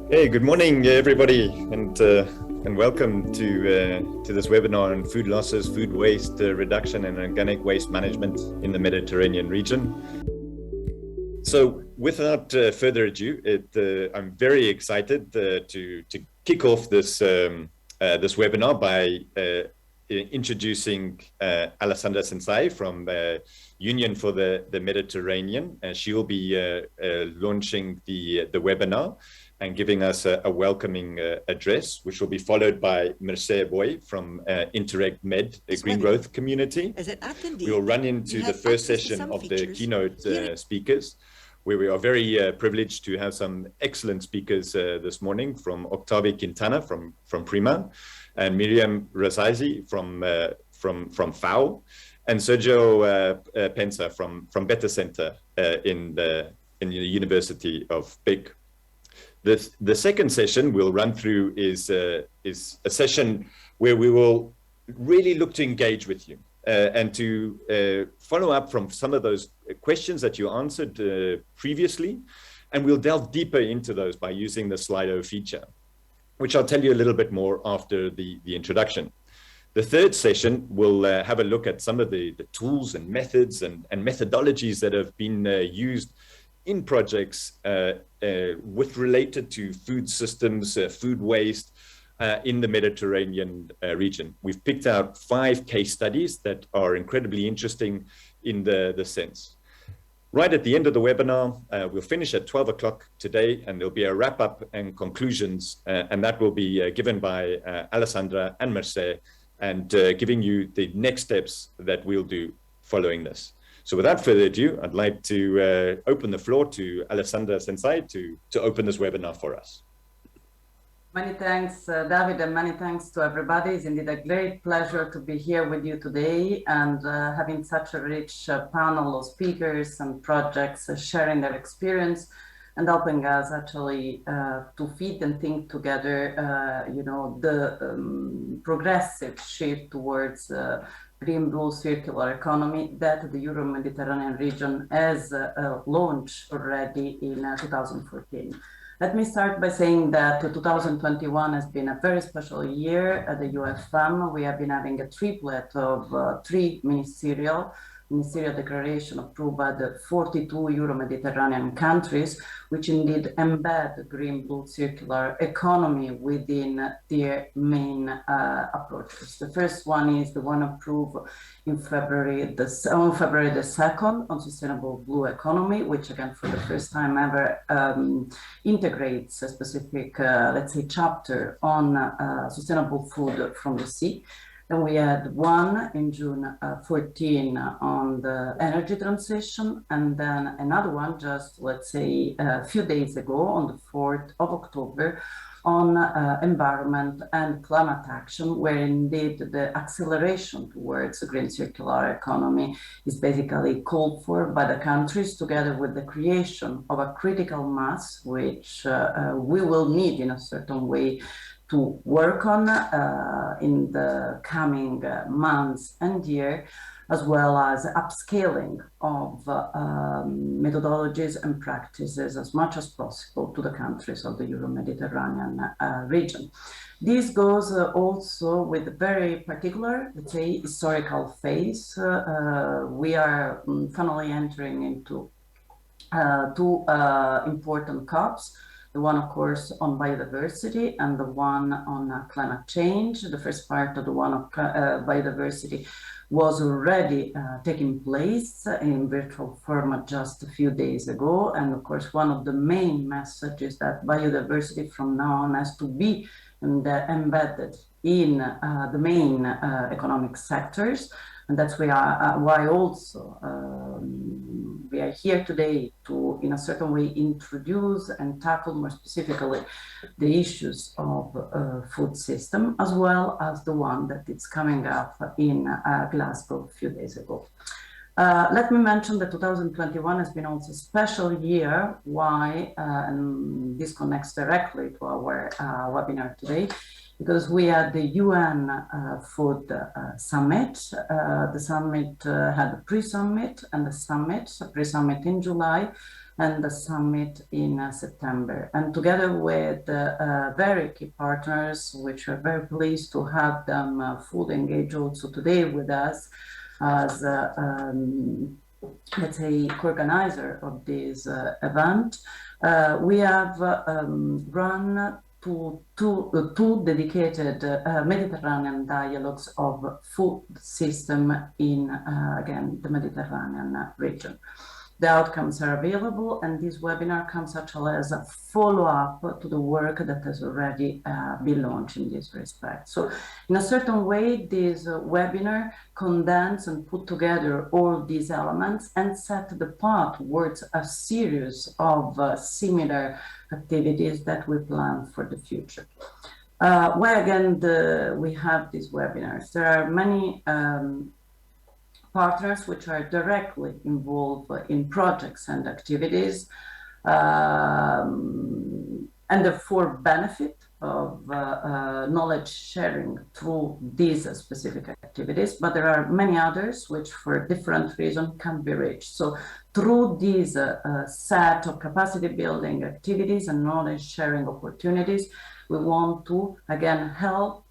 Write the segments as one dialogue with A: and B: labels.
A: Hey, good morning, everybody, and welcome to this webinar on food losses, food waste reduction, and organic waste management in the Mediterranean region. So, without further ado, I'm very excited to kick off this this webinar by introducing Alessandra Sensai from Union for the Mediterranean. She will be launching the webinar and giving us a welcoming address, which will be followed by Mercè Boy from Interact Med, a green growth community. We will run into the first session of the keynote speakers, where we are very privileged to have some excellent speakers this morning, from Octavio Quintana from Prima, and Miriam Razazi from FAO, and Sergio Pensa from Better Center in the University of Big. The second session we'll run through is a session where we will really look to engage with you and to follow up from some of those questions that you answered previously, and we'll delve deeper into those by using the Slido feature, which I'll tell you a little bit more after the introduction. The third session will have a look at some of the tools and methods and methodologies that have been used in projects related to food systems, food waste in the Mediterranean region. We've picked out 5 case studies that are incredibly interesting in the sense. Right at the end of the webinar, we'll finish at 12 o'clock today, and there'll be a wrap up and conclusions, and that will be given by Alessandra and Mercè, and giving you the next steps that we'll do following this. So without further ado, I'd like to open the floor to Alessandra Sensai to open this webinar for us.
B: Many thanks, David, and many thanks to everybody. It's indeed a great pleasure to be here with you today and having such a rich panel of speakers and projects sharing their experience and helping us actually to feed and think together, the progressive shift towards green blue circular economy that the Euro-Mediterranean region has launched already in 2014. Let me start by saying that 2021 has been a very special year at the UFM. We have been having a triplet of 3 ministerial declaration approved by the 42 Euro-Mediterranean countries, which indeed embed green blue circular economy within their main approaches. The first one is the one approved in February the 2nd on sustainable blue economy, which again for the first time ever integrates a specific, let's say, chapter on sustainable food from the sea. Then we had one in June 14 on the energy transition, and then another one just, let's say, a few days ago on the 4th of October on environment and climate action, where indeed the acceleration towards a green circular economy is basically called for by the countries, together with the creation of a critical mass, which we will need in a certain way to work on in the coming months and year, as well as upscaling of methodologies and practices as much as possible to the countries of the Euro-Mediterranean region. This goes also with a very particular, let's say, historical phase. We are finally entering into 2 important COPs. The one, of course, on biodiversity and the one on climate change. The first part of the one of biodiversity was already taking place in virtual format just a few days ago. And of course, one of the main messages that biodiversity from now on has to be embedded in the main economic sectors. And that's why also we are here today to, in a certain way, introduce and tackle more specifically the issues of food system, as well as the one that is coming up in Glasgow a few days ago. Let me mention that 2021 has been also a special year. Why? And this connects directly to our webinar today, because we had the UN Food Summit. The summit had a pre-summit and a summit, a pre-summit in July, and the summit in September. And together with very key partners, which are very pleased to have them fully engaged also today with us as let's say, co-organizer of this event, we have run two dedicated Mediterranean dialogues of food system in, again, the Mediterranean region. The outcomes are available, and this webinar comes actually as a follow-up to the work that has already been launched in this respect. So in a certain way, this webinar condensed and put together all these elements and set the path towards a series of similar activities that we plan for the future. Why again we have these webinars? There are many partners which are directly involved in projects and activities and therefore benefit of knowledge sharing through these specific activities, but there are many others which for different reasons can be reached. So through these set of capacity building activities and knowledge sharing opportunities, we want to, again, help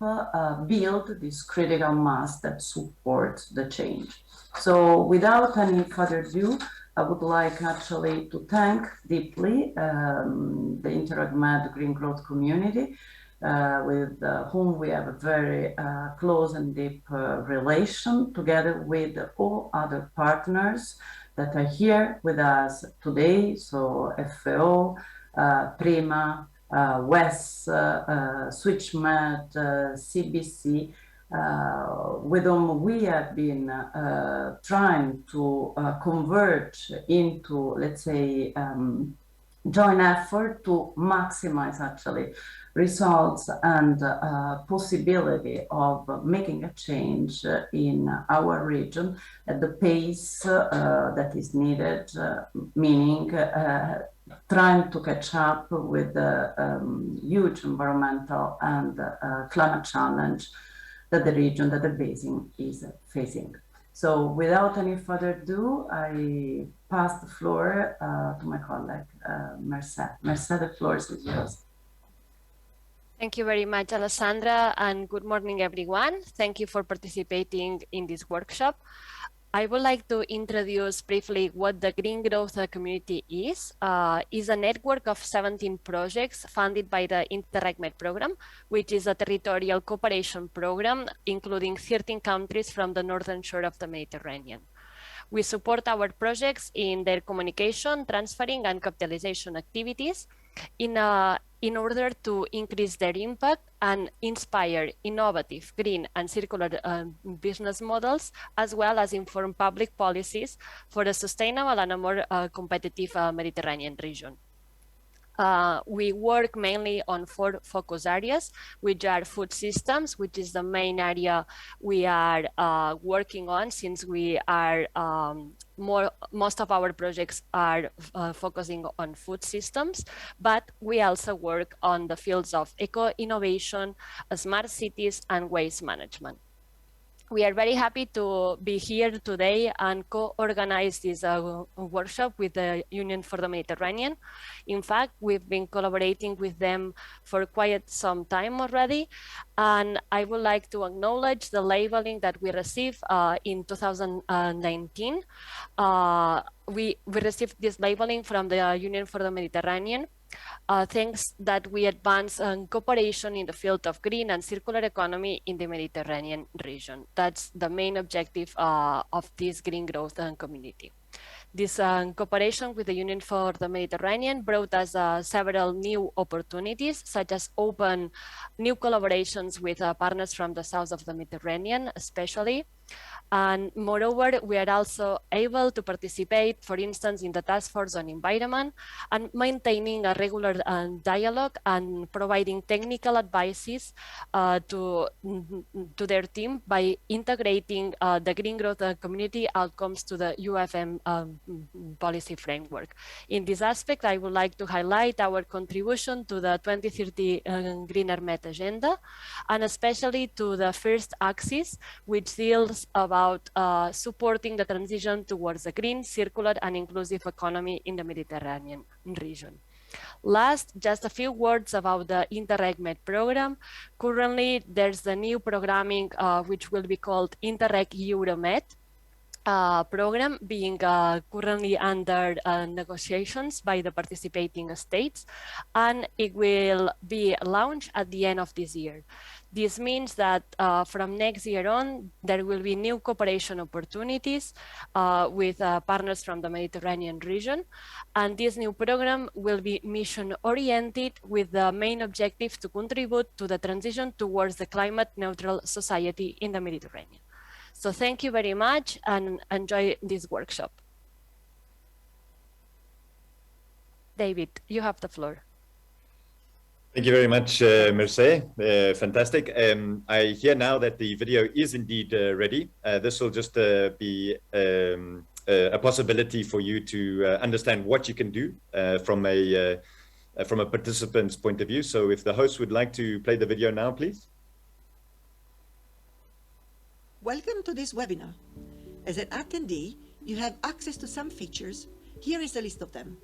B: build this critical mass that supports the change. So without any further ado, I would like actually to thank deeply the InterAgMed Green Growth community, with whom we have a very close and deep relation, together with all other partners that are here with us today. So FAO, Prima, WES, SwitchMed, CBC, with whom we have been trying to converge into, let's say, joint effort to maximize actually results and possibility of making a change in our region at the pace that is needed, meaning trying to catch up with the huge environmental and climate challenge that the region, that the basin is facing. So without any further ado, I pass the floor to my colleague, Merced. Merced, the floor is yours.
C: Thank you very much, Alessandra, and good morning, everyone. Thank you for participating in this workshop. I would like to introduce briefly what the Green Growth Community is. Is a network of 17 projects funded by the InterAgMed program, which is a territorial cooperation program, including 13 countries from the northern shore of the Mediterranean. We support our projects in their communication, transferring, and capitalization activities in order to increase their impact and inspire innovative, green, and circular business models, as well as inform public policies for a sustainable and a more competitive Mediterranean region. We work mainly on 4 focus areas, which are food systems, which is the main area we are working on, since we are most of our projects are focusing on food systems, but we also work on the fields of eco-innovation, smart cities, and waste management. We are very happy to be here today and co-organize this workshop with the Union for the Mediterranean. In fact, we've been collaborating with them for quite some time already. And I would like to acknowledge the labeling that we received in 2019. We received this labeling from the Union for the Mediterranean. Thanks that we advance cooperation in the field of green and circular economy in the Mediterranean region. That's the main objective of this green growth community. This cooperation with the Union for the Mediterranean brought us several new opportunities, such as open new collaborations with partners from the south of the Mediterranean, especially. And moreover, we are also able to participate, for instance, in the Task Force on Environment, and maintaining a regular dialogue and providing technical advices to their team by integrating the Green Growth Community outcomes to the UFM policy framework. In this aspect, I would like to highlight our contribution to the 2030 Greener Med agenda, and especially to the first axis, which deals about about supporting the transition towards a green, circular, and inclusive economy in the Mediterranean region. Last, just a few words about the Interreg Med program. Currently, there's the new programming which will be called Interreg Euromed program being currently under negotiations by the participating states, and it will be launched at the end of this year. This means that from next year on, there will be new cooperation opportunities with partners from the Mediterranean region. And this new program will be mission-oriented with the main objective to contribute to the transition towards the climate-neutral society in the Mediterranean. So thank you very much and enjoy this workshop. David, you have the floor.
A: Thank you very much, Merce. Fantastic. I hear now that the video is indeed ready. This will just be a possibility for you to understand what you can do from a participant's point of view. So if the host would like to play the video now, please.
D: Welcome to this webinar. As an attendee, you have access to some features. Here is a list of them.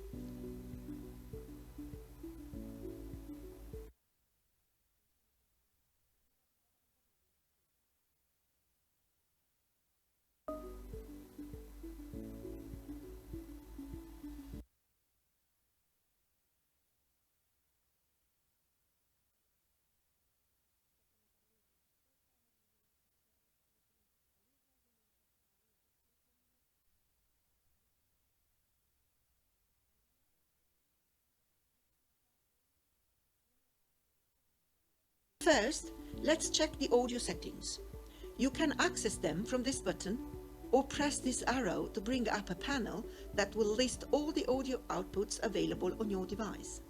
D: First, let's check the audio settings. You can access them from this button or press this arrow to bring up a panel that will list all the audio outputs available on your device.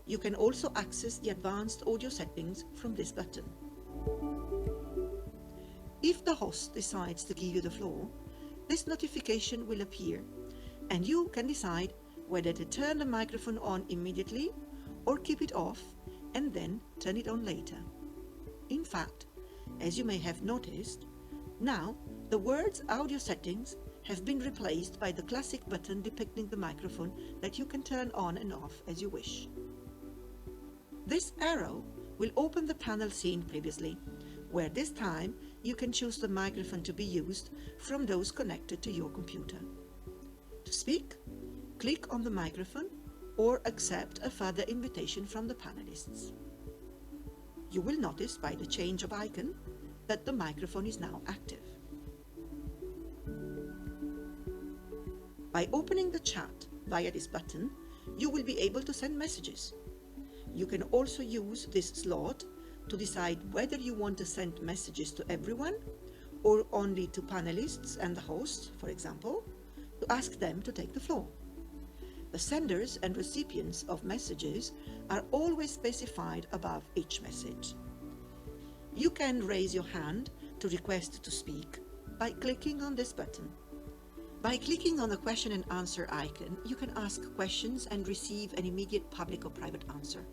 D: You can also access the advanced audio settings from this button. If the host decides to give you the floor, this notification will appear, and you can decide whether to turn the microphone on immediately or keep it off and then turn it on later. In fact, as you may have noticed, now the words audio settings have been replaced by the classic button depicting the microphone that you can turn on and off as you wish. This arrow will open the panel seen previously, where this time you can choose the microphone to be used from those connected to your computer. To speak, click on the microphone or accept a further invitation from the panelists. You will notice by the change of icon that the microphone is now active. By opening the chat via this button, you will be able to send messages. You can also use this slot to decide whether you want to send messages to everyone or only to panelists and the host, for example, to ask them to take the floor. The senders and recipients of messages are always specified above each message. You can raise your hand to request to speak by clicking on this button. By clicking on the question and answer icon, you can ask questions and receive an immediate public or private answer.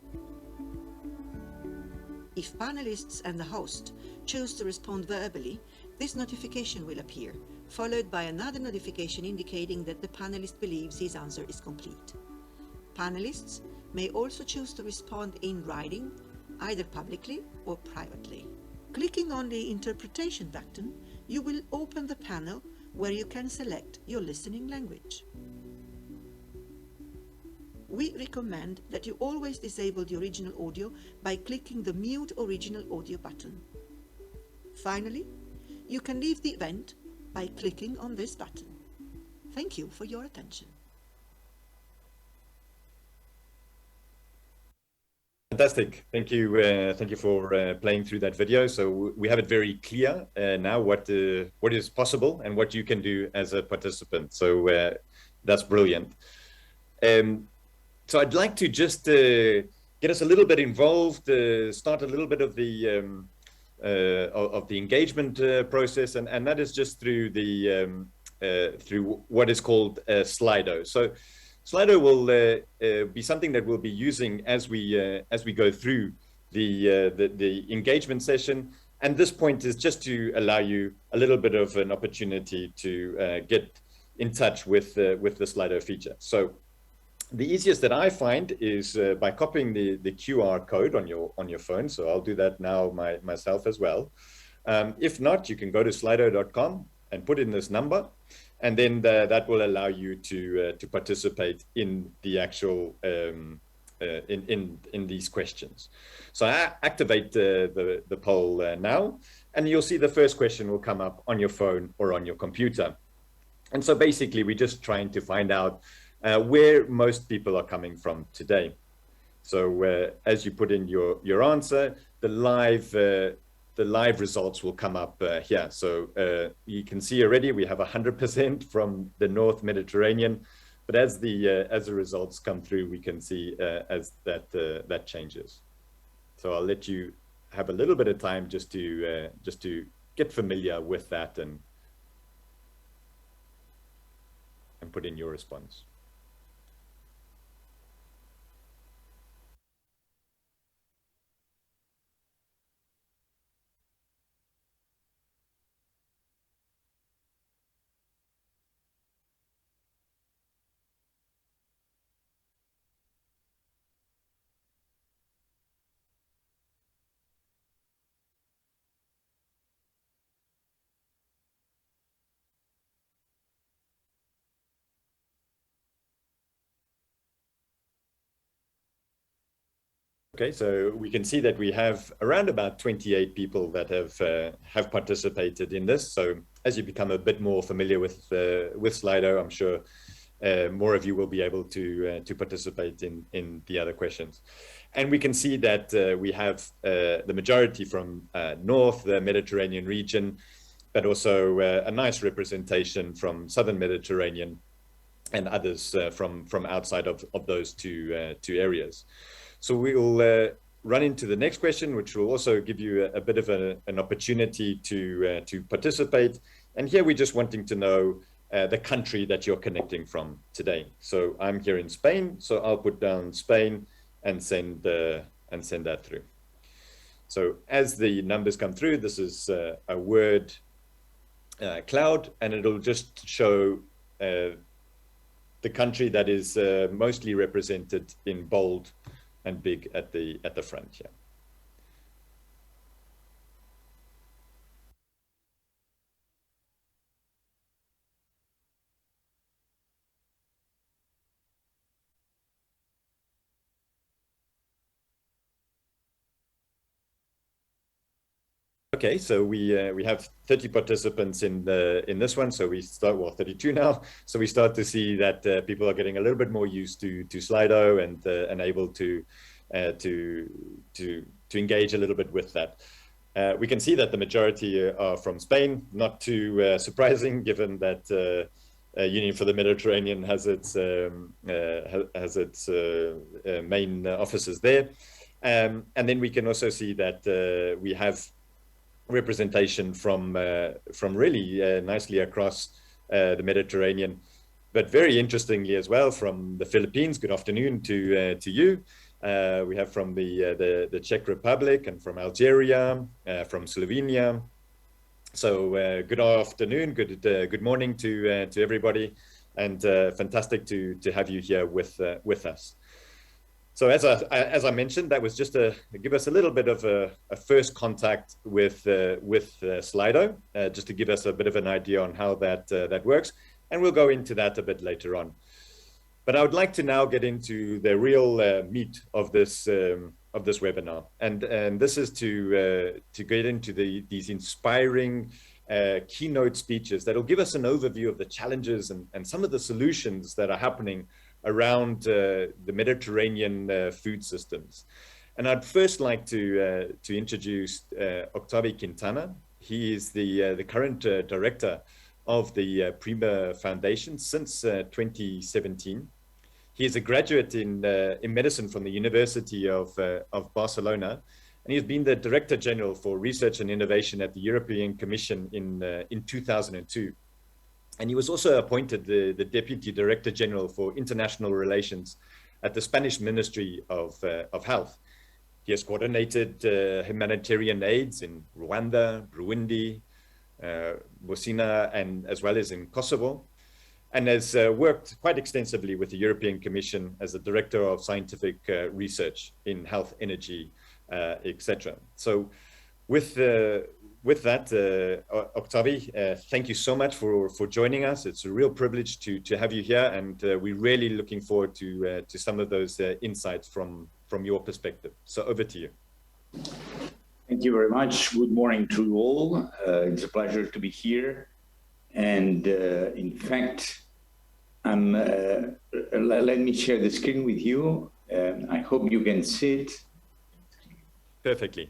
D: If panelists and the host choose to respond verbally, this notification will appear, followed by another notification indicating that the panelist believes his answer is complete. Panelists may also choose to respond in writing, either publicly or privately. Clicking on the interpretation button, you will open the panel where you can select your listening language. We recommend that you always disable the original audio by clicking the Mute Original Audio button. Finally, you can leave the event by clicking on this button. Thank you for your attention.
A: Fantastic. Thank you for playing through that video. So we have it very clear now what is possible and what you can do as a participant. So that's brilliant. So I'd like to just get us a little bit involved, start a little bit of the engagement process, and that is just through through what is called Slido. So Slido will be something that we'll be using as we go through the engagement session. And this point is just to allow you a little bit of an opportunity to get in touch with the Slido feature. So the easiest that I find is by copying the QR code on your phone. So I'll do that now myself as well. If not, you can go to slido.com and put in this number, and then that will allow you to participate in the actual in these questions. So I activate the poll now, and you'll see the first question will come up on your phone or on your computer. And so basically, we're just trying to find out where most people are coming from today. So as you put in your answer, the live results will come up here. So you can see already we have 100% from the North Mediterranean, but as the results come through, we can see as that changes. So I'll let you have a little bit of time just to get familiar with that and put in your response. Okay, so we can see that we have around about 28 people that have participated in this. So as you become a bit more familiar with Slido, I'm sure more of you will be able to participate in the other questions. And we can see that we have the majority from North, the Mediterranean region, but also a nice representation from Southern Mediterranean and others from outside of those two areas. So we'll run into the next question, which will also give you a bit of an opportunity to participate. And here we're just wanting to know the country that you're connecting from today. So I'm here in Spain, so I'll put down Spain and send that through. So as the numbers come through, this is a word cloud, and it'll just show the country that is mostly represented in bold and big at the front here. Okay, so we have 30 participants in this one. So we start, well, 32 now. So we start to see that people are getting a little bit more used to Slido and able to engage a little bit with that. We can see that the majority are from Spain. Not too surprising, given that Union for the Mediterranean has its main offices there. And then we can also see that we have representation from really nicely across the Mediterranean, but very interestingly as well from the Philippines. Good afternoon to you. We have from the Czech Republic and from Algeria, from Slovenia. So good afternoon, good morning to everybody, and fantastic to have you here with us. So as I mentioned, that was just to give us a little bit of a first contact with Slido, just to give us a bit of an idea on how that works, and we'll go into that a bit later on. But I would like to now get into the real meat of this webinar, and this is to get into these inspiring keynote speeches that will give us an overview of the challenges and some of the solutions that are happening around the Mediterranean food systems. And I'd first like to introduce Octavio Quintana. He is the current director of the Prima Foundation since 2017. He is a graduate in medicine from the University of Barcelona, and he has been the Director General for Research and Innovation at the European Commission in 2002. And he was also appointed the Deputy Director General for International Relations at the Spanish Ministry of Health. He has coordinated humanitarian aids in Rwanda, Burundi, Bosnia, and as well as in Kosovo, and has worked quite extensively with the European Commission as the Director of Scientific Research in Health, Energy, etc. So with that, Octavi, thank you so much for joining us. It's a real privilege to have you here, and we're really looking forward to some of those insights from your perspective. So over to you.
E: Thank you very much. Good morning to you all. It's a pleasure to be here. And in fact, let me share the screen with you. I hope you can see it.
A: Perfectly.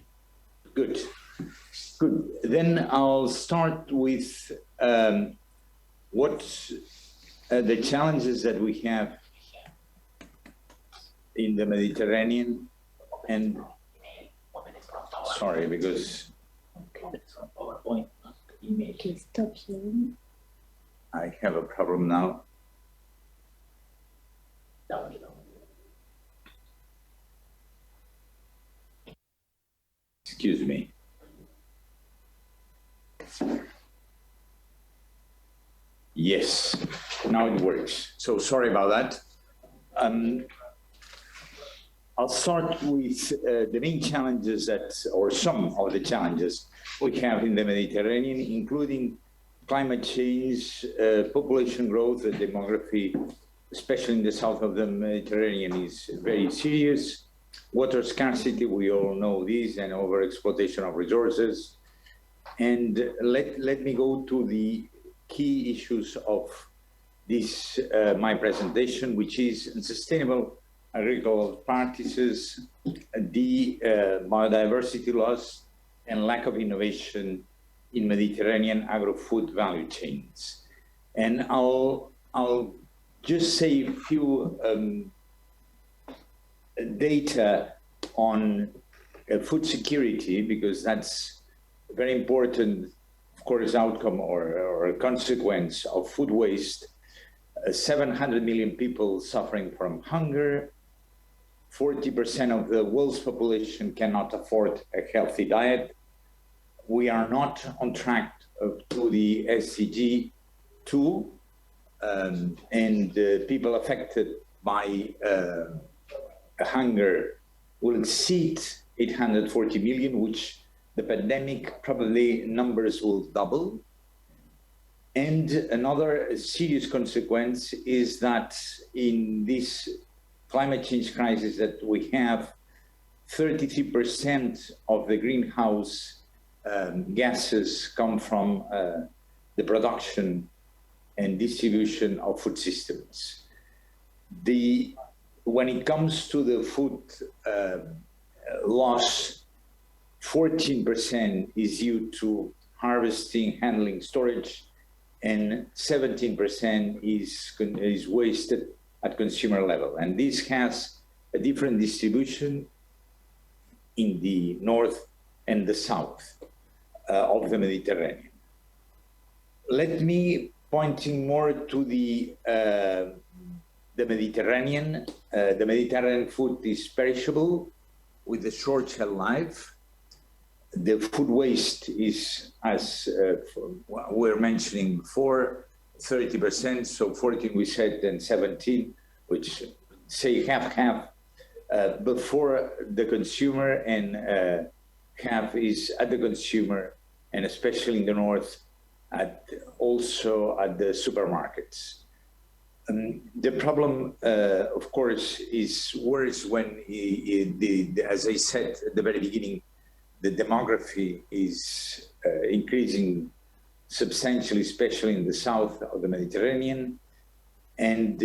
E: Good. Good. Then I'll start with what the challenges that we have in the Mediterranean. And sorry, because
F: Stop sharing.
E: I have a problem now. Excuse me. Yes, now it works. So sorry about that. I'll start with the main challenges or some of the challenges we have in the Mediterranean, including climate change, population growth, and demography, especially in the south of the Mediterranean, is very serious. Water scarcity, we all know this, and overexploitation of resources. And let me go to the key issues of this, my presentation, which is sustainable agricultural practices, the biodiversity loss, and lack of innovation in Mediterranean agro-food value chains. And I'll just say a few data on food security, because that's a very important, of course, outcome or a consequence of food waste. 700 million people suffering from hunger. 40% of the world's population cannot afford a healthy diet. We are not on track to the SDG 2, and people affected by hunger will exceed 840 million, which the pandemic probably numbers will double. And another serious consequence is that in this climate change crisis that we have, 33% of the greenhouse gases come from the production and distribution of food systems. When it comes to the food loss, 14% is due to harvesting, handling, storage, and 17% is wasted at consumer level. And this has a different distribution in the north and the south of the Mediterranean. Let me pointing more to the Mediterranean. The Mediterranean food is perishable with a short shelf life. The food waste is, as we're mentioning before, 30%, so 14 we said, and 17, which say half before the consumer, and half is at the consumer, and especially in the north, also at the supermarkets. The problem, of course, is worse when, as I said at the very beginning, the demography is increasing substantially, especially in the south of the Mediterranean. And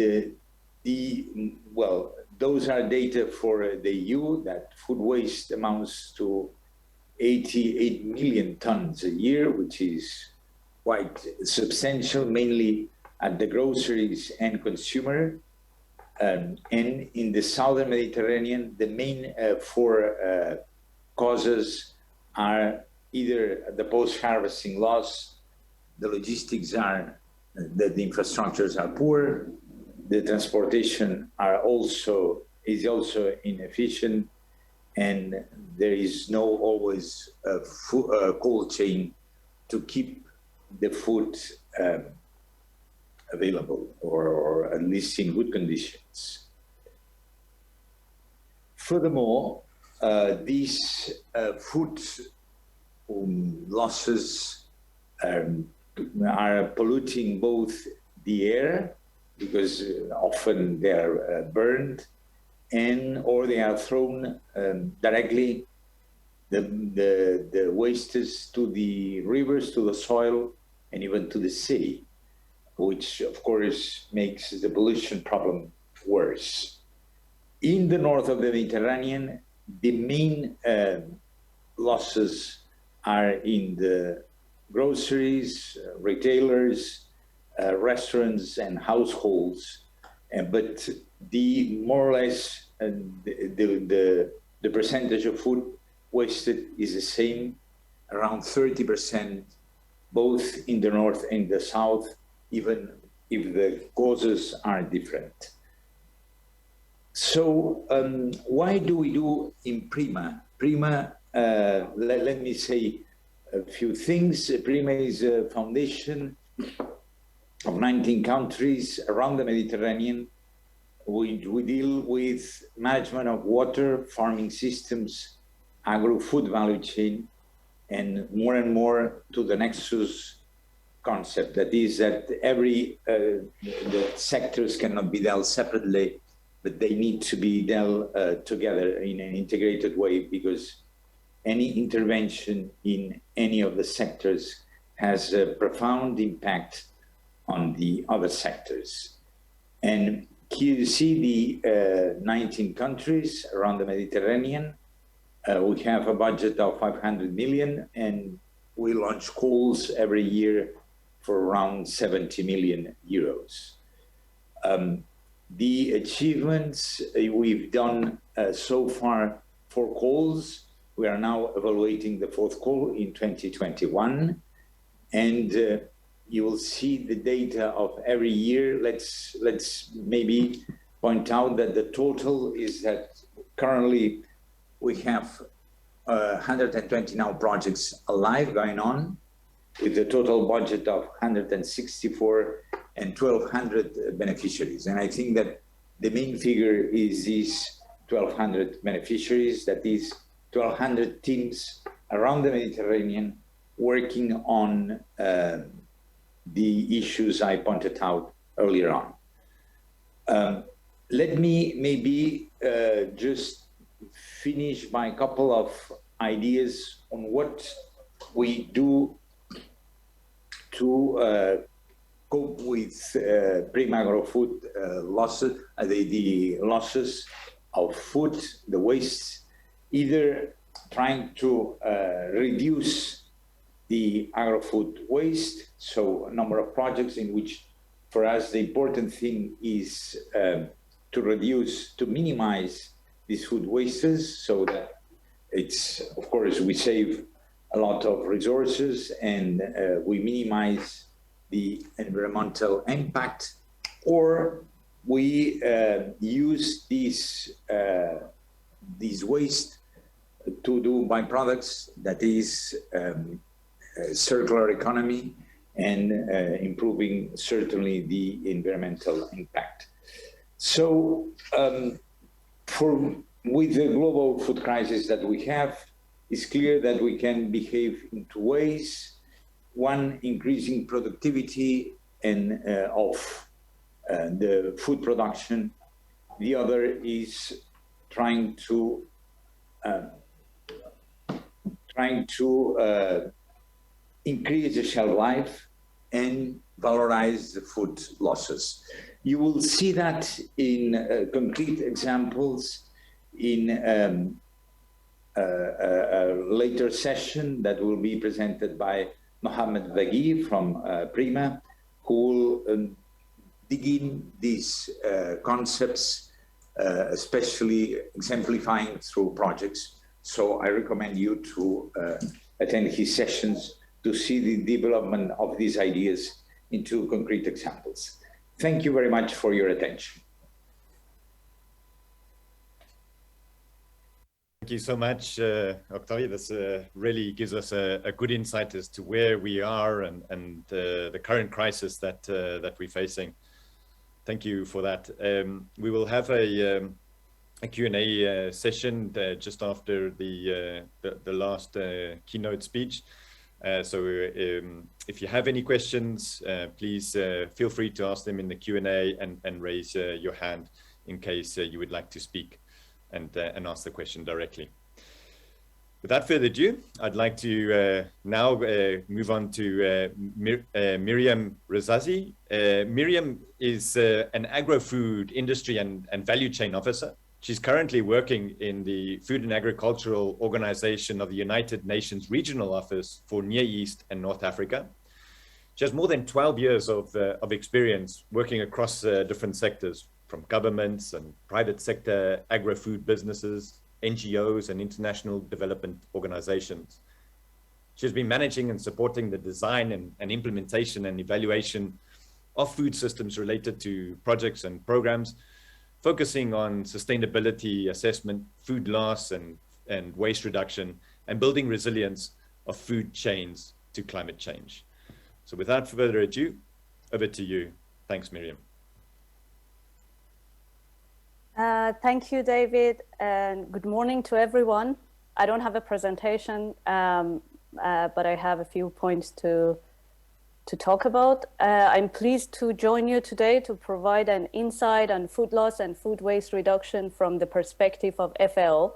E: those are data for the EU, that food waste amounts to 88 million tons a year, which is quite substantial, mainly at the groceries and consumer. And in the southern Mediterranean, the main four causes are either the post-harvesting loss, the logistics are, the infrastructures are poor, the transportation is also inefficient, and there is no always a cold chain to keep the food available or at least in good conditions. Furthermore, these food losses are polluting both the air, because often they are burned, or they are thrown directly, the wastes, to the rivers, to the soil, and even to the sea, which of course makes the pollution problem worse. In the north of the Mediterranean, the main losses are in the groceries, retailers, restaurants and households, but the more or less the percentage of food wasted is the same, around 30%, both in the north and the south, even if the causes are different. So why do we do in PRIMA? PRIMA, let me say a few things. PRIMA is a foundation of 19 countries around the Mediterranean. We deal with management of water, farming systems, agro-food value chain, and more to the nexus concept. That is that the sectors cannot be dealt separately, but they need to be dealt together in an integrated way, because any intervention in any of the sectors has a profound impact on the other sectors. And here you see the 19 countries around the Mediterranean. We have a budget of 500 million, and we launch calls every year for around 70 million euros. The achievements we've done so far, 4 calls. We are now evaluating the 4th call in 2021, and you will see the data of every year. Let's maybe point out that the total is that currently we have 120 now projects alive going on, with a total budget of 164 and 1,200 beneficiaries. And I think that the main figure is these 1,200 beneficiaries, that is 1,200 teams around the Mediterranean working on the issues I pointed out earlier on. Let me maybe just finish by a couple of ideas on what we do to cope with PRIMA food losses, the losses of food, the waste, either trying to reduce the agro-food waste, so a number of projects in which, for us, the important thing is to minimize these food wastes, so that it's, of course, we save a lot of resources and we minimize the environmental impact, or we use these waste to do byproducts, that is circular economy, and improving certainly the environmental impact. So with the global food crisis that we have, it's clear that we can behave in 2 ways. One, increasing productivity and of the food production. The other is trying to increase the shelf life and valorize the food losses. You will see that in concrete examples in a later session that will be presented by Mohammed Vaghi from PRIMA, who will dig in these concepts, especially exemplifying through projects. So I recommend you to attend his sessions to see the development of these ideas into concrete examples. Thank you very much for your attention.
A: Thank you so much, Octavia. This really gives us a good insight as to where we are and the current crisis that we're facing. Thank you for that. We will have a Q&A session just after the last keynote speech. So if you have any questions, please feel free to ask them in the Q&A and raise your hand in case you would like to speak and ask the question directly. Without further ado, I'd like to now move on to Miriam Razazi. Miriam is an agro-food industry and value chain officer. She's currently working in the Food and Agricultural Organization of the United Nations Regional Office for Near East and North Africa. She has more than 12 years of experience working across different sectors, from governments and private sector agro-food businesses, NGOs and international development organizations. She's been managing and supporting the design and implementation and evaluation of food systems related to projects and programs, focusing on sustainability assessment, food loss and waste reduction, and building resilience of food chains to climate change. So without further ado, over to you. Thanks, Miriam.
G: Thank you, David, and good morning to everyone. I don't have a presentation, but I have a few points to talk about. I'm pleased to join you today to provide an insight on food loss and food waste reduction from the perspective of FAO.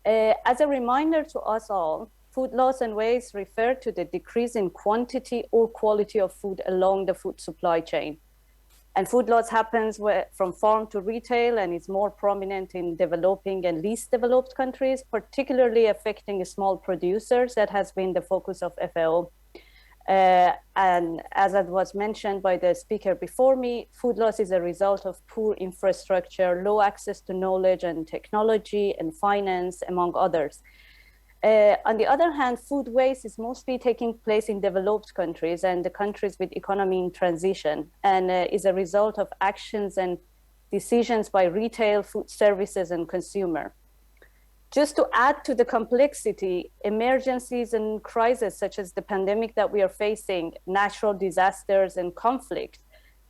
G: As a reminder to us all, food loss and waste refer to the decrease in quantity or quality of food along the food supply chain. And food loss happens from farm to retail and is more prominent in developing and least developed countries, particularly affecting small producers. That has been the focus of FAO. And as it was mentioned by the speaker before me, food loss is a result of poor infrastructure, low access to knowledge and technology and finance, among others. On the other hand, food waste is mostly taking place in developed countries and the countries with economy in transition, and is a result of actions and decisions by retail, food services, and consumer. Just to add to the complexity, emergencies and crises such as the pandemic that we are facing, natural disasters and conflict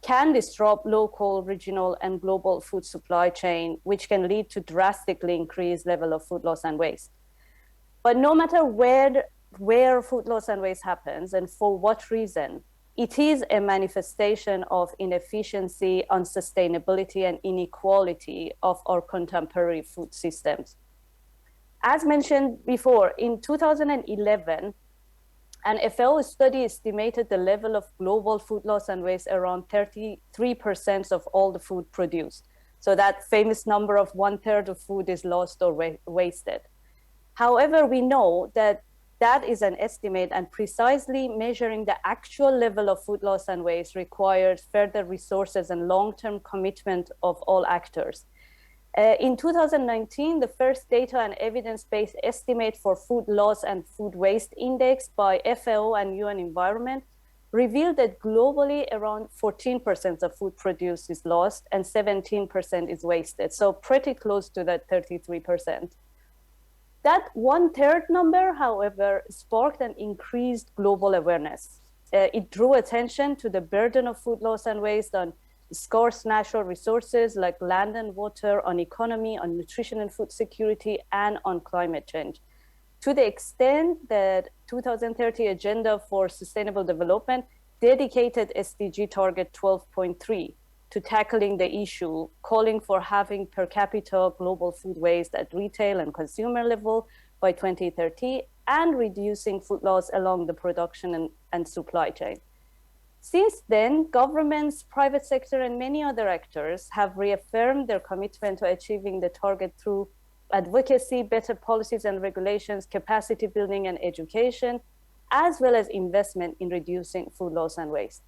G: can disrupt local, regional, and global food supply chain, which can lead to drastically increased level of food loss and waste. But no matter where food loss and waste happens and for what reason, it is a manifestation of inefficiency, unsustainability, and inequality of our contemporary food systems. As mentioned before, in 2011, an FAO study estimated the level of global food loss and waste around 33% of all the food produced. So that famous number of 1/3 of food is lost or wasted. However, we know that that is an estimate, and precisely measuring the actual level of food loss and waste requires further resources and long-term commitment of all actors. In 2019, the first data and evidence-based estimate for food loss and food waste index by FAO and UN Environment revealed that globally around 14% of food produced is lost and 17% is wasted. So pretty close to that 33%. That 1/3 number, however, sparked an increased global awareness. It drew attention to the burden of food loss and waste on scarce natural resources like land and water, on economy, on nutrition and food security, and on climate change. To the extent that 2030 Agenda for Sustainable Development dedicated SDG target 12.3 to tackling the issue, calling for having per capita global food waste at retail and consumer level by 2030, and reducing food loss along the production and supply chain. Since then, governments, private sector, and many other actors have reaffirmed their commitment to achieving the target through advocacy, better policies and regulations, capacity building and education, as well as investment in reducing food loss and waste.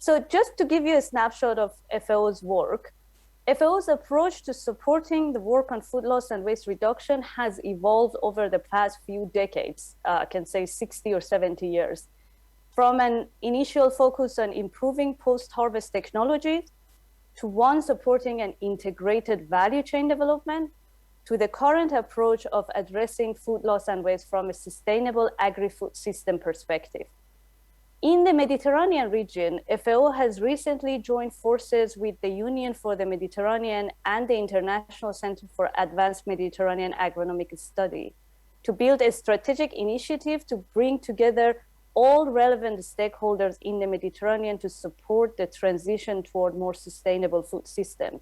G: So just to give you a snapshot of FAO's work, FAO's approach to supporting the work on food loss and waste reduction has evolved over the past few decades, I can say 60 or 70 years. From an initial focus on improving post-harvest technologies to one supporting an integrated value chain development, to the current approach of addressing food loss and waste from a sustainable agri-food system perspective. In the Mediterranean region, FAO has recently joined forces with the Union for the Mediterranean and the International Center for Advanced Mediterranean Agronomic Study to build a strategic initiative to bring together all relevant stakeholders in the Mediterranean to support the transition toward more sustainable food systems.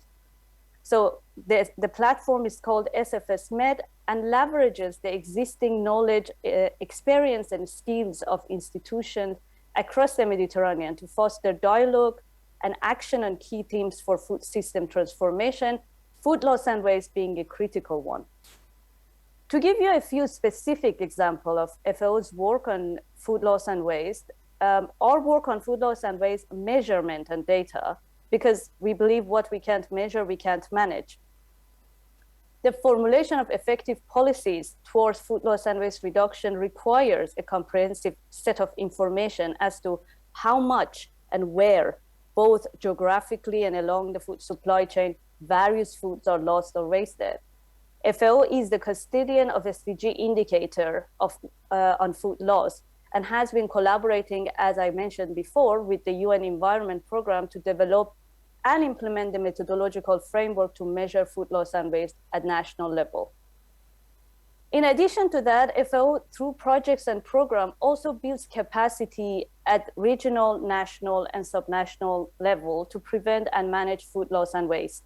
G: So the platform is called SFS Med and leverages the existing knowledge, experience, and skills of institutions across the Mediterranean to foster dialogue and action on key themes for food system transformation, food loss and waste being a critical one. To give you a few specific examples of FAO's work on food loss and waste, our work on food loss and waste measurement and data, because we believe what we can't measure, we can't manage. The formulation of effective policies towards food loss and waste reduction requires a comprehensive set of information as to how much and where, both geographically and along the food supply chain, various foods are lost or wasted. FAO is the custodian of SDG indicator on food loss and has been collaborating, as I mentioned before, with the UN Environment Programme to develop and implement the methodological framework to measure food loss and waste at national level. In addition to that, FAO, through projects and programs, also builds capacity at regional, national, and subnational level to prevent and manage food loss and waste.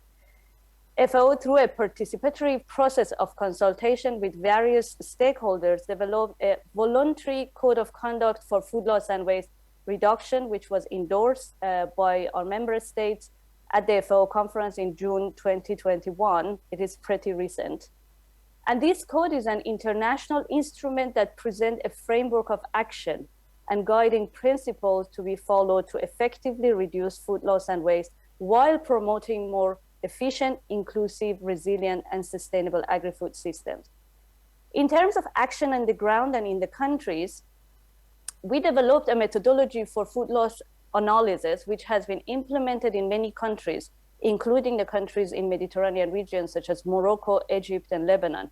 G: FAO, through a participatory process of consultation with various stakeholders, developed a voluntary code of conduct for food loss and waste reduction, which was endorsed by our member states at the FAO conference in June 2021. It is pretty recent. And this code is an international instrument that presents a framework of action and guiding principles to be followed to effectively reduce food loss and waste while promoting more efficient, inclusive, resilient, and sustainable agri-food systems. In terms of action on the ground and in the countries, we developed a methodology for food loss analysis, which has been implemented in many countries, including the countries in Mediterranean regions such as Morocco, Egypt, and Lebanon.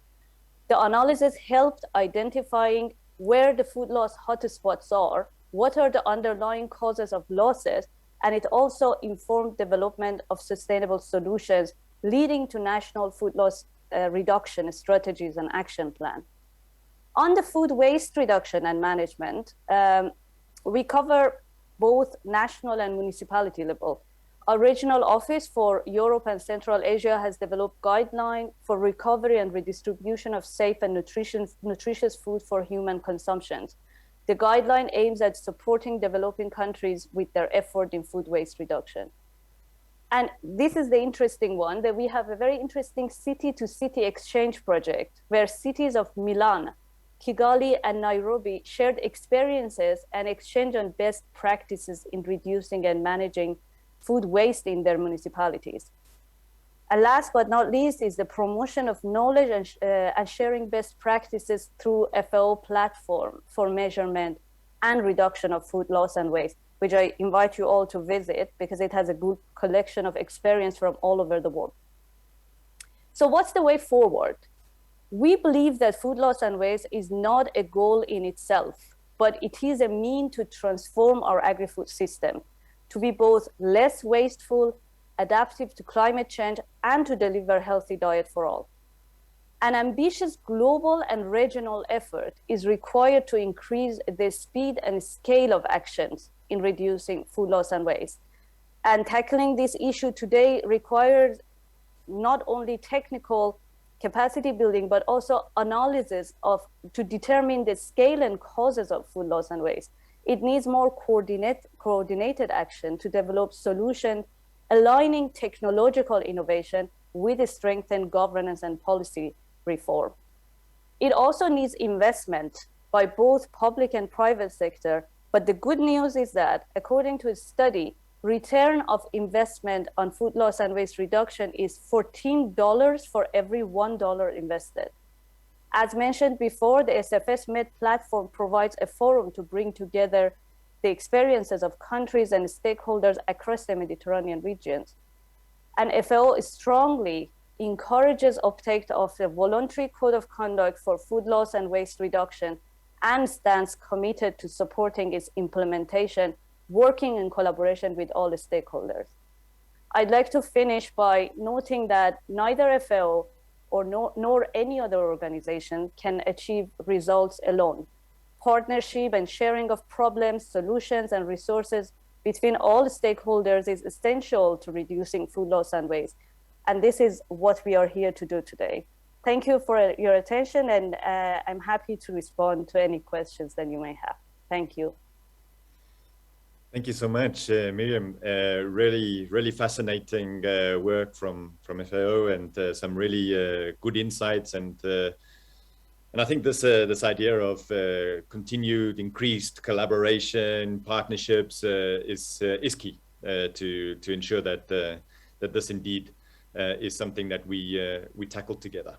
G: The analysis helped identifying where the food loss hotspots are, what are the underlying causes of losses, and it also informed development of sustainable solutions leading to national food loss reduction strategies and action plan. On the food waste reduction and management, we cover both national and municipality level. Our regional office for Europe and Central Asia has developed guidelines for recovery and redistribution of safe and nutritious food for human consumption. The guideline aims at supporting developing countries with their effort in food waste reduction. And this is the interesting one, that we have a very interesting city-to-city exchange project where cities of Milan, Kigali, and Nairobi shared experiences and exchange on best practices in reducing and managing food waste in their municipalities. And last but not least is the promotion of knowledge and sharing best practices through FAO platform for measurement and reduction of food loss and waste, which I invite you all to visit because it has a good collection of experience from all over the world. So what's the way forward? We believe that food loss and waste is not a goal in itself, but it is a mean to transform our agri-food system to be both less wasteful, adaptive to climate change, and to deliver healthy diet for all. An ambitious global and regional effort is required to increase the speed and scale of actions in reducing food loss and waste. And tackling this issue today requires not only technical capacity building, but also analysis to determine the scale and causes of food loss and waste. It needs more coordinated action to develop solutions aligning technological innovation with a strengthened governance and policy reform. It also needs investment by both public and private sector, but the good news is that, according to a study, return of investment on food loss and waste reduction is $14 for every $1 invested. As mentioned before, the SFS Med platform provides a forum to bring together the experiences of countries and stakeholders across the Mediterranean regions. And FAO strongly encourages uptake of the voluntary code of conduct for food loss and waste reduction, and stands committed to supporting its implementation, working in collaboration with all the stakeholders. I'd like to finish by noting that neither FAO nor any other organization can achieve results alone. Partnership and sharing of problems, solutions, and resources between all stakeholders is essential to reducing food loss and waste. And this is what we are here to do today. Thank you for your attention, and I'm happy to respond to any questions that you may have. Thank you.
A: Thank you so much, Miriam. Really fascinating work from FAO, and some really good insights. And I think this idea of continued increased collaboration, partnerships is key to ensure that that this indeed is something that we tackle together.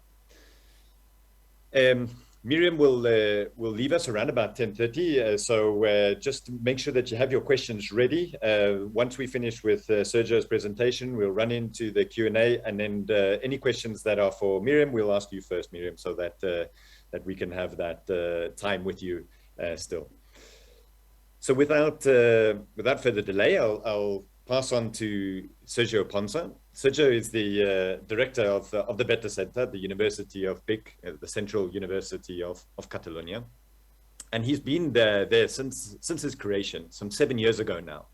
A: Miriam will leave us around about 10:30, so just make sure that you have your questions ready. Once we finish with Sergio's presentation, we'll run into the Q&A, and then any questions that are for Miriam, we'll ask you first, Miriam, so that that we can have that time with you still. So without further delay, I'll pass on to Sergio Ponsa. Sergio is the director of the Better Center, the University of BIC, the Central University of Catalonia. And he's been there since his creation, some 7 years ago now.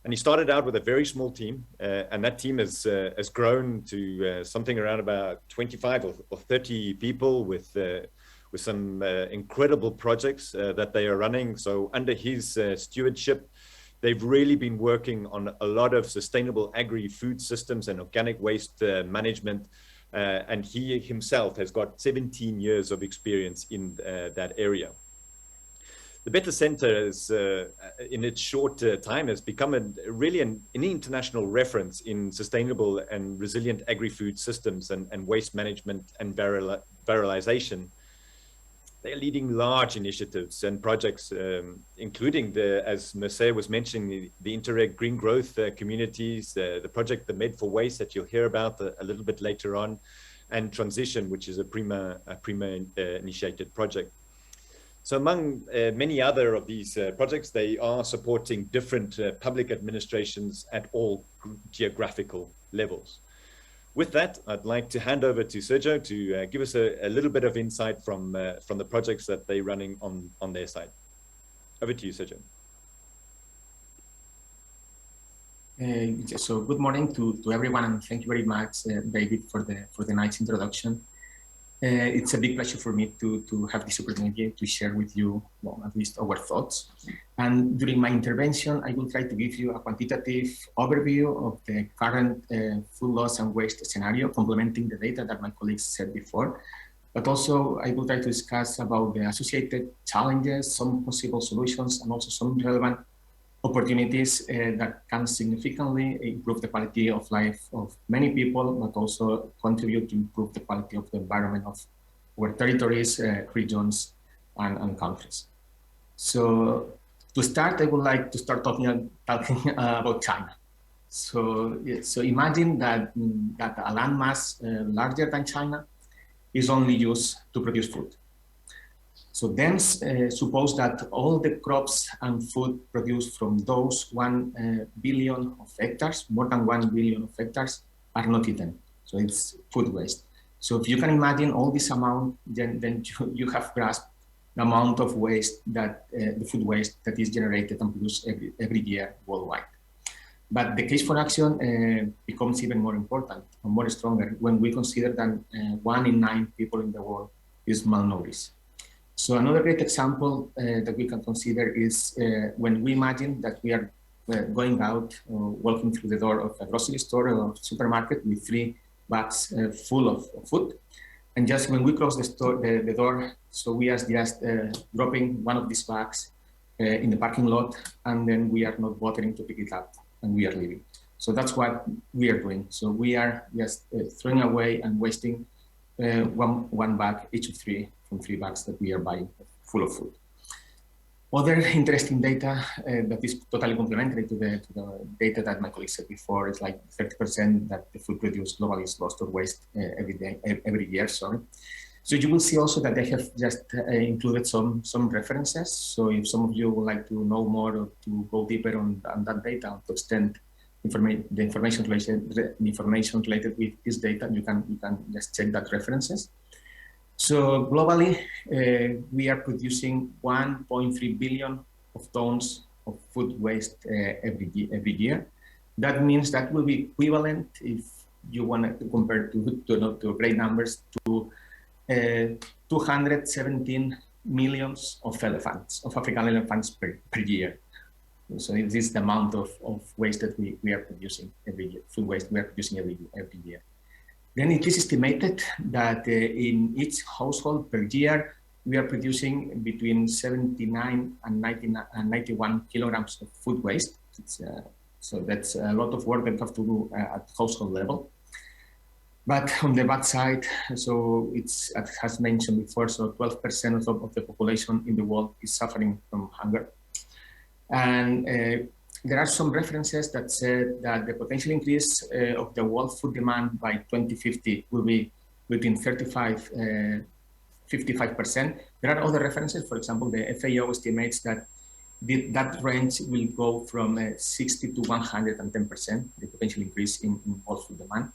A: And he started out with a very small team, and that team has grown to something around about 25 or 30 people with some incredible projects that they are running. So under his stewardship, they've really been working on a lot of sustainable agri-food systems and organic waste management. And he himself has got 17 years of experience in that area. The Better Center is, in its short time, has become really an international reference in sustainable and resilient agri-food systems and waste management and varialization. They're leading large initiatives and projects, including as Mercedes was mentioning, the Interreg Green Growth communities, the project, the Med for Waste, that you'll hear about a little bit later on, and Transition, which is a Prima initiated project. So among many other of these projects, they are supporting different public administrations at all geographical levels. With that, I'd like to hand over to Sergio to give us a little bit of insight from the projects that they're running on their side. Over to you, Sergio.
H: So good morning to everyone, and thank you very much, David, for the nice introduction. It's a big pleasure for me to have this opportunity to share with you, well, at least our thoughts. And during my intervention, I will try to give you a quantitative overview of the current food loss and waste scenario, complementing the data that my colleagues said before. But also, I will try to discuss about the associated challenges, some possible solutions, and also some relevant opportunities that can significantly improve the quality of life of many people, but also contribute to improve the quality of the environment of our territories, regions, and countries. So to start, I would like to start talking about China. So imagine that a landmass larger than China is only used to produce food. So then suppose that all the crops and food produced from those 1 billion of hectares, more than 1 billion of hectares, are not eaten. So it's food waste. So if you can imagine all this amount, then you have grasped the amount of waste that the food waste that is generated and produced every year worldwide. But the case for action becomes even more important and more stronger when we consider that 1 in 9 people in the world is malnourished. So another great example that we can consider is when we imagine that we are going out or walking through the door of a grocery store or supermarket with 3 bags full of food. And just when we close the door, so we are just dropping one of these bags in the parking lot, and then we are not bothering to pick it up, and we are leaving. So that's what we are doing. So we are just throwing away and wasting one bag, each of 3 from 3 bags that we are buying full of food. Other interesting data that is totally complementary to the data that my colleague said before is like 30% that the food produced globally is lost or waste every year. Sorry. So you will see also that they have just included some references. So if some of you would like to know more or to go deeper on that data to extend the information related with this data, you can just check that references. So globally, we are producing 1.3 billion of tons of food waste every year. That means that will be equivalent, if you want to compare to great numbers, to 217 millions of African elephants per year. So this is the amount of waste that we are producing every year, food waste we are producing every year. Then it is estimated that in each household per year, we are producing between 79 and 91 kilograms of food waste. So that's a lot of work that we have to do at household level. But on the bad side, so it's, as mentioned before, so 12% of the population in the world is suffering from hunger. And there are some references that said that the potential increase of the world food demand by 2050 will be between 35-55%. There are other references. For example, the FAO estimates that that range will go from 60 to 110%, the potential increase in world food demand.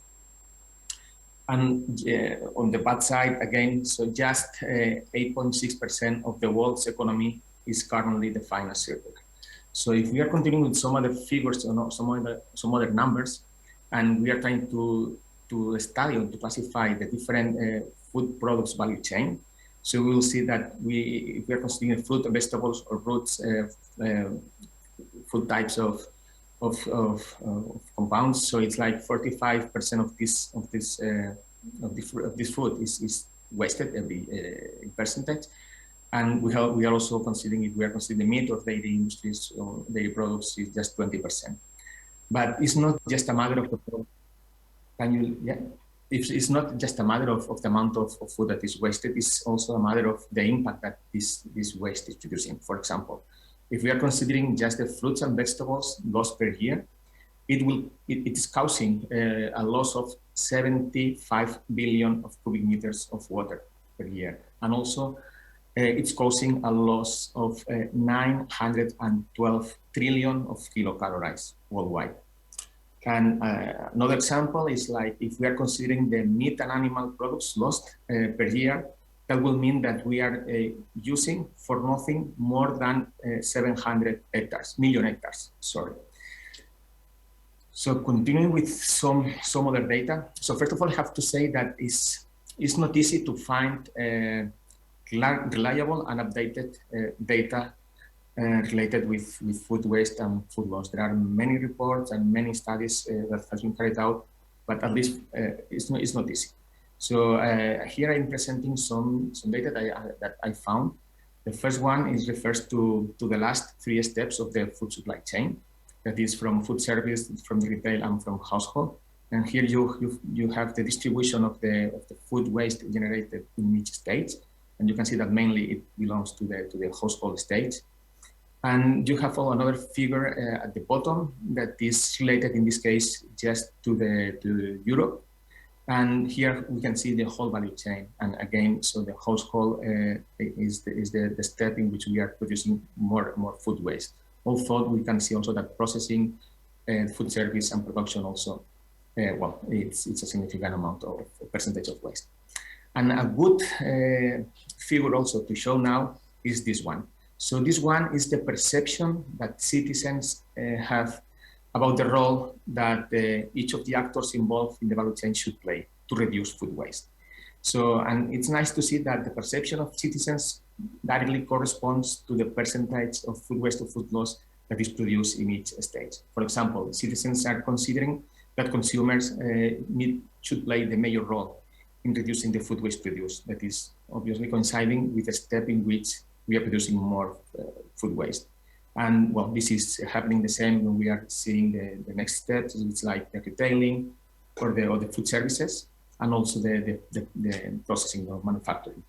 H: And on the bad side, again, so just 8.6% of the world's economy is currently defined as circular. So if we are continuing with some other figures or some other numbers, and we are trying to study or to classify the different food products value chain, so we will see that if we are considering fruit, vegetables, or roots, food types of compounds, so it's like 45% of this food is wasted in percentage. And we are also considering, if we are considering meat or dairy industries or dairy products, is just 20%. But it's not just a matter of the, it's not just a matter of the amount of food that is wasted. It's also a matter of the impact that this waste is producing. For example, if we are considering just the fruits and vegetables lost per year, it is causing a loss of 75 billion of cubic meters of water per year, and also it's causing a loss of 912 trillion of kilocalories worldwide. And another example is like if we are considering the meat and animal products lost per year, that will mean that we are using for nothing more than 700 million hectares, sorry. So continuing with some other data. So first of all, I have to say that it's not easy to find reliable and updated data related with food waste and food loss. There are many reports and many studies that have been carried out, but at least it's not easy. So here I'm presenting some data that I found. The first one refers to the last 3 steps of the food supply chain. That is from food service, from the retail, and from household. And here you have the distribution of the food waste generated in each stage. And you can see that mainly it belongs to the household stage. And you have another figure at the bottom that is related in this case just to Europe. And here we can see the whole value chain. And again, so the household is the step in which we are producing more food waste. Although we can see also that processing, food service, and production also, well, it's a significant amount of percentage of waste. And a good figure also to show now is this one. So this one is the perception that citizens have about the role that each of the actors involved in the value chain should play to reduce food waste. So, and it's nice to see that the perception of citizens directly corresponds to the percentage of food waste or food loss that is produced in each stage. For example, citizens are considering that consumers should play the major role in reducing the food waste produced. That is obviously coinciding with a step in which we are producing more food waste. And well, this is happening the same when we are seeing the next steps. It's like the retailing or the food services, and also the processing or manufacturing.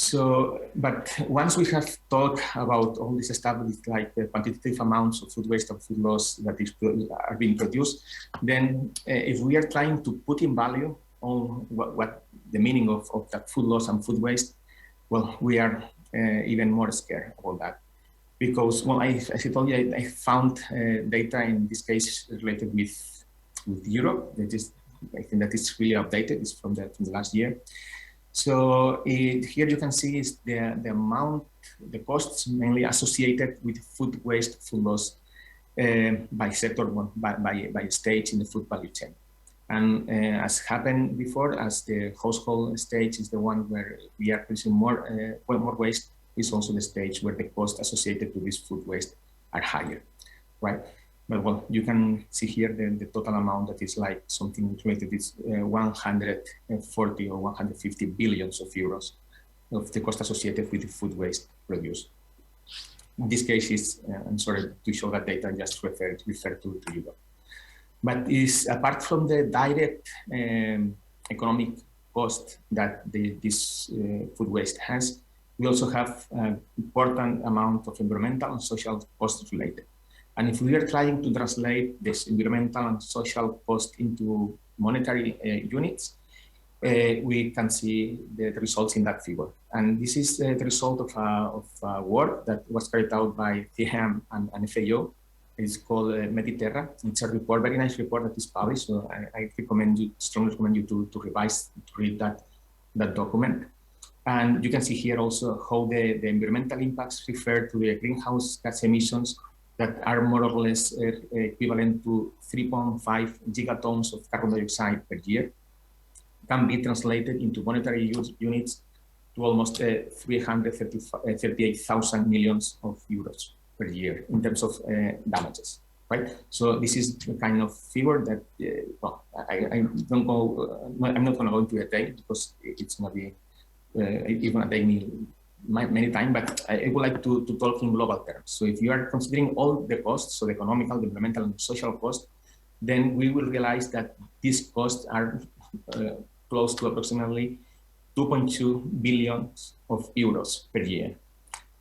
H: So, but once we have talked about all this stuff with like the quantitative amounts of food waste and food loss that are being produced, then if we are trying to put in value on what the meaning of that food loss and food waste, well, we are even more scared about that. Because, well, as I told you, I found data in this case related with Europe. That is, I think that is really updated. It's from the last year. So here you can see is the amount, the costs mainly associated with food waste, food loss by sector, by stage in the food value chain. And as happened before, as the household stage is the one where we are producing more waste, is also the stage where the costs associated to this food waste are higher, right? But well, you can see here the total amount that is like something related is 140 or 150 billions of euros of the cost associated with the food waste produced. In this case, is I'm sorry to show that data, just refer to Europe. But is apart from the direct economic cost that this food waste has, we also have an important amount of environmental and social costs related. And if we are trying to translate this environmental and social cost into monetary units, we can see the results in that figure. And this is the result of work that was carried out by THM and FAO. It's called Mediterra. It's a report, very nice report that is published. So I strongly recommend you to read that document. And you can see here also how the environmental impacts refer to the greenhouse gas emissions that are more or less equivalent to 3.5 gigatons of carbon dioxide per year, can be translated into monetary units to almost 338,000 millions of euros per year in terms of damages, right? So this is the kind of figure that, well, I'm not going to go into detail because it's going to be, it's going to take me many times, but I would like to talk in global terms. So if you are considering all the costs, so the economical, the environmental, and social costs, then we will realize that these costs are close to approximately 2.2 billion of euros per year.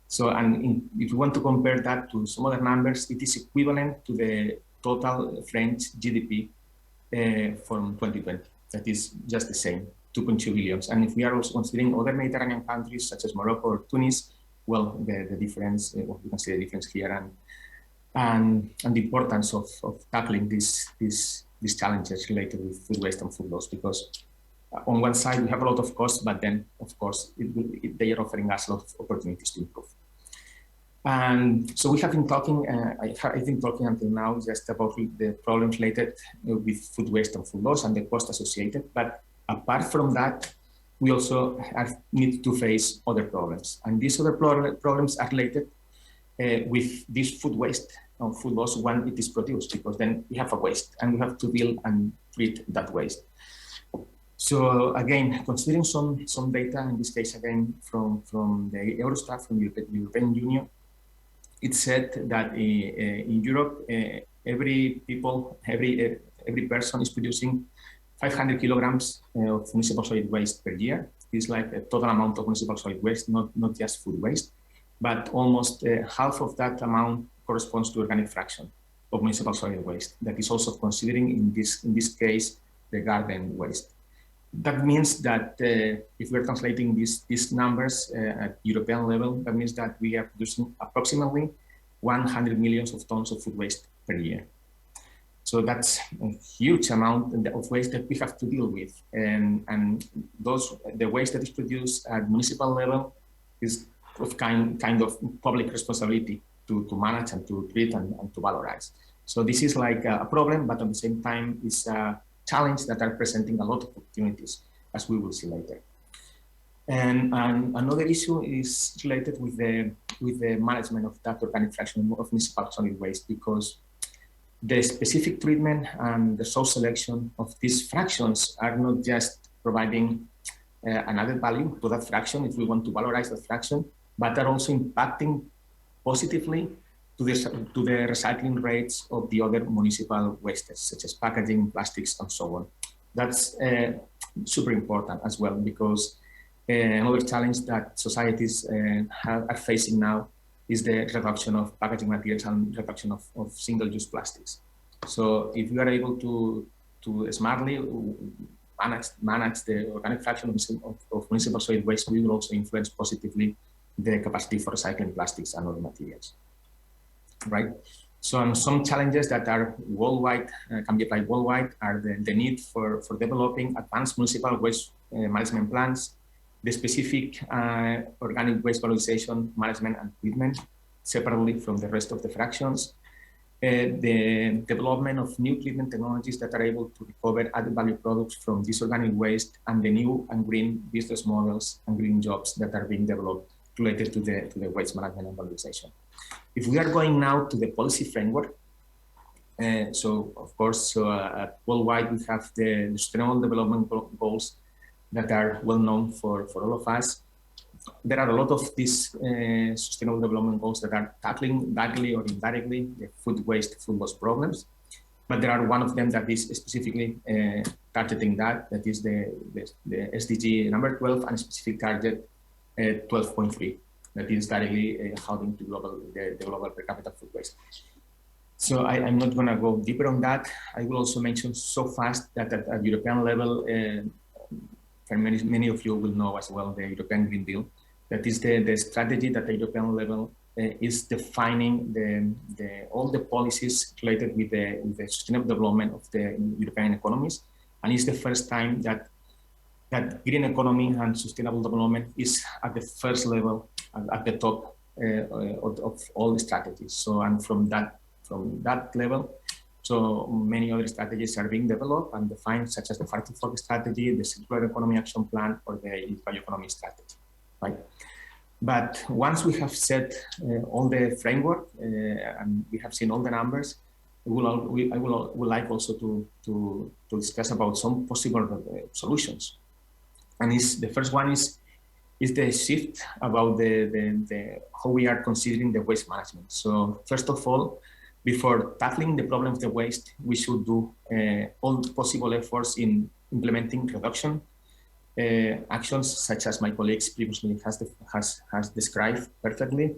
H: So, and if you want to compare that to some other numbers, it is equivalent to the total French GDP from 2020. That is just the same, 2.2 billion. And if we are also considering other Mediterranean countries such as Morocco or Tunis, well, the difference, well, you can see the difference here, and the importance of tackling these challenges related with food waste and food loss, because on one side we have a lot of costs, but then of course they are offering us a lot of opportunities to improve. And so we have been talking, I've been talking until now just about the problems related with food waste and food loss and the cost associated. But apart from that, we also need to face other problems. And these other problems are related with this food waste or food loss when it is produced, because then we have a waste and we have to deal and treat that waste. So again, considering some data, in this case again from the Eurostat, from the European Union, it said that in Europe, every person is producing 500 kilograms of municipal solid waste per year. It's like a total amount of municipal solid waste, not just food waste, but almost half of that amount corresponds to organic fraction of municipal solid waste. That is also considering in this case the garden waste. That means that if we're translating these numbers at European level, that means that we are producing approximately 100 million tons of food waste per year. So that's a huge amount of waste that we have to deal with. And the waste that is produced at municipal level is of kind of public responsibility to manage and to treat and to valorize. So this is like a problem, but at the same time, it's a challenge that are presenting a lot of opportunities, as we will see later. And another issue is related with the management of that organic fraction of municipal solid waste, because the specific treatment and the source selection of these fractions are not just providing an added value to that fraction if we want to valorize that fraction, but are also impacting positively to the recycling rates of the other municipal wastes, such as packaging, plastics, and so on. That's super important as well, because Another challenge that societies are facing now is the reduction of packaging materials and reduction of single-use plastics. So if we are able to smartly manage the organic fraction of municipal solid waste, we will also influence positively the capacity for recycling plastics and other materials, right? So some challenges that are worldwide, can be applied worldwide, are the need for developing advanced municipal waste management plans, the specific organic waste valorization, management and treatment separately from the rest of the fractions, the development of new treatment technologies that are able to recover added value products from this organic waste, and the new and green business models and green jobs that are being developed related to the waste management and valorization. If we are going now to the policy framework, so of course, worldwide we have the Sustainable Development Goals that are well known for all of us. There are a lot of these Sustainable Development Goals that are tackling directly or indirectly the food waste, food loss problems. But there are one of them that is specifically targeting that is the SDG number 12 and a specific target 12.3 that is directly helping to the global per capita food waste. So I'm not going to go deeper on that. I will also mention so fast that at European level, many of you will know as well the European Green Deal. That is the strategy that at European level is defining all the policies related with the sustainable development of the European economies. And it's the first time that green economy and sustainable development is at the first level, at the top of all the strategies. So, and from that level, so many other strategies are being developed and defined, such as the Farm to Fork strategy, the Circular Economy Action Plan, or the Bioeconomy strategy, right? But once we have set all the framework and we have seen all the numbers, I would like also to discuss about some possible solutions. And the first one is the shift about the how we are considering the waste management. So first of all, before tackling the problem of the waste, we should do all possible efforts in implementing reduction actions, such as my colleagues previously has described perfectly.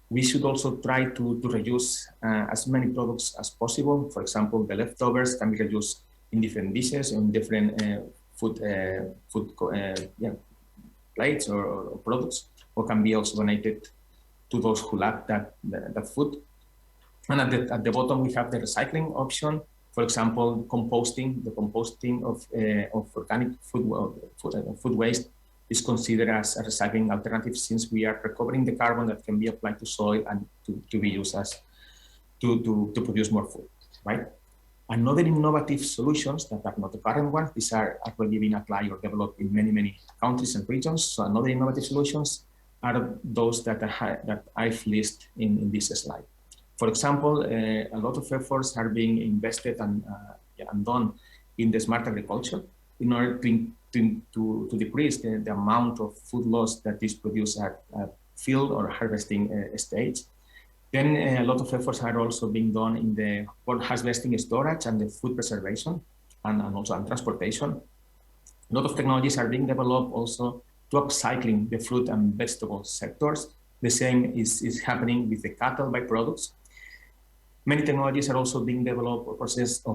H: We should also try to reduce as many products as possible. For example, the leftovers can be reduced in different dishes, in different food plates or products, or can be also donated to those who lack that food. And at the bottom, we have the recycling option. For example, composting. The composting of organic food waste is considered as a recycling alternative, since we are recovering the carbon that can be applied to soil and to be used as to produce more food, right? Another innovative solutions that are not the current ones, these are already being applied or developed in many countries and regions. So another innovative solutions are those that I've listed in this slide. For example, a lot of efforts are being invested and done in the smart agriculture in order to decrease the amount of food loss that is produced at field or harvesting stage. Then a lot of efforts are also being done in the harvesting, storage, and the food preservation, and also transportation. A lot of technologies are being developed also to upcycling the fruit and vegetable sectors. The same is happening with the cattle byproducts. Many technologies are also being developed, or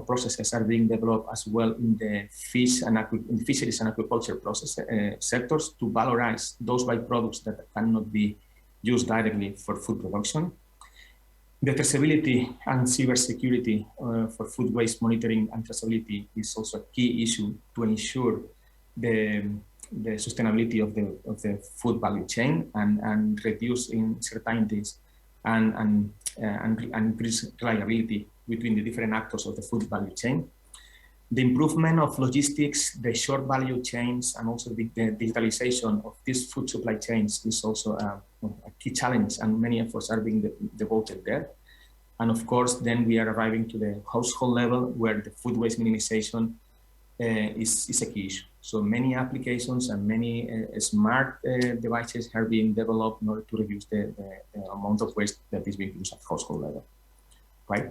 H: processes are being developed as well in the fisheries and aquaculture sectors to valorize those byproducts that cannot be used directly for food production. The traceability and cybersecurity for food waste monitoring and traceability is also a key issue to ensure the sustainability of the food value chain and reduce uncertainties and increase reliability between the different actors of the food value chain. The improvement of logistics, the short value chains, and also the digitalization of these food supply chains is also a key challenge, and many efforts are being devoted there. And of course, then we are arriving to the household level, where the food waste minimization is a key issue. So many applications and many smart devices are being developed in order to reduce the amount of waste that is being produced at household level, right?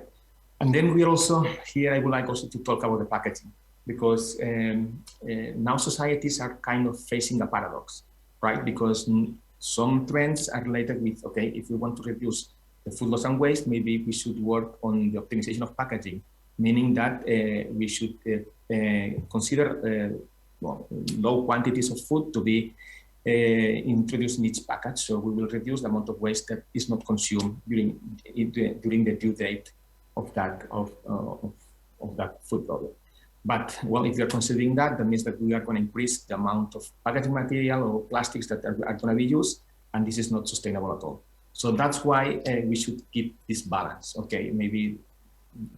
H: And then we also, here I would like also to talk about the packaging, because now societies are kind of facing a paradox, right? Because some trends are related with, okay, if we want to reduce the food loss and waste, maybe we should work on the optimization of packaging, meaning that we should consider low quantities of food to be introduced in each package. So we will reduce the amount of waste that is not consumed during the due date of that food product. But well, if you're considering that, that means that we are going to increase the amount of packaging material or plastics that are going to be used, and this is not sustainable at all. So that's why we should keep this balance. Okay, maybe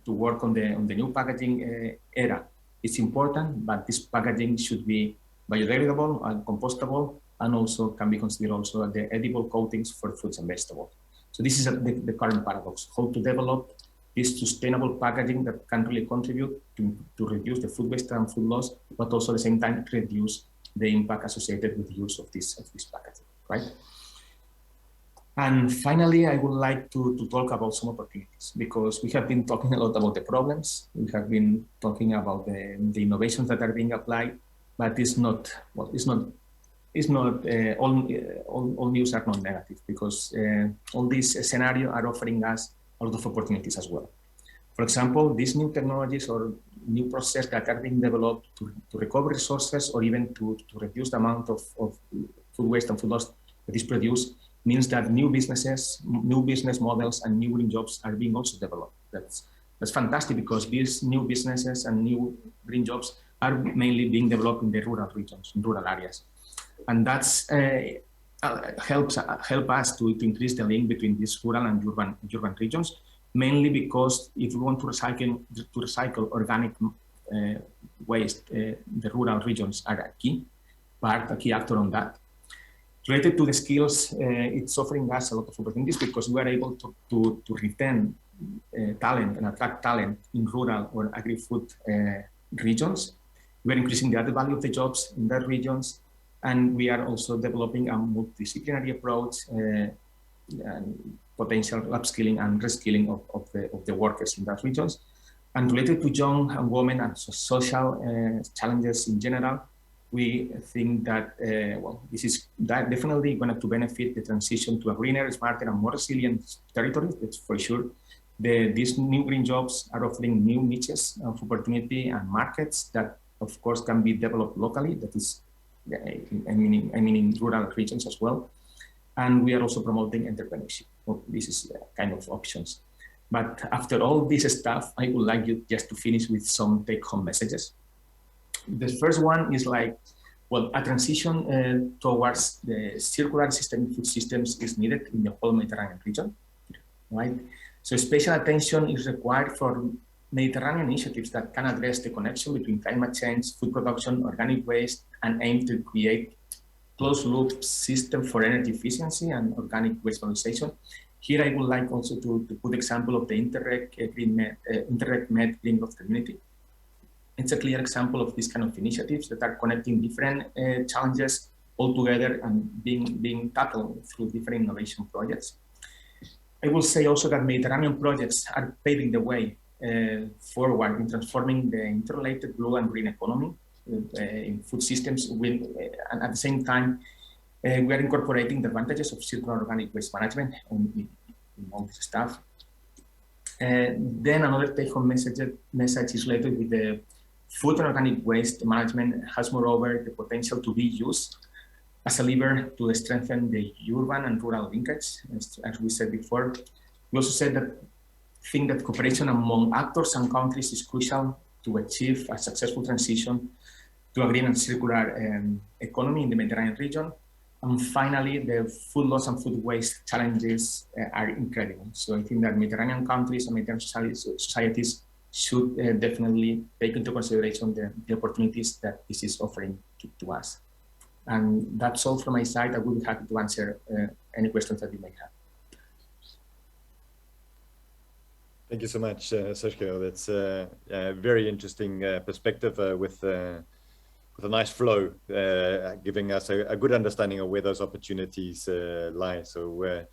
H: to work on the new packaging era, it's important, but this packaging should be biodegradable and compostable, and also can be considered also the edible coatings for fruits and vegetables. So this is the current paradox: how to develop this sustainable packaging that can really contribute to reduce the food waste and food loss, but also at the same time reduce the impact associated with the use of this packaging, right? And finally, I would like to talk about some opportunities, because we have been talking a lot about the problems. We have been talking about the innovations that are being applied, but it's not, well, it's not all news are not negative, because all these scenarios are offering us a lot of opportunities as well. For example, these new technologies or new processes that are being developed to recover resources, or even to reduce the amount of food waste and food loss that is produced, means that new business models and new green jobs are being also developed. That's fantastic, because these new businesses and new green jobs are mainly being developed in the rural regions, in rural areas. And that's help us to increase the link between these rural and urban regions, mainly because if we want to recycle organic waste, the rural regions are a key actor on that. Related to the skills, it's offering us a lot of opportunities, because we are able to retain talent and attract talent in rural or agri-food regions. We are increasing the added value of the jobs in that regions, and we are also developing a multidisciplinary approach and potential upskilling and reskilling of the workers in that regions. And related to young and women and social challenges in general, we think that well, this is definitely going to benefit the transition to a greener, smarter, and more resilient territory. That's for sure. These new green jobs are offering new niches of opportunity and markets that, of course, can be developed locally. That is, I mean in rural regions as well. And we are also promoting entrepreneurship. Well, this is kind of options. But after all this stuff, I would like you just to finish with some take-home messages. The first one is like, well, a transition towards the circular systemic food systems is needed in the whole Mediterranean region, right? So special attention is required for Mediterranean initiatives that can address the connection between climate change, food production, organic waste, and aim to create closed-loop system for energy efficiency and organic waste valorization. Here, I would like also to put the example of the Interreg Med Green Growth Community. It's a clear example of these kind of initiatives that are connecting different challenges all together and being tackled through different innovation projects. I will say also that Mediterranean projects are paving the way forward in transforming the interrelated blue and green economy in food systems, and at the same time, we are incorporating the advantages of circular organic waste management in all this stuff. Then another take-home message is related with the food and organic waste management has moreover the potential to be used as a lever to strengthen the urban and rural linkage, as we said before. We also said that think that cooperation among actors and countries is crucial to achieve a successful transition to a green and circular economy in the Mediterranean region. And finally, the food loss and food waste challenges are incredible. So I think that Mediterranean countries and Mediterranean societies should definitely take into consideration the opportunities that this is offering to us. And that's all from my side. I would be happy to answer any questions that you may have.
A: Thank you so much, Sergio. That's a very interesting perspective with a nice flow, giving us a good understanding of where those opportunities lie. So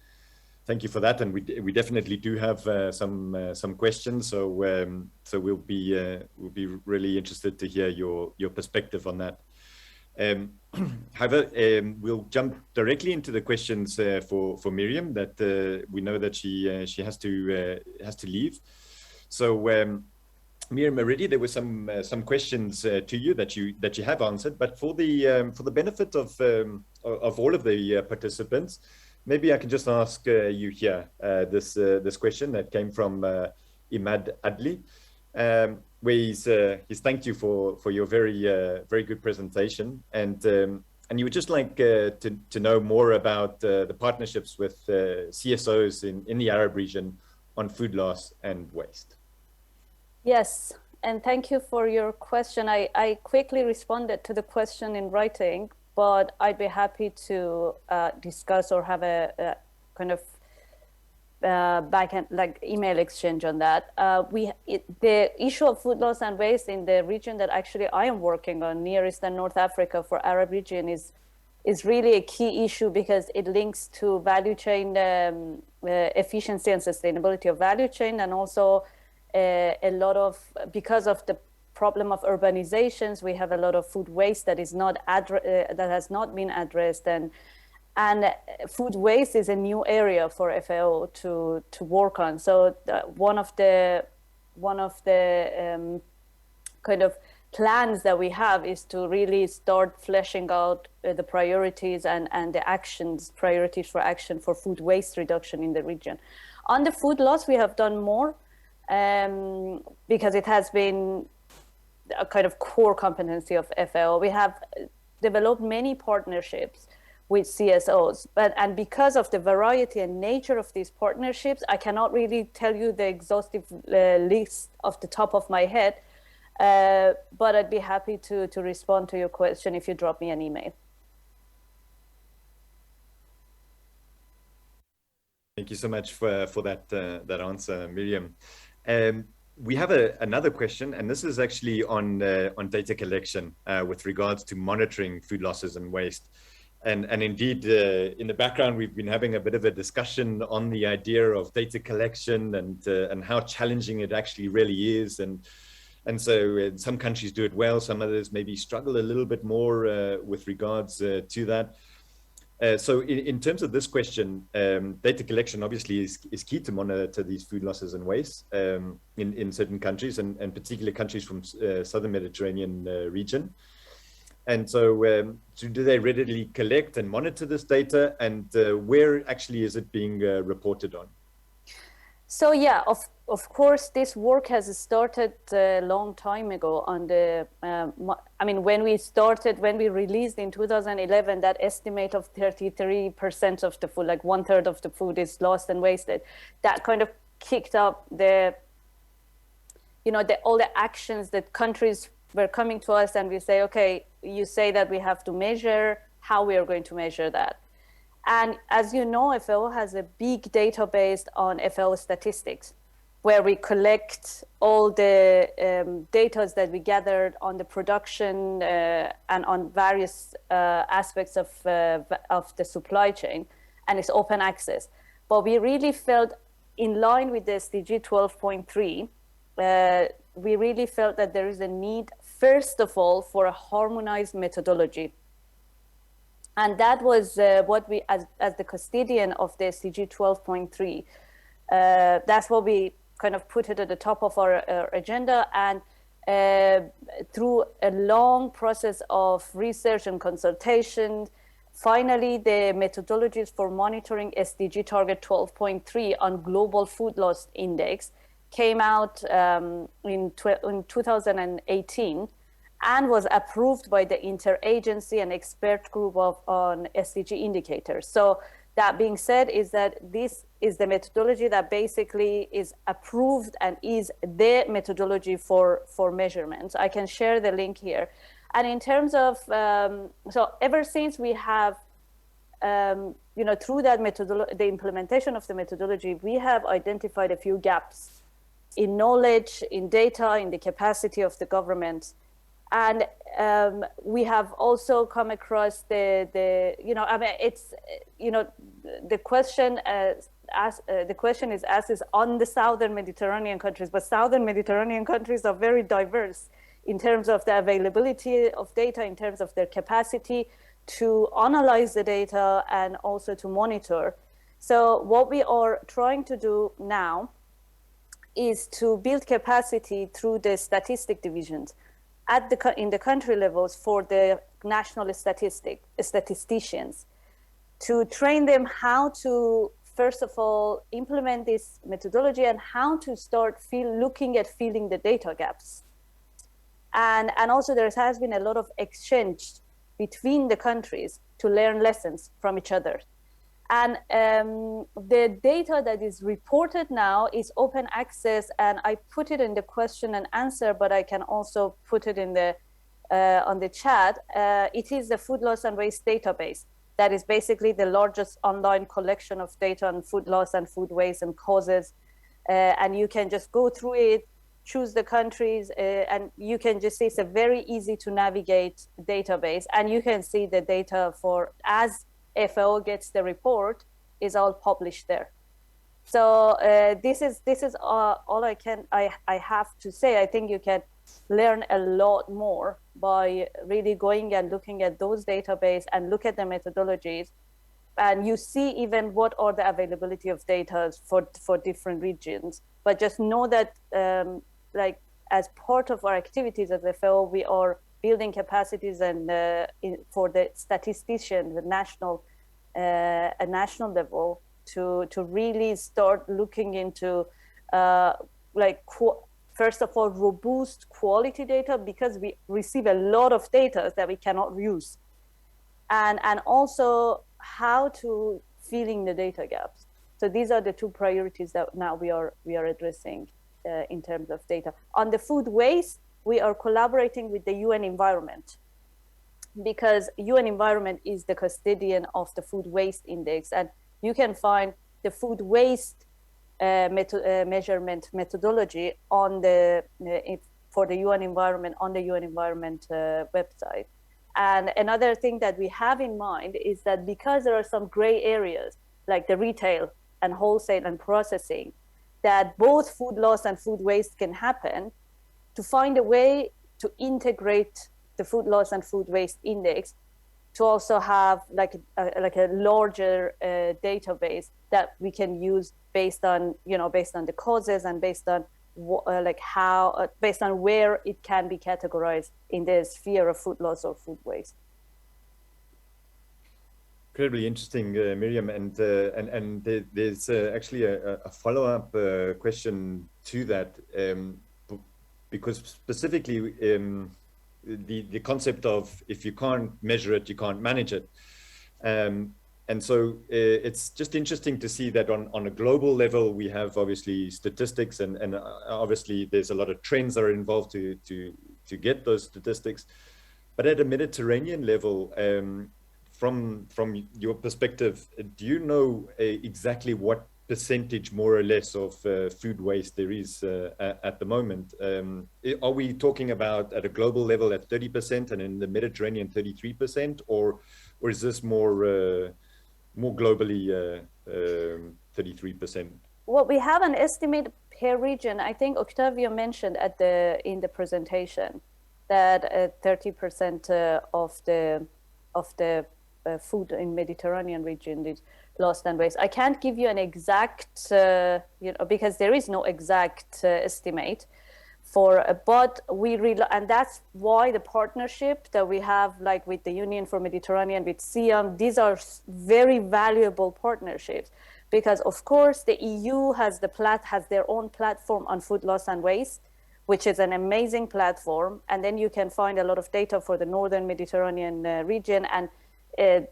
A: thank you for that. And we definitely do have some questions. So we'll be really interested to hear your perspective on that. However, we'll jump directly into the questions for Miriam. That we know that she has to leave. So Miriam, already there were some questions to you that you have answered, but for the benefit of all of the participants, maybe I can just ask you here this question that came from Imad Adli, where he's thanked you for your very good presentation, and you would just like to know more about the partnerships with CSOs in the Arab region on food loss and waste.
G: Yes, and thank you for your question. I quickly responded to the question in writing, but I'd be happy to discuss or have a kind of back-end like email exchange on that. The issue of food loss and waste in the region that actually I am working on, Near East and North Africa for Arab region, is really a key issue because it links to value chain efficiency and sustainability of value chain, and also a lot of, because of the problem of urbanizations, we have a lot of food waste that is not that has not been addressed, and food waste is a new area for FAO to work on. So one of the kind of plans that we have is to really start fleshing out the priorities and the actions, priorities for action for food waste reduction in the region. On the food loss, we have done more because it has been a kind of core competency of FAO. We have developed many partnerships with CSOs, and because of the variety and nature of these partnerships, I cannot really tell you the exhaustive list off the top of my head, but I'd be happy to respond to your question if you drop me an email.
A: Thank you so much for that answer, Miriam. We have another question, and this is actually on data collection with regards to monitoring food losses and waste. And indeed, in the background, we've been having a bit of a discussion on the idea of data collection and how challenging it actually really is. And so some countries do it well, some others maybe struggle a little bit more with regards to that. So in terms of this question, data collection obviously is key to monitor these food losses and waste in certain countries, and particularly countries from Southern Mediterranean region. And so do they readily collect and monitor this data, and where actually is it being reported on?
G: So yeah, of course, this work has started a long time ago on the, I mean, when we released in 2011, that estimate of 33% of the food, like 1/3 of the food is lost and wasted, that kind of kicked up all the actions that countries were coming to us, and we say, okay, you say that we have to measure, how we are going to measure that. And as you know, FAO has a big database on FAO statistics, where we collect all the data that we gathered on the production and on various aspects of the supply chain, and it's open access. But we really felt, in line with the SDG 12.3, we really felt that there is a need, first of all, for a harmonized methodology. And that was what we, as the custodian of the SDG 12.3, that's what we kind of put it at the top of our agenda. And through a long process of research and consultation, finally, the methodologies for monitoring SDG target 12.3 on global food loss index came out in 2018 and was approved by the interagency and expert group on SDG indicators. So that being said, is that this is the methodology that basically is approved and is the methodology for measurements. I can share the link here. And in terms of, so ever since we have, through that methodology, the implementation of the methodology, we have identified a few gaps in knowledge, in data, in the capacity of the government. And we have also come across the question is on the Southern Mediterranean countries, but Southern Mediterranean countries are very diverse in terms of the availability of data, in terms of their capacity to analyze the data and also to monitor. So what we are trying to do now is to build capacity through the statistic divisions in the country levels for the national statisticians, to train them how to, first of all, implement this methodology and how to start looking at filling the data gaps. And also there has been a lot of exchange between the countries to learn lessons from each other. And the data that is reported now is open access, and I put it in the question and answer, but I can also put it in the on the chat. It is the food loss and waste database. That is basically the largest online collection of data on food loss and food waste and causes. And you can just go through it, choose the countries, and you can just see it's a very easy to navigate database. And you can see the data for, as FAO gets the report, is all published there. So this is all I have to say. I think you can learn a lot more by really going and looking at those databases and look at the methodologies, and you see even what are the availability of data for different regions. But just know that like as part of our activities at FAO, we are building capacities and for the statistician, the national level, to really start looking into first of all, robust quality data, because we receive a lot of data that we cannot use, and also how to filling the data gaps. So these are the two priorities that now we are addressing in terms of data. On the food waste, we are collaborating with the UN Environment, because UN Environment is the custodian of the food waste index, and you can find the food waste measurement methodology on for the UN Environment on the UN Environment website. And another thing that we have in mind is that because there are some gray areas like the retail and wholesale and processing, that both food loss and food waste can happen, to find a way to integrate the food loss and food waste index to also have like a larger database that we can use based on the causes and based on based on where it can be categorized in the sphere of food loss or food waste.
A: Incredibly interesting, Miriam, and there's actually a follow-up question to that, because specifically the concept of if you can't measure it, you can't manage it. And so it's just interesting to see that on a global level, we have obviously statistics, and obviously there's a lot of trends that are involved to get those statistics. But at a Mediterranean level, from your perspective, do you know exactly what percentage more or less of food waste there is at the moment? Are we talking about at a global level at 30% and in the Mediterranean 33%, or is this more globally 33%?
G: Well, we have an estimate per region. I think Octavio mentioned in the presentation that 30% of the food in Mediterranean region is lost and waste. I can't give you an exact, because there is no exact estimate but and that's why the partnership that we have, like with the Union for Mediterranean, with SIAM, these are very valuable partnerships, because of course the EU has their own platform on food loss and waste, which is an amazing platform, and then you can find a lot of data for the Northern Mediterranean region, and a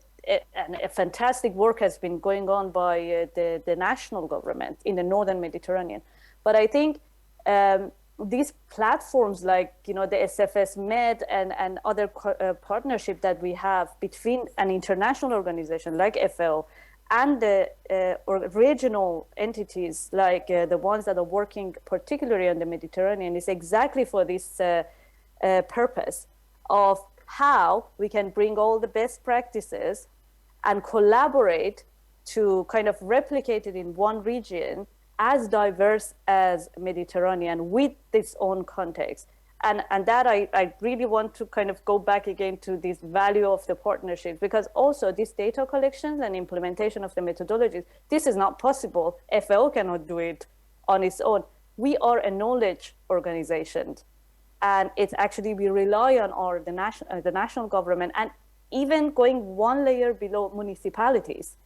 G: fantastic work has been going on by the national government in the Northern Mediterranean. But I think these platforms like the SFS Med and other partnership that we have between an international organization like FAO and the regional entities like the ones that are working particularly on the Mediterranean is exactly for this purpose of how we can bring all the best practices and collaborate to kind of replicate it in one region as diverse as Mediterranean with its own context. And that I really want to kind of go back again to this value of the partnerships, because also this data collections and implementation of the methodologies, this is not possible. FAO cannot do it on its own. We are a knowledge organization, and it's actually, we rely on the national government, and even going one layer below, municipalities,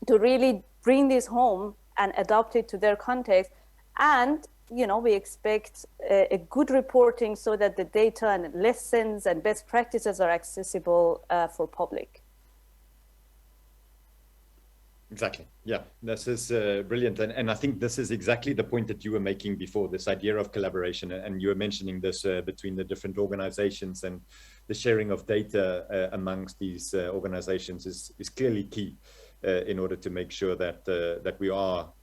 G: to really bring this home and adopt it to their context. And we expect a good reporting so that the data and lessons and best practices are accessible for public.
A: Exactly. Yeah, this is brilliant. And I think this is exactly the point that you were making before, this idea of collaboration. And you were mentioning this between the different organizations, and the sharing of data amongst these organizations is clearly key in order to make sure that that we are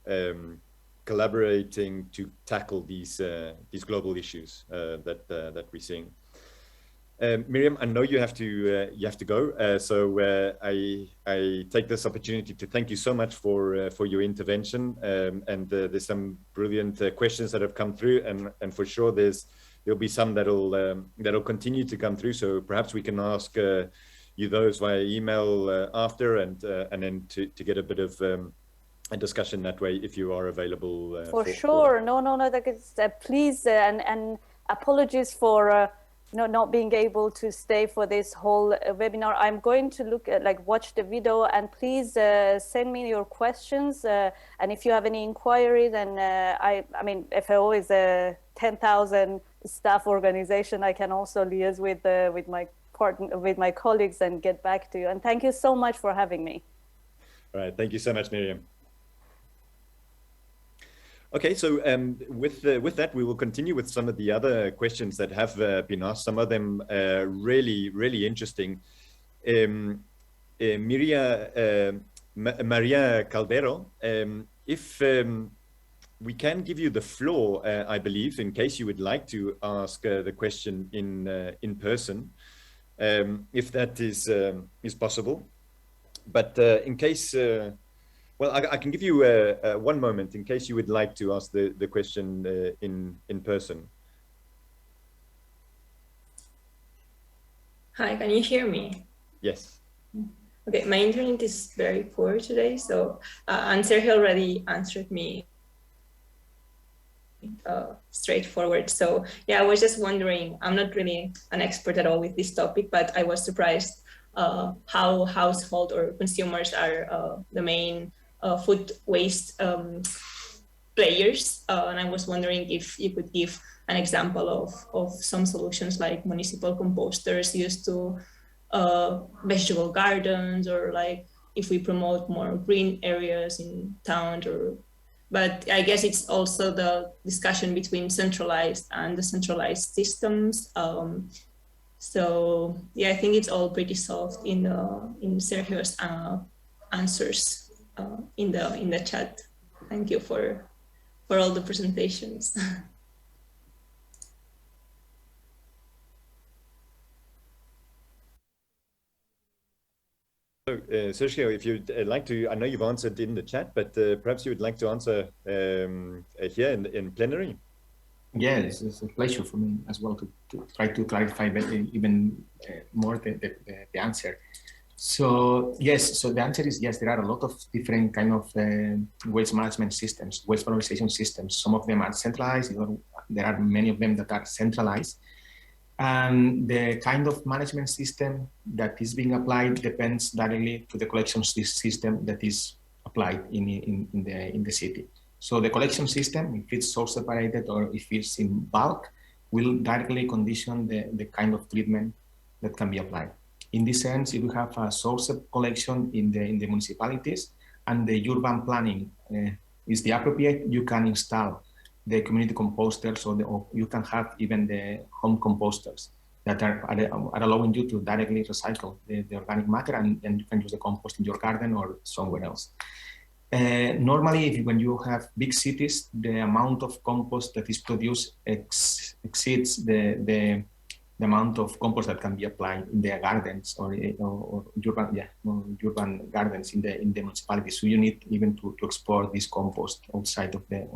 A: collaborating to tackle these global issues that we're seeing. Miriam, I know you have to go, so I take this opportunity to thank you so much for your intervention. And there's some brilliant questions that have come through, and for sure there'll be some that'll continue to come through. So perhaps we can ask you those via email after, and then to get a bit of a discussion that way, if you are available.
G: For sure. No, that is, please, and apologies for not being able to stay for this whole webinar. I'm going to watch the video, and please send me your questions. And if you have any inquiries, and I mean, FAO is a 10,000 staff organization. I can also liaise with my colleagues and get back to you. And thank you so much for having me.
A: All right, thank you so much, Miriam. Okay, so with that, we will continue with some of the other questions that have been asked. Some of them really interesting. Maria Caldero, if we can give you the floor, I believe, in case you would like to ask the question in person, if that is possible. But in case. Well, I can give you one moment in case you would like to ask the question in person.
I: Hi, can you hear me?
A: Yes.
I: Okay, my internet is very poor today, so and Sergio already answered me straightforward. So yeah, I was just wondering, I'm not really an expert at all with this topic, but I was surprised how household or consumers are the main food waste players, and I was wondering if you could give an example of some solutions like municipal composters used to vegetable gardens, or like if we promote more green areas in towns, but I guess it's also the discussion between centralized and decentralized systems. So yeah, I think it's all pretty soft in Sergio's answers in the chat. Thank you for all the presentations.
A: So, Sergio, if you'd like to, I know you've answered in the chat, but perhaps you would like to answer here in plenary.
H: Yes, it's a pleasure for me as well to try to clarify even more the answer. So yes, so the answer is yes, there are a lot of different kind of waste management systems, waste valorization systems. Some of them are centralized, there are many of them that are centralized. And the kind of management system that is being applied depends directly to the collection system that is applied in the city. So the collection system, if it's source separated or if it's in bulk, will directly condition the kind of treatment that can be applied. In this sense, if you have a source collection in the municipalities and the urban planning is the appropriate, you can install the community composters, or you can have even the home composters that are allowing you to directly recycle the organic matter, and you can use the compost in your garden or somewhere else. Normally, when you have big cities, the amount of compost that is produced exceeds the amount of compost that can be applied in their gardens or urban gardens in the municipality. So you need even to export this compost outside of the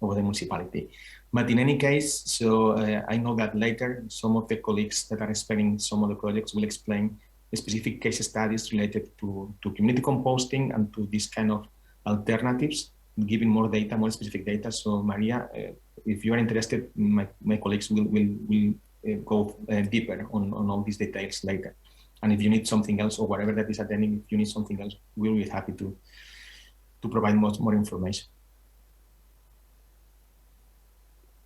H: the municipality. But in any case, so I know that later some of the colleagues that are explaining some of the projects will explain specific case studies related to community composting and to this kind of alternatives, giving more data, more specific data. So Maria, if you are interested, my colleagues will go deeper on all these details later. And if you need something else or whatever that is attending, if you need something else, we'll be happy to provide more information.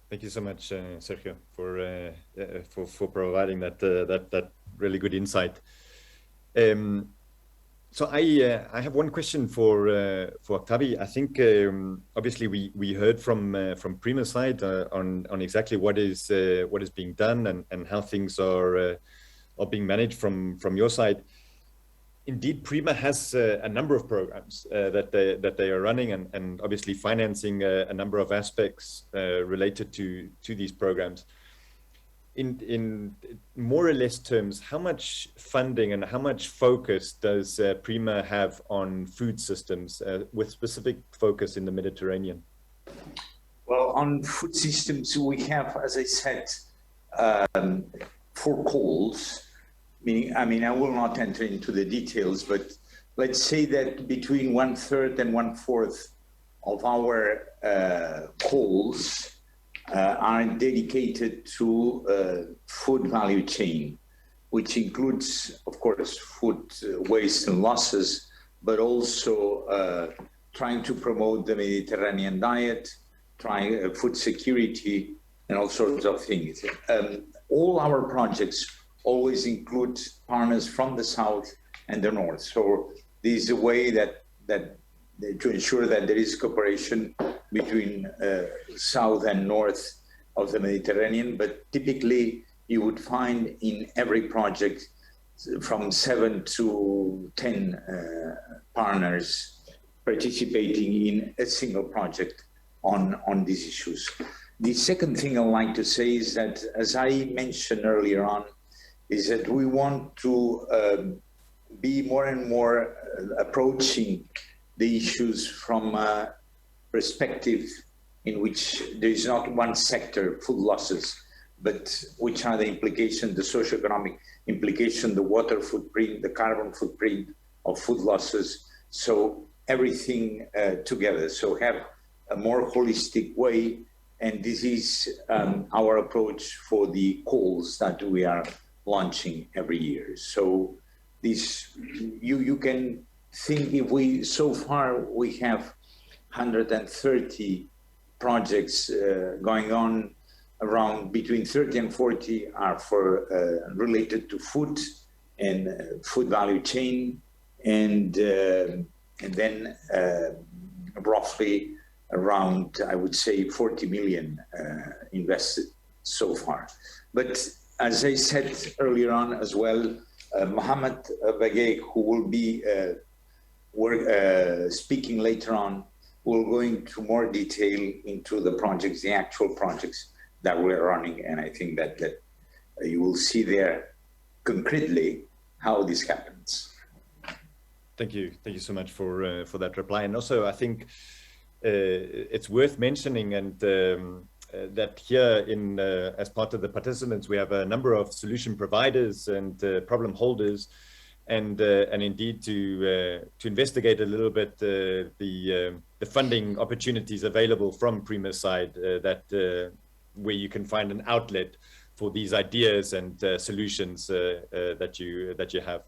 A: Thank you so much, Sergio, for providing that really good insight. So I have one question for Octavi. I think obviously we heard from Prima's side on exactly what is being done and how things are being managed from your side. Indeed, Prima has a number of programs that they are running and obviously financing a number of aspects related to these programs. In more or less terms, how much funding and how much focus does Prima have on food systems with specific focus in the Mediterranean?
E: Well, on food systems, we have, as I said, 4 calls. I mean, I will not enter into the details, but let's say that between 1/3 and 1/4 of our calls are dedicated to food value chain, which includes, of course, food waste and losses, but also trying to promote the Mediterranean diet, trying food security, and all sorts of things. All our projects always include partners from the south and the north. So this is a way that to ensure that there is cooperation between south and north of the Mediterranean. But typically you would find in every project from 7 to 10 partners participating in a single project on these issues. The second thing I'd like to say is that, as I mentioned earlier on, is that we want to be more and more approaching the issues from a perspective in which there is not one sector, food losses, but which are the implications, the socioeconomic implication, the water footprint, the carbon footprint of food losses. So everything together. So have a more holistic way. And this is our approach for the calls that we are launching every year. So this, you can think, if we, so far we have 130 projects going on, around between 30 and 40 are for related to food and food value chain, and then roughly around, I would say, 40 million invested so far. But as I said earlier on as well, Mohammed Bagay, who will be speaking later on, will go into more detail into the projects, the actual projects that we're running. And I think that you will see there concretely how this happens.
A: Thank you so much for that reply. And also, I think it's worth mentioning and that here in as part of the participants, we have a number of solution providers and problem holders, and indeed to investigate a little bit the funding opportunities available from Prima's side, where you can find an outlet for these ideas and solutions that you have.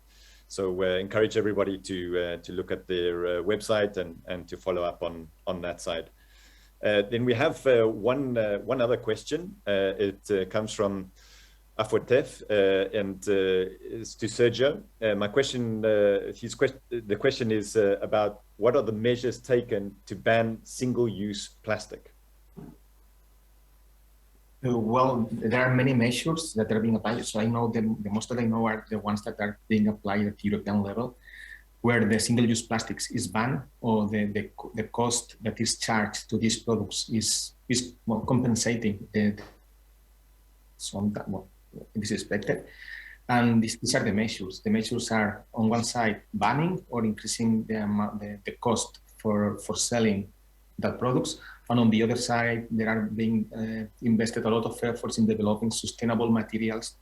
A: So encourage everybody to look at their website and to follow up on that side. Then we have one other question. It comes from Afuatef and it's to Sergio. The question is about what are the measures taken to ban single-use plastic?
H: Well, there are many measures that are being applied. So I know the most that I know are the ones that are being applied at European level, where the single-use plastics is banned, or the cost that is charged to these products is well, compensating so that, well, this is expected. And these are the measures. The measures are on one side banning or increasing the cost for selling that products. And on the other side, there are being invested a lot of efforts in developing sustainable materials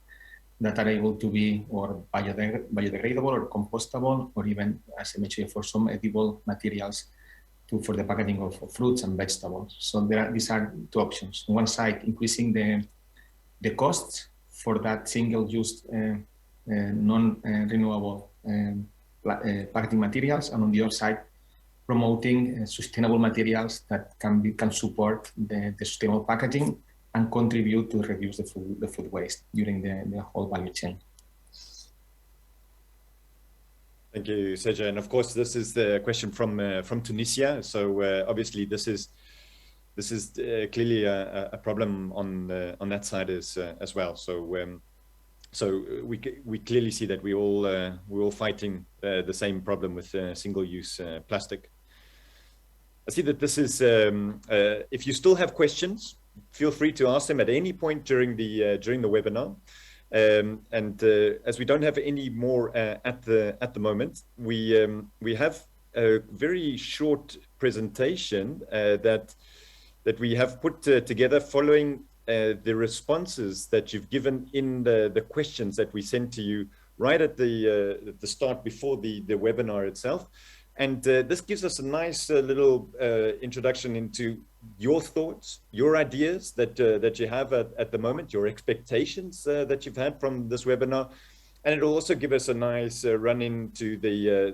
H: that are able to be or biodegradable or compostable, or even, as I mentioned, for some edible materials for the packaging of fruits and vegetables. So these are two options. On one side, increasing the costs for that single-use non-renewable packaging materials, and on the other side, promoting sustainable materials that can support the sustainable packaging and contribute to reduce the food waste during the whole value chain.
A: Thank you, Sergio. And of course, this is the question from Tunisia. So obviously, this is clearly a problem on that side as well. So so we clearly see that we're all fighting the same problem with single-use plastic. I see that this is if you still have questions, feel free to ask them at any point during the webinar. And as we don't have any more at the moment, we have a very short presentation that we have put together following the responses that you've given in the questions that we sent to you right at the start before the webinar itself. And this gives us a nice little introduction into your thoughts, your ideas that you have at the moment, your expectations that you've had from this webinar. And it'll also give us a nice run into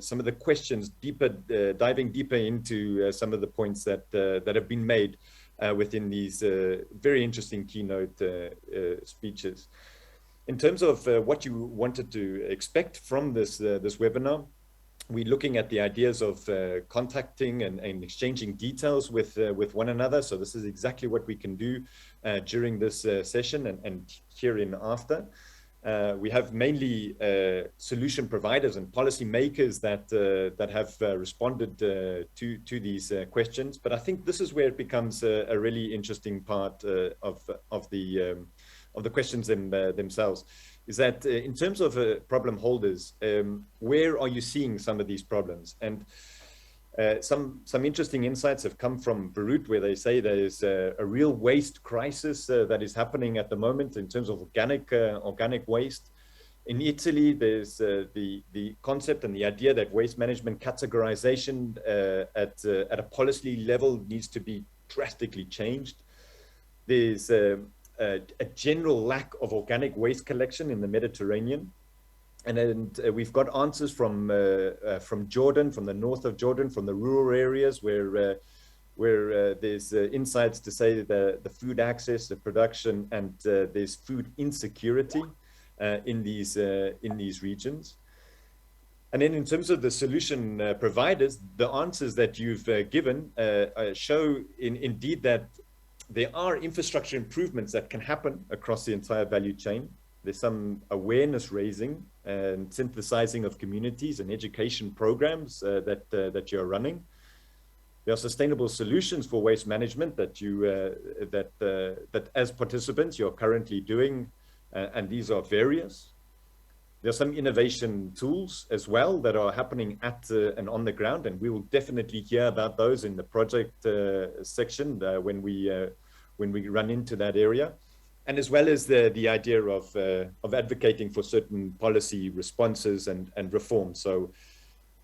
A: some of the questions, diving deeper into some of the points that have been made within these very interesting keynote speeches. In terms of what you wanted to expect from this webinar, we're looking at the ideas of contacting and exchanging details with one another. So this is exactly what we can do during this session and herein after. We have mainly solution providers and policy makers that have responded to these questions. But I think this is where it becomes a really interesting part of the questions themselves. Is that in terms of problem holders, where are you seeing some of these problems? And some interesting insights have come from Beirut, where they say there is a real waste crisis that is happening at the moment in terms of organic waste. In Italy, there's the concept and the idea that waste management categorization at a policy level needs to be drastically changed. There's a general lack of organic waste collection in the Mediterranean. And then we've got answers from Jordan, from the north of Jordan, from the rural areas where there's insights to say the food access, the production, and there's food insecurity in these regions. And then in terms of the solution providers, the answers that you've given show indeed that there are infrastructure improvements that can happen across the entire value chain. There's some awareness raising and synthesizing of communities and education programs that you're running. There are sustainable solutions for waste management that that as participants you're currently doing, and these are various. There are some innovation tools as well that are happening at and on the ground, and we will definitely hear about those in the project section when we run into that area, and as well as the idea of advocating for certain policy responses and reforms. So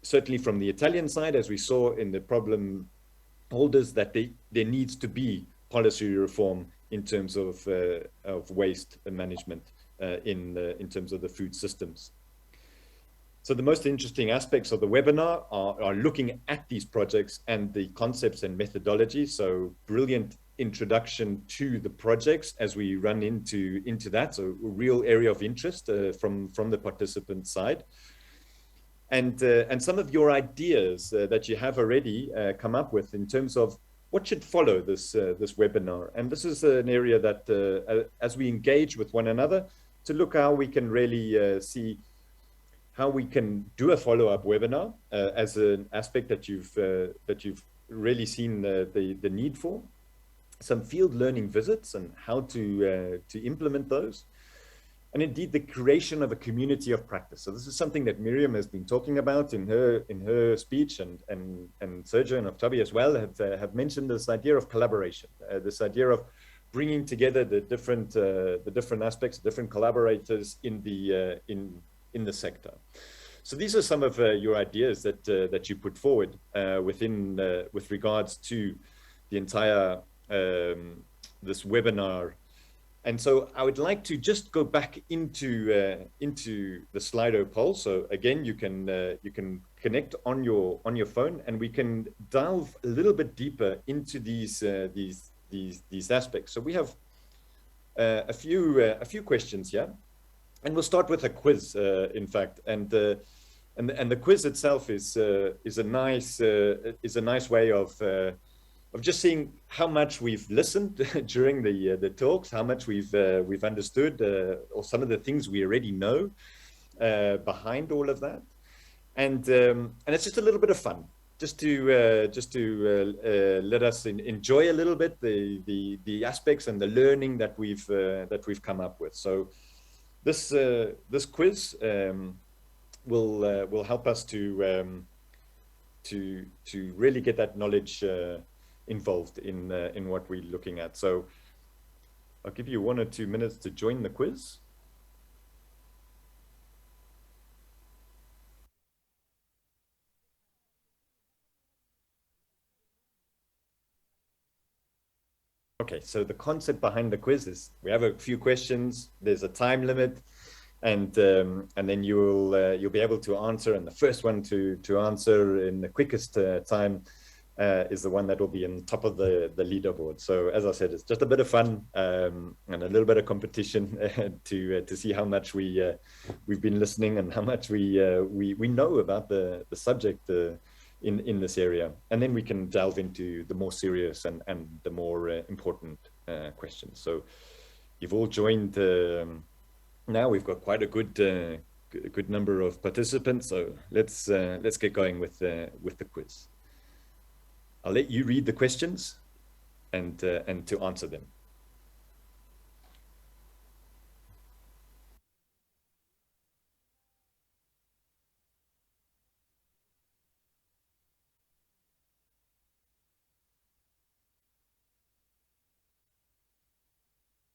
A: certainly from the Italian side, as we saw in the problem holders, that there needs to be policy reform in terms of waste management. In terms of the food systems. So the most interesting aspects of the webinar are looking at these projects and the concepts and methodologies. So brilliant introduction to the projects as we run into that. So a real area of interest from the participant side. And some of your ideas that you have already come up with in terms of what should follow this webinar. And this is an area that as we engage with one another, to look how we can really see how we can do a follow-up webinar as an aspect that you've really seen the need for. Some field learning visits and how to implement those. and indeed the creation of a community of practice. So this is something that Miriam has been talking about in her speech, and Sergio and Octavia as well have mentioned this idea of collaboration, this idea of bringing together the different aspects, different collaborators in the sector. So these are some of your ideas that you put forward with regards to the entire this webinar. And so I would like to just go back into the Slido poll. So again, you can connect on your phone, and we can delve a little bit deeper into these aspects. So we have a few questions here, and we'll start with a quiz, in fact. And the quiz itself is a nice way of just seeing how much we've listened during the talks, how much we've understood, or some of the things we already know behind all of that, and it's just a little bit of fun, just to let us enjoy a little bit the aspects and the learning that we've come up with. So this quiz will help us to really get that knowledge involved in what we're looking at. So I'll give you 1 or 2 minutes to join the quiz. Okay, so the concept behind the quiz is we have a few questions, there's a time limit, and then you'll be able to answer, and the first one to answer in the quickest time is the one that will be in top of the leaderboard. So as I said, it's just a bit of fun and a little bit of competition to see how much we've been listening and how much we know about the subject in this area. And then we can delve into the more serious and the more important questions. So you've all joined. Now we've got quite a good number of participants. So let's get going with the quiz. I'll let you read the questions and to answer them.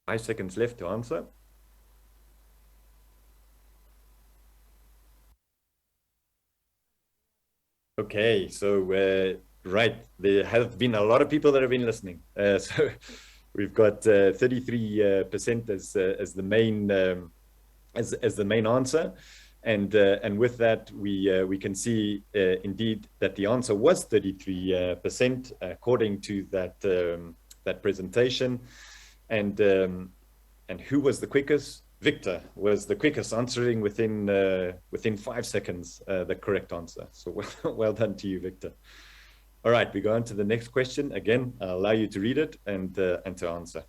A: Five seconds left to answer. Okay, so right, there have been a lot of people that have been listening. So we've got 33% as the main as the main answer, and with that we can see indeed that the answer was 33% according to that presentation, and who was the quickest? Victor was the quickest, answering within 5 seconds the correct answer. So well done to you, Victor. All right, we go on to the next question. Again, I'll allow you to read it and to answer.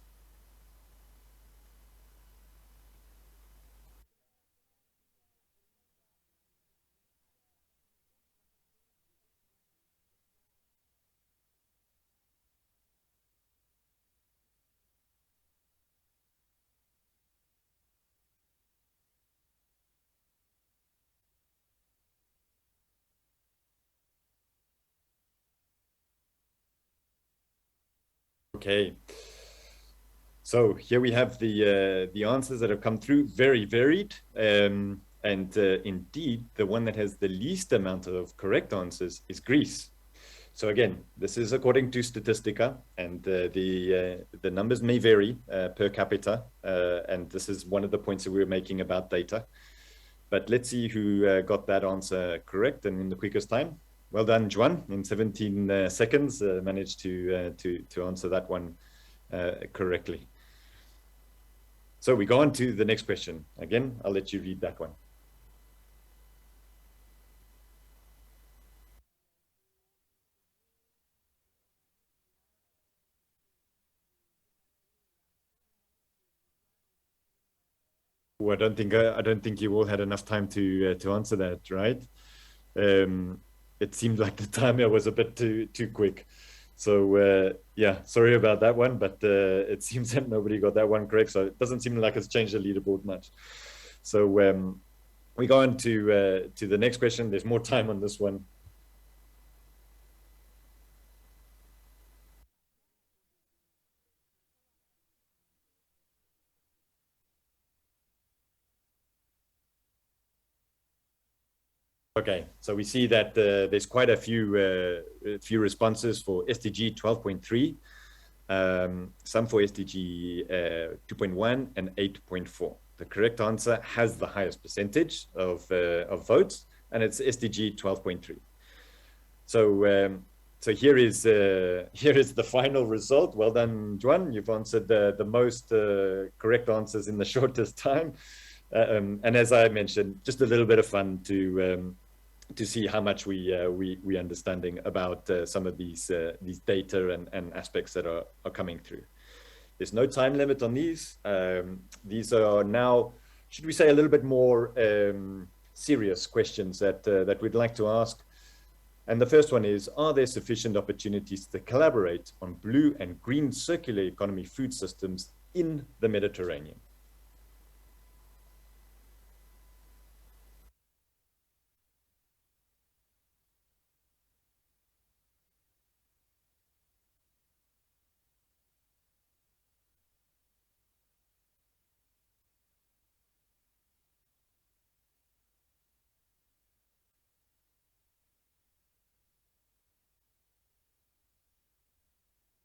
A: Okay, so here we have the answers that have come through, very varied, and indeed the one that has the least amount of correct answers is Greece. So again, this is according to Statistica, and the numbers may vary per capita, and this is one of the points that we were making about data. But let's see who got that answer correct and in the quickest time. Well done, Juan. In 17 seconds, managed to answer that one correctly. So we go on to the next question. Again, I'll let you read that one. Oh, I don't think you all had enough time to answer that, right? It seemed like the timer was a bit too quick. So yeah, sorry about that one, but it seems that nobody got that one correct. So it doesn't seem like it's changed the leaderboard much. So we go on to the next question. There's more time on this one. Okay, so we see that there's quite a few responses for SDG 12.3, some for SDG 2.1 and 8.4. The correct answer has the highest percentage of votes, and it's SDG 12.3. So here is the final result. Well done, Juan. You've answered the most correct answers in the shortest time. And as I mentioned, just a little bit of fun to see how much we understanding about some of these data and aspects that are coming through. There's no time limit on these. These are now, should we say, a little bit more serious questions that we'd like to ask. And the first one is, are there sufficient opportunities to collaborate on blue and green circular economy food systems in the Mediterranean?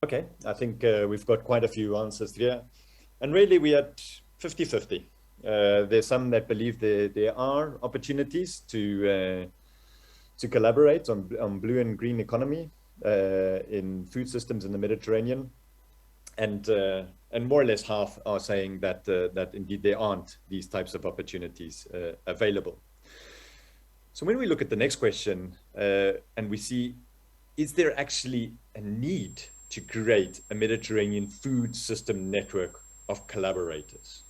A: Okay, I think we've got quite a few answers here. And really we had 50-50. There's some that believe there are opportunities to collaborate on blue and green economy in food systems in the Mediterranean. And more or less half are saying that, that indeed there aren't these types of opportunities available. So when we look at the next question and we see, is there actually a need to create a Mediterranean food system network of collaborators?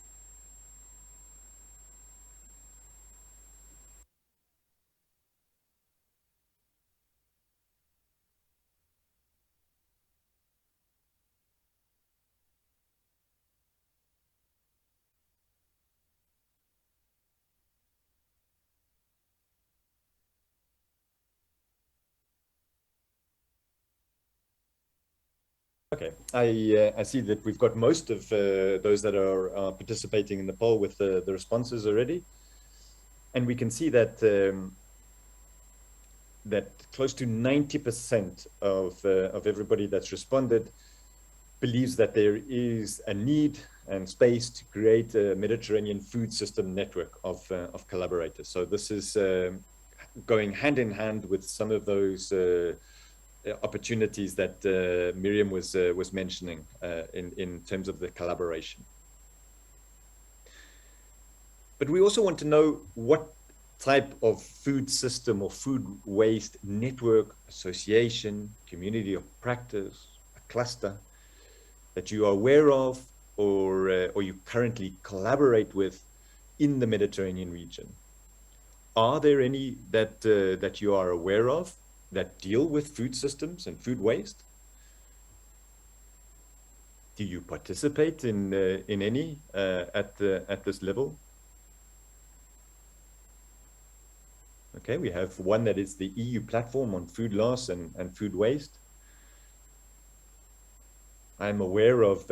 A: Okay, I see that we've got most of those that are participating in the poll with the responses already. And we can see that that close to 90% of everybody that's responded believes that there is a need and space to create a Mediterranean food system network of collaborators. So this is going hand in hand with some of those opportunities that Miriam was mentioning in terms of the collaboration. But we also want to know what type of food system or food waste network, association, community of practice, a cluster that you are aware of or you currently collaborate with in the Mediterranean region. Are there any that you are aware of that deal with food systems and food waste? Do you participate in any at this level? Okay, we have one that is the EU platform on food loss and food waste. I'm aware of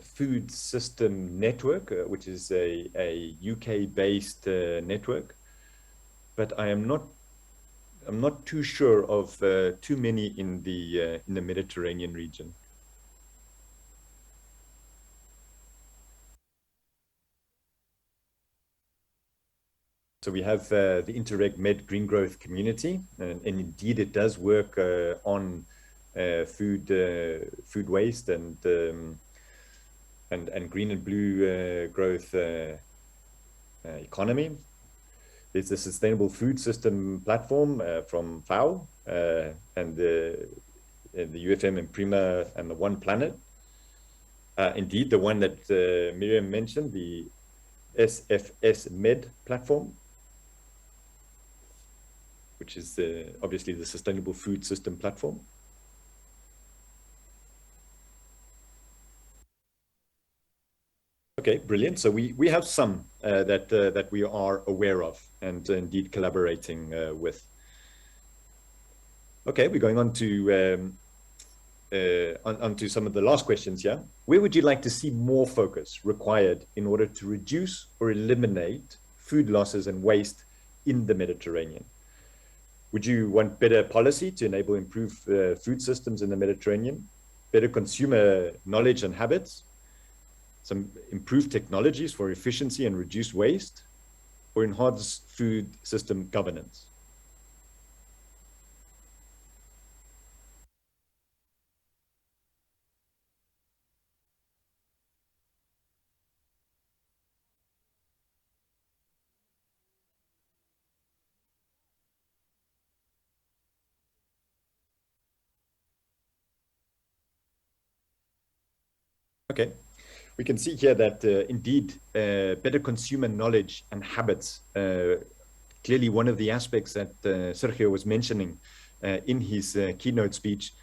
A: Food System Network, which is a UK-based network, but I'm not too sure of too many in the Mediterranean region. So we have the Interreg Med Green Growth Community, and indeed it does work on food waste and green and blue growth economy. There's a Sustainable Food System platform from FAO and the UFM and Prima and the One Planet. Indeed, the one that Miriam mentioned, the SFS Med platform, which is obviously the Sustainable Food System Platform. Okay, brilliant. So we have some that we are aware of and indeed collaborating with. Okay, we're going on to onto some of the last questions here. Where would you like to see more focus required in order to reduce or eliminate food losses and waste in the Mediterranean? Would you want better policy to enable improved food systems in the Mediterranean, better consumer knowledge and habits, some improved technologies for efficiency and reduced waste, or enhanced food system governance? Okay, we can see here that indeed better consumer knowledge and habits, clearly one of the aspects that Sergio was mentioning in his keynote speech,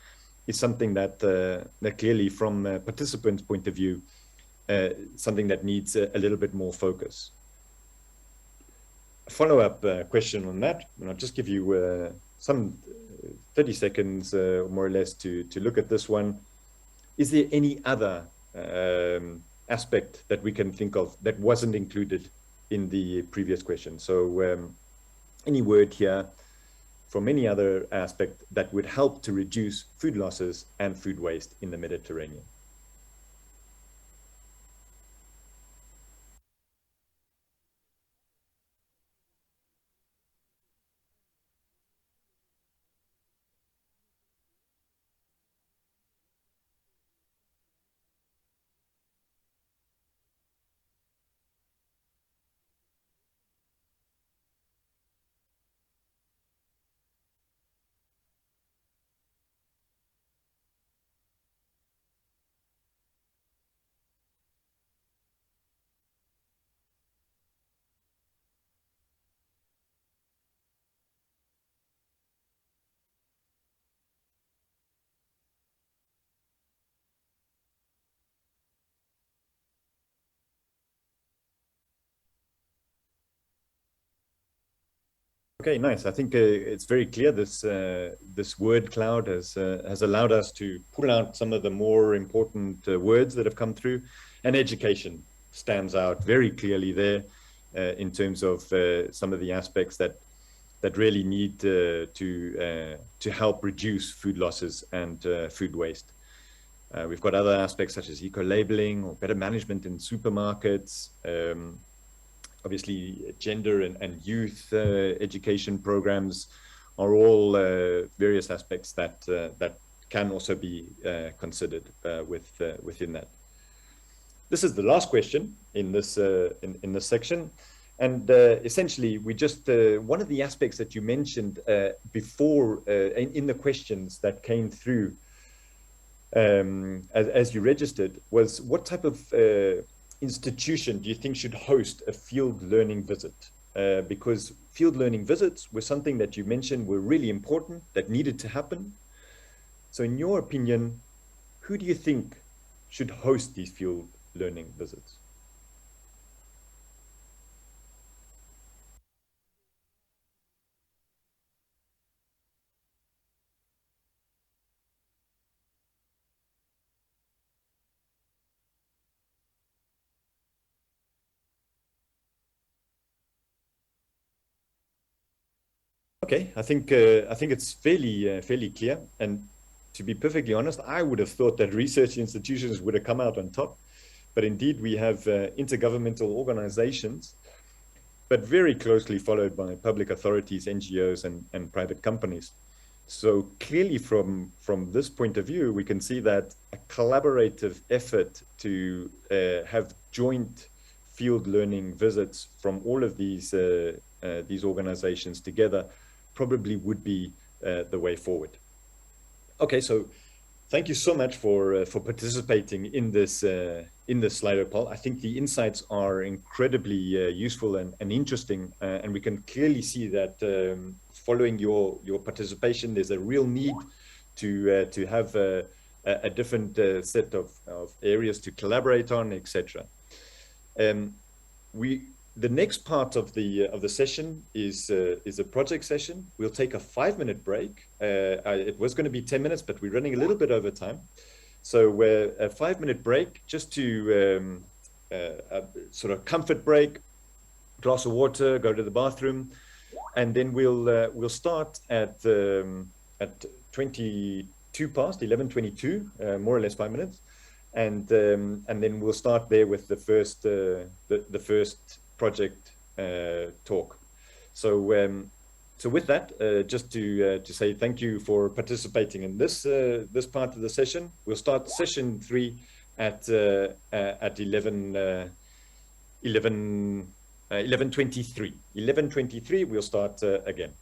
A: is something that, that clearly from a participant's point of view, something that needs a little bit more focus. A follow-up question on that, and I'll just give you some 30 seconds more or less to look at this one. Is there any other aspect that we can think of that wasn't included in the previous question? So any word here from any other aspect that would help to reduce food losses and food waste in the Mediterranean? Okay, nice. I think it's very clear this this word cloud has allowed us to pull out some of the more important words that have come through, and education stands out very clearly there in terms of some of the aspects that really need to help reduce food losses and food waste. We've got other aspects such as eco-labeling or better management in supermarkets. Obviously, gender and youth education programs are all various aspects that that can also be considered within that. This is the last question in this in this section, and essentially, we just one of the aspects that you mentioned before in the questions that came through as you registered was what type of institution do you think should host a field learning visit? Because field learning visits were something that you mentioned were really important, that needed to happen. So in your opinion, who do you think should host these field learning visits? Okay, I think it's fairly clear. And to be perfectly honest, I would have thought that research institutions would have come out on top. But indeed, we have intergovernmental organizations, but very closely followed by public authorities, NGOs, and private companies. So clearly, from this point of view, we can see that a collaborative effort to have joint field learning visits from all of these organizations together probably would be the way forward. Okay, so thank you so much for participating in this in the Slido poll. I think the insights are incredibly useful and interesting, and we can clearly see that following your participation, there's a real need to have a different set of areas to collaborate on, etc. The next part of the session is a project session. We'll take a 5-minute break. It was going to be 10 minutes, but we're running a little bit over time. So a 5-minute break, just to a sort of comfort break, glass of water, go to the bathroom, and then we'll start at 22 past 11:22, more or less 5 minutes, and then we'll start there with the first project talk. So with that, just to say thank you for participating in this part of the session. We'll start session 3 at 11:23. 11:23. We'll start again.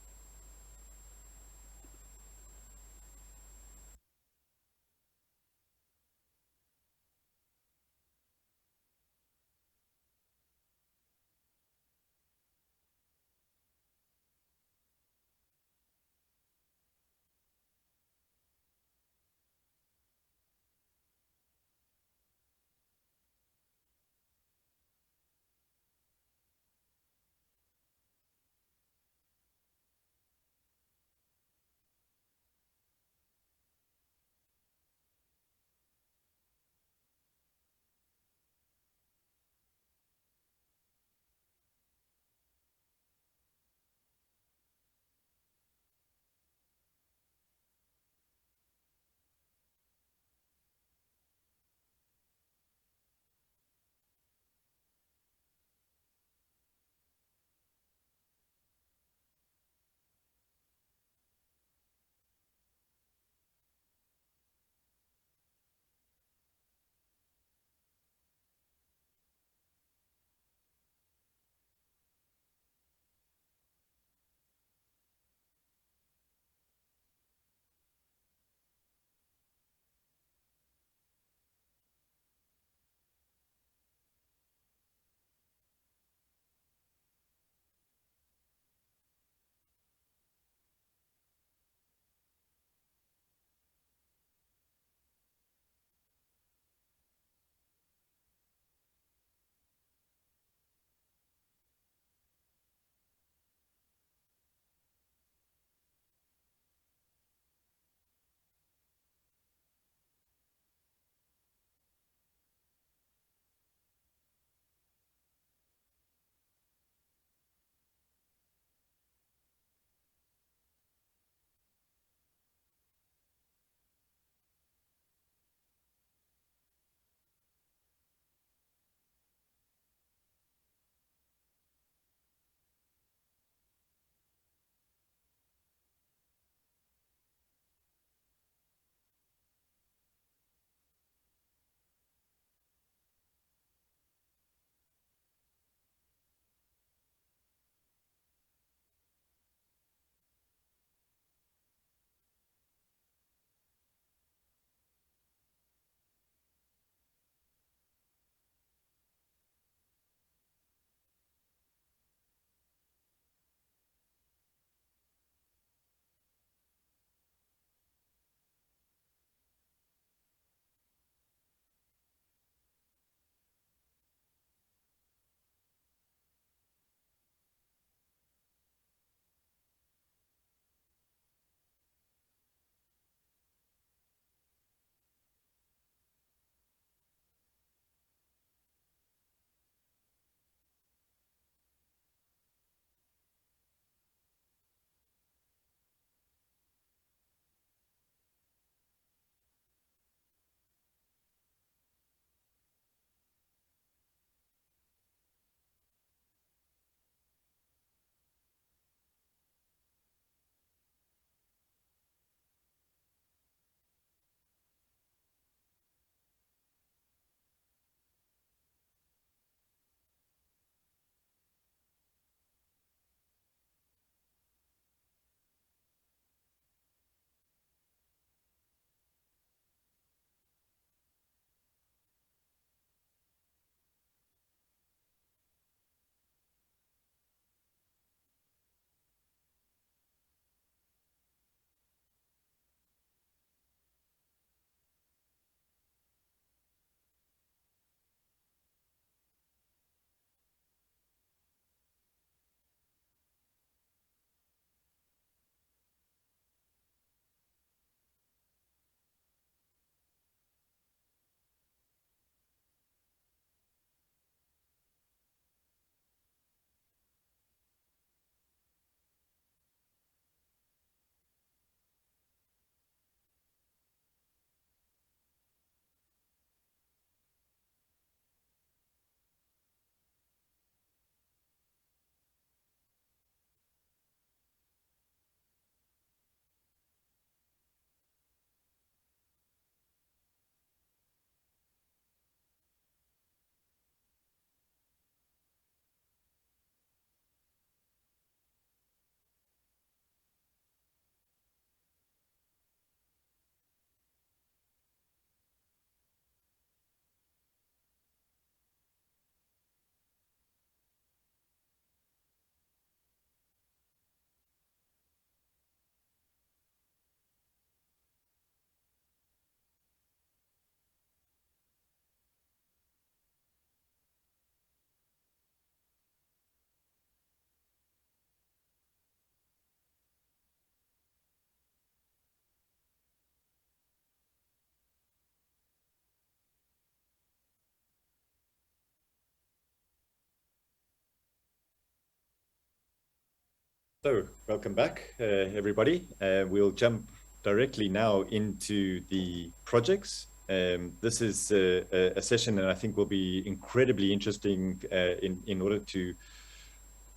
A: So, welcome back, everybody. We'll jump directly now into the projects. This is a session that I think will be incredibly interesting in order to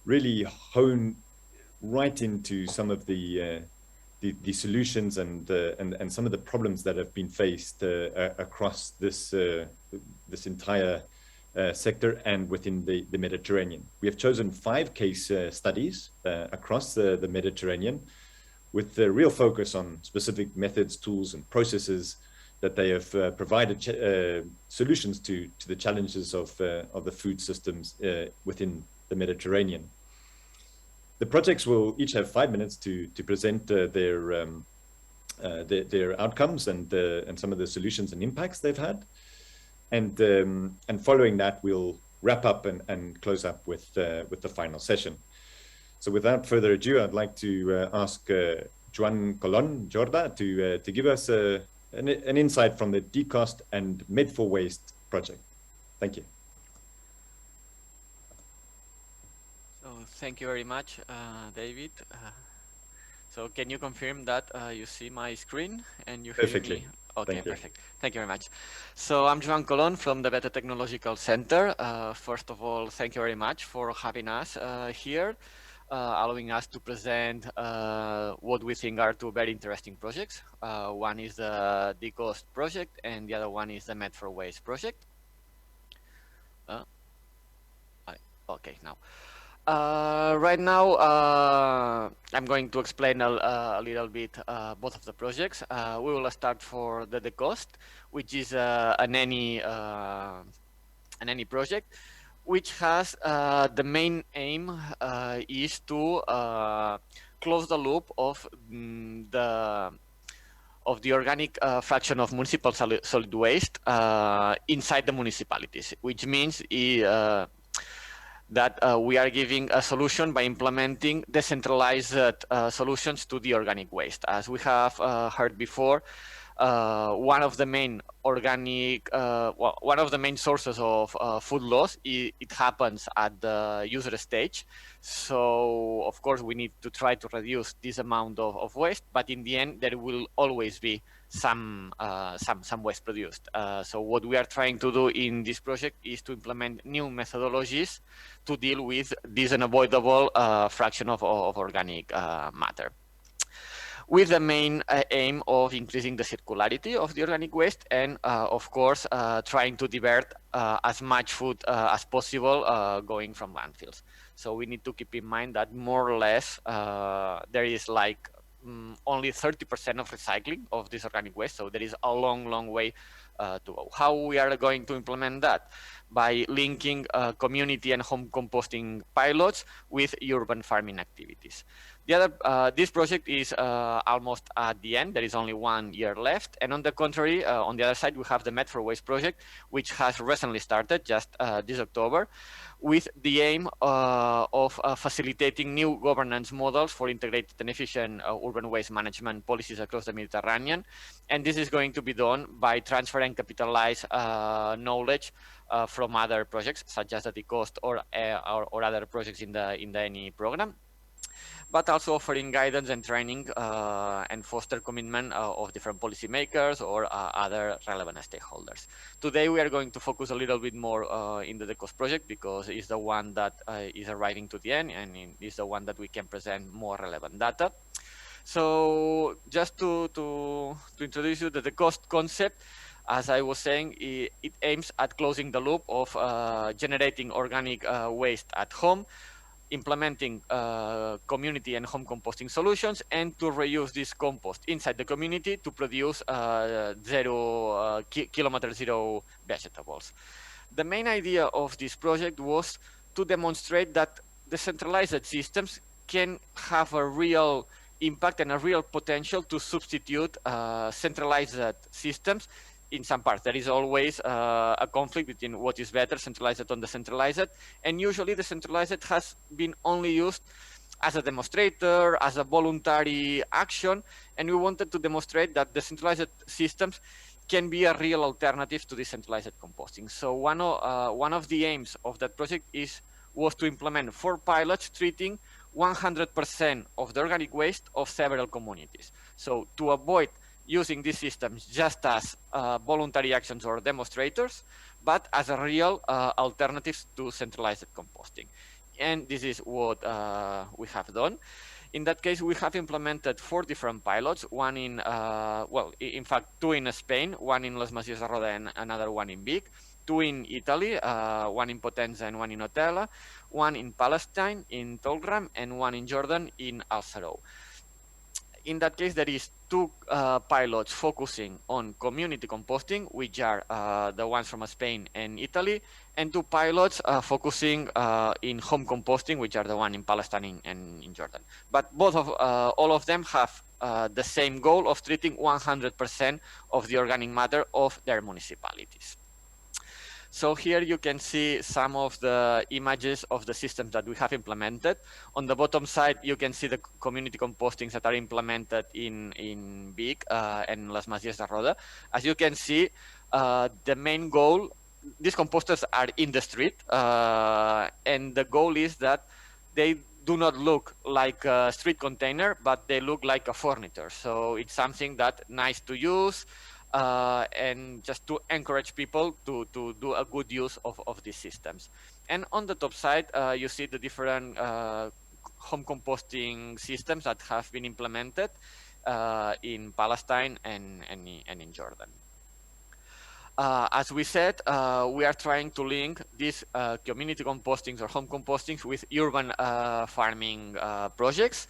A: really hone right into some of the solutions and some of the problems that have been faced across this entire sector and within the Mediterranean. We have chosen 5 case studies across the Mediterranean with the real focus on specific methods, tools, and processes that they have provided solutions to the challenges of the food systems within the Mediterranean. The projects will each have 5 minutes to present their outcomes and some of the solutions and impacts they've had. And following that, we'll wrap up and close up with the final session. So without further ado, I'd like to ask Joan Colon Jorda to give us an insight from the Decost and Med4Waste project. Thank you.
J: So thank you very much, David. So can you confirm that you see my screen and you hear me? Okay, perfect. Thank you very much. So I'm Joan Colon from the Beta Technological Center. First of all, thank you very much for having us here, allowing us to present what we think are 2 very interesting projects. One is the Decost project and the other one is the Med4Waste project. Okay, now. Right now, I'm going to explain a little bit both of the projects. We will start for the Decost, which is an any project, which has the main aim is to close the loop of the organic fraction of municipal solid waste inside the municipalities, which means that we are giving a solution by implementing decentralized solutions to the organic waste. As we have heard before, one of the main sources of food loss, it happens at the user stage. So of course we need to try to reduce this amount of waste, but in the end there will always be some waste produced. So what we are trying to do in this project is to implement new methodologies to deal with this unavoidable fraction of organic matter, with the main aim of increasing the circularity of the organic waste and, of course, trying to divert as much food as possible going from landfills. So we need to keep in mind that more or less there is like only 30% of recycling of this organic waste. So there is a long way to go. How we are going to implement that? By linking community and home composting pilots with urban farming activities. The other, this project is almost at the end. There is only 1 year left. And on the contrary, on the other side, we have the Med4Waste project, which has recently started just this October, with the aim of facilitating new governance models for integrated and efficient urban waste management policies across the Mediterranean. And this is going to be done by transfer and capitalize knowledge from other projects, such as the Decost or other projects in the NE program, but also offering guidance and training and foster commitment of different policymakers or other relevant stakeholders. Today, we are going to focus a little bit more in the Decost project because it's the one that is arriving to the end and it's the one that we can present more relevant data. So just to introduce you to the Decost concept, as I was saying, it aims at closing the loop of generating organic waste at home, implementing community and home composting solutions, and to reuse this compost inside the community to produce kilometer zero vegetables. The main idea of this project was to demonstrate that decentralized systems can have a real impact and a real potential to substitute centralized systems. In some parts, there is always a conflict between what is better, centralized or decentralized, and usually the centralized has been only used as a demonstrator, as a voluntary action, and we wanted to demonstrate that decentralized systems can be a real alternative to decentralized composting. So one of the aims of that project was to implement 4 pilots treating 100% of the organic waste of several communities. So to avoid using these systems just as voluntary actions or demonstrators, but as a real alternatives to centralized composting. And this is what we have done. In that case, we have implemented 4 different pilots, one in, well, in fact, 2 in Spain, one in Los Masies de Roda and another one in Vic, 2 in Italy, one in Potenza and one in Otella, 1 in Palestine, in Tolram, and 1 in Jordan, in Al-Sarou. In that case, there is 2 pilots focusing on community composting, which are the ones from Spain and Italy, and 2 pilots focusing in home composting, which are the one in Palestine and in Jordan. But both of all of them have the same goal of treating 100% of the organic matter of their municipalities. So here you can see some of the images of the systems that we have implemented. On the bottom side, you can see the community compostings that are implemented in Vic and Las Masies de Roda. As you can see, the main goal, these composters are in the street, and the goal is that they do not look like a street container, but they look like a furniture. So it's something that nice to use, and just to encourage people to do a good use of these systems. And on the top side, you see the different home composting systems that have been implemented in Palestine and in Jordan. As we said, we are trying to link these community compostings or home compostings with urban farming projects.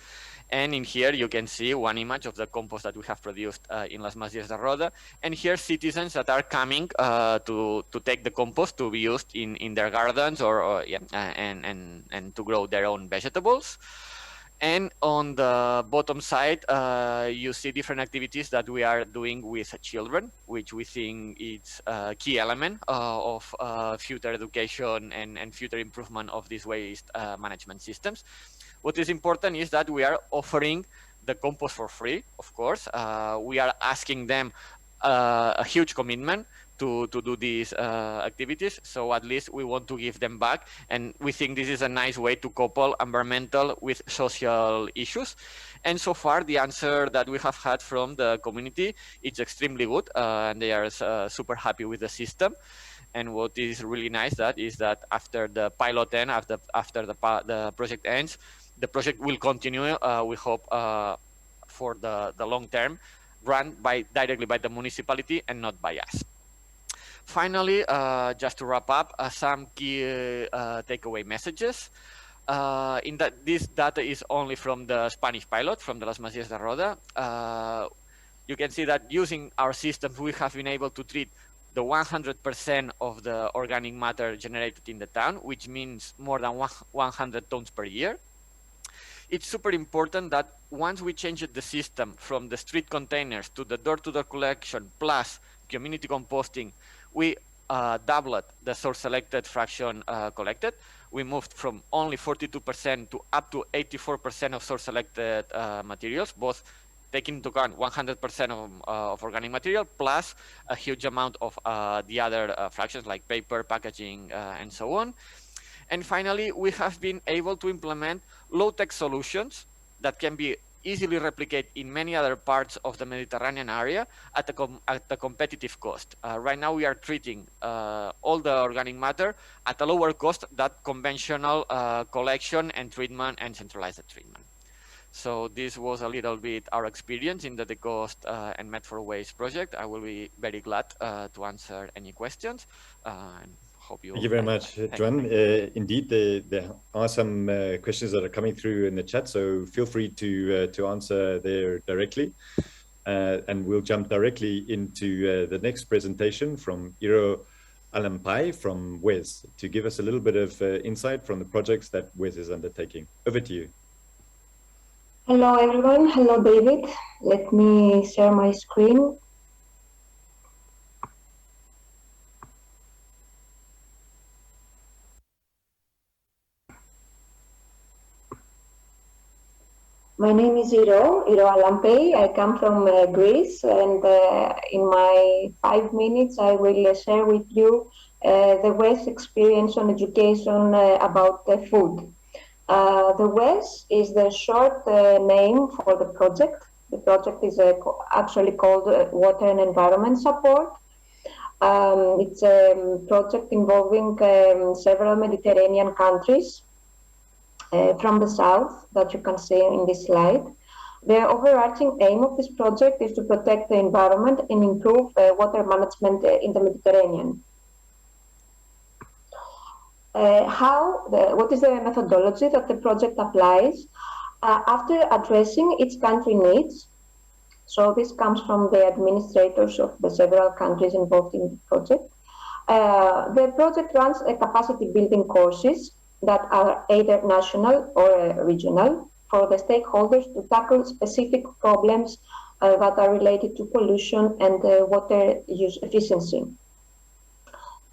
J: And in here, you can see one image of the compost that we have produced in Las Masies de Roda. And here, citizens that are coming to take the compost to be used in their gardens or yeah, and to grow their own vegetables. And on the bottom side, you see different activities that we are doing with children, which we think is a key element of future education and future improvement of these waste management systems. What is important is that we are offering the compost for free, of course. We are asking them a huge commitment to do these activities. So at least we want to give them back. And we think this is a nice way to couple environmental with social issues. And so far, the answer that we have had from the community, it's extremely good. And they are super happy with the system. And what is really nice is that after the pilot ends, after the project ends, the project will continue, we hope, for the long term, run directly by the municipality and not by us. Finally, just to wrap up, some key takeaway messages. In that this data is only from the Spanish pilot, from the Las Masies de Roda. You can see that using our systems, we have been able to treat the 100% of the organic matter generated in the town, which means more than 100 tons per year. It's super important that once we changed the system from the street containers to the door-to-door collection plus community composting, we doubled the source-selected fraction collected. We moved from only 42% to up to 84% of source-selected materials, both taking into account 100% of organic material plus a huge amount of the other fractions like paper, packaging, and so on. And finally, we have been able to implement low-tech solutions that can be easily replicated in many other parts of the Mediterranean area at a competitive cost. Right now, we are treating all the organic matter at a lower cost than conventional collection and treatment and centralized treatment. So this was a little bit our experience in the Decost and Met4Waste project. I will be very glad to answer any questions.
A: Thank you very much, Joan. Indeed, there are some questions that are coming through in the chat, so feel free to answer there directly. And we'll jump directly into the next presentation from Iro Alampai from WES to give us a little bit of insight from the projects that WES is undertaking. Over to you.
F: Hello, everyone. Hello, David. Let me share my screen. My name is Iro Alampei. I come from Greece, and in my 5 minutes, I will share with you the WES experience on education about food. The WES is the short name for the project. The project is actually called Water and Environment Support. It's a project involving several Mediterranean countries from the south that you can see in this slide. The overarching aim of this project is to protect the environment and improve water management in the Mediterranean. What is the methodology that the project applies? After addressing each country needs, so this comes from the administrators of the several countries involved in the project, the project runs a capacity building courses that are either national or regional for the stakeholders to tackle specific problems that are related to pollution and water use efficiency.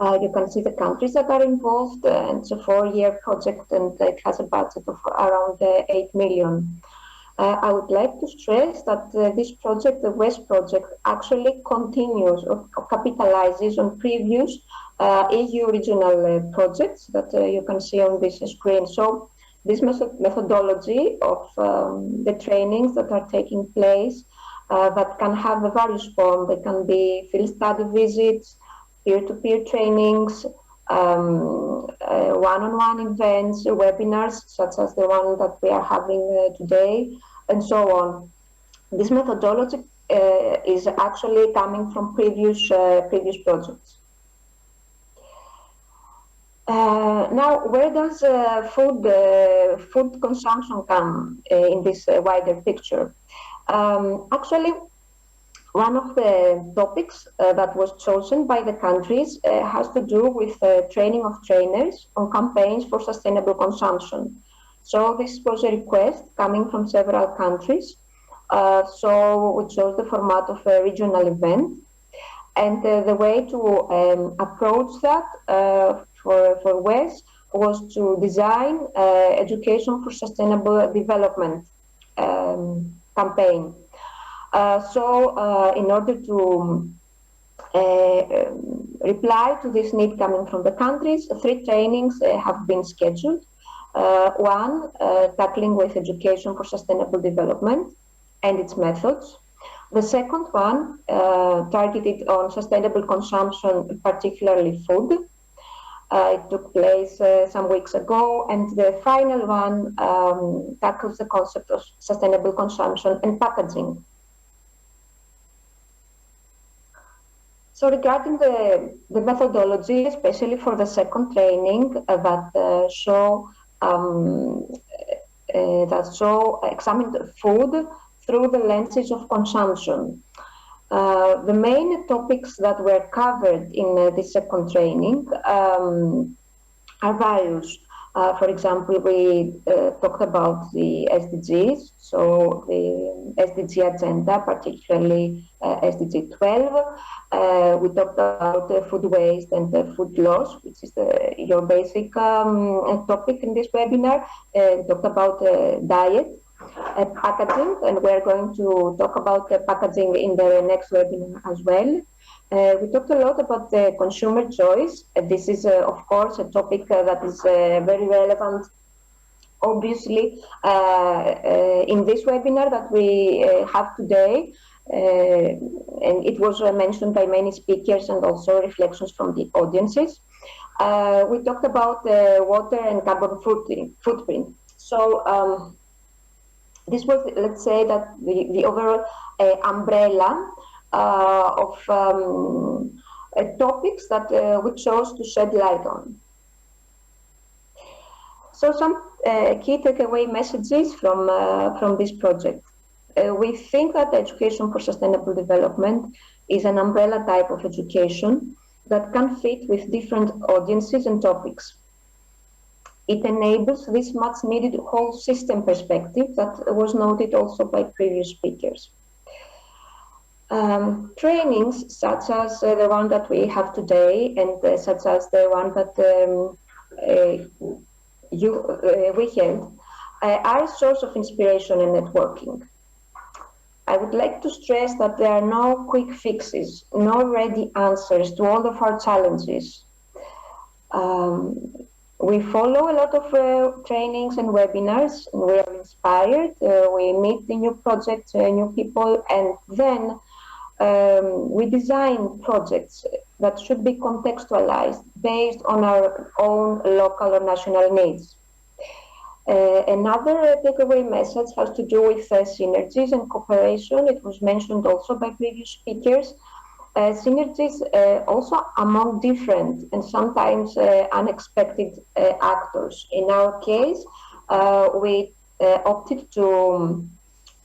F: You can see the countries that are involved, and it's a 4-year project, and it has a budget of around 8 million. I would like to stress that this project, the WES project, actually continues or capitalizes on previous EU regional projects that you can see on this screen. So this methodology of the trainings that are taking place that can have a various form. They can be field study visits, peer-to-peer trainings, one-on-one events, webinars, such as the one that we are having today, and so on. This methodology is actually coming from previous projects. Now, where does food consumption come in this wider picture? Actually, one of the topics that was chosen by the countries has to do with training of trainers on campaigns for sustainable consumption. So this was a request coming from several countries. So we chose the format of a regional event. And the way to approach that for WES was to design education for sustainable development campaign. So in order to reply to this need coming from the countries, 3 trainings have been scheduled. One, tackling with education for sustainable development and its methods. The second one, targeted on sustainable consumption, particularly food. It took place some weeks ago, and the final one tackles the concept of sustainable consumption and packaging. So regarding the methodology, especially for the second training that examined food through the lenses of consumption. The main topics that were covered in this second training are various. For example, we talked about the SDGs, so the SDG agenda, particularly SDG 12. We talked about food waste and food loss, which is your basic topic in this webinar. We talked about diet, packaging, and we're going to talk about packaging in the next webinar as well. We talked a lot about the consumer choice. This is, of course, a topic that is very relevant, obviously, in this webinar that we have today. And it was mentioned by many speakers and also reflections from the audiences. We talked about water and carbon footprint. So this was, let's say, that the overall umbrella of topics that we chose to shed light on. So some key takeaway messages from this project. We think that education for sustainable development is an umbrella type of education that can fit with different audiences and topics. It enables this much needed whole system perspective that was noted also by previous speakers. Trainings such as the one that we have today and such as the one that we held are a source of inspiration and networking. I would like to stress that there are no quick fixes, no ready answers to all of our challenges. We follow a lot of trainings and webinars, and we are inspired. We meet the new projects, new people, and then we design projects that should be contextualized based on our own local or national needs. Another takeaway message has to do with synergies and cooperation. It was mentioned also by previous speakers. Synergies also among different and sometimes unexpected actors. In our case, we opted to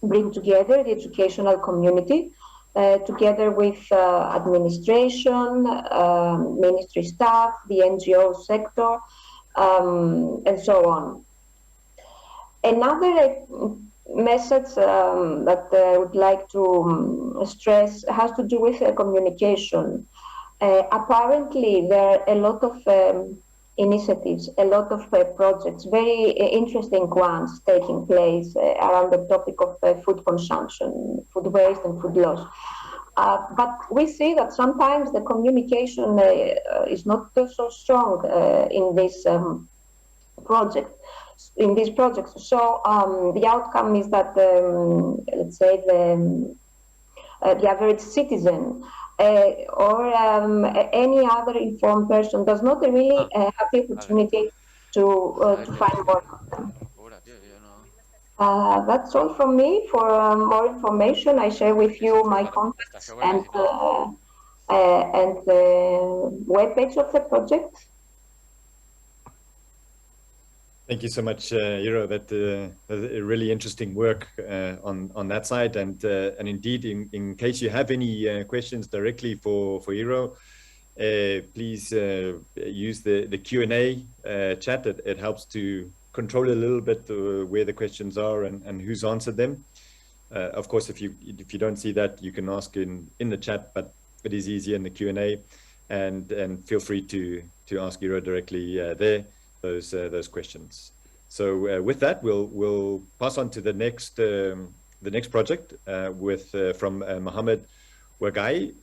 F: bring together the educational community together with administration, ministry staff, the NGO sector, and so on. Another message that I would like to stress has to do with communication. Apparently, there are a lot of initiatives, a lot of projects, very interesting ones taking place around the topic of food consumption, food waste and food loss. But we see that sometimes the communication is not so strong in this project. In these projects, so the outcome is that let's say the average citizen or any other informed person does not really have the opportunity to find more content. That's all from me. For more information, I share with you my contacts and the webpage of the project.
A: Thank you so much, Eero. That a really interesting work on that side, and indeed, in case you have any questions directly for Eero, please use the Q&A chat. It helps to control a little bit where the questions are and who's answered them. Of course, if you don't see that, you can ask in the chat, but it is easier in the Q&A, and feel free to ask Eero directly there. Those questions. So with that, we'll pass on to the next project from Mohammed Wagai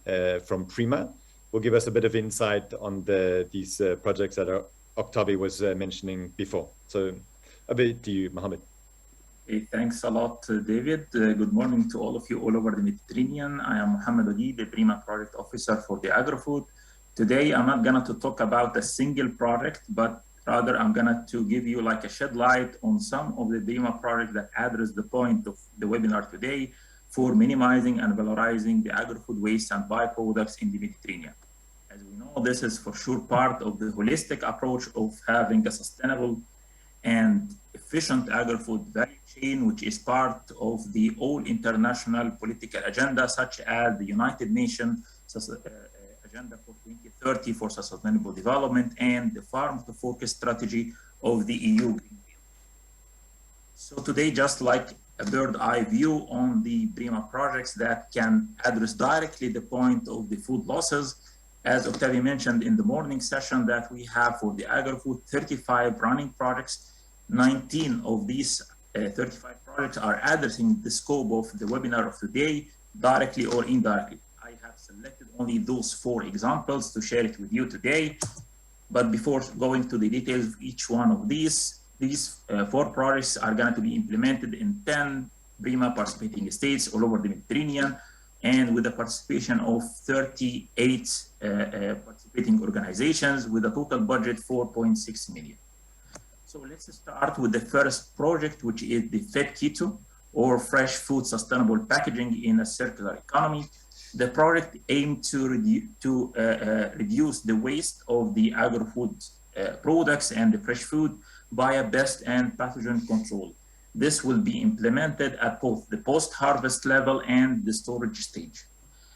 A: from Prima. Will give us a bit of insight on these projects that Octavi was mentioning before. So a bit to you, Mohammed.
K: Hey, thanks a lot, David. Good morning to all of you all over the Mediterranean. I am Mohammed Wagai, the Prima Project Officer for the AgroFood. Today, I'm not going to talk about a single project, but rather, I'm going to give you like a shed light on some of the Prima projects that address the point of the webinar today for minimizing and valorizing the agri-food waste and byproducts in the Mediterranean. As we know, this is for sure part of the holistic approach of having a sustainable and efficient agri-food value chain, which is part of the all international political agenda, such as the United Nations Agenda for 2030 for Sustainable Development and the Farm to Fork strategy of the EU Green Deal. So today, just like a bird eye view on the Prima projects that can address directly the point of the food losses, as Octavi mentioned in the morning session, that we have for the AgroFood 35 running projects. 19 of these 35 projects are addressing the scope of the webinar of today, directly or indirectly. I have selected only those 4 examples to share it with you today. But before going to the details of each one of these 4 projects are going to be implemented in 10 Prima participating states all over the Mediterranean, and with the participation of 38 participating organizations with a total budget 4.6 million. So let's start with the first project, which is the Fed Keto, or Fresh Food Sustainable Packaging in a Circular Economy. The project aimed to reduce the waste of the agri-food products and the fresh food by a pest and pathogen control. This will be implemented at both the post-harvest level and the storage stage.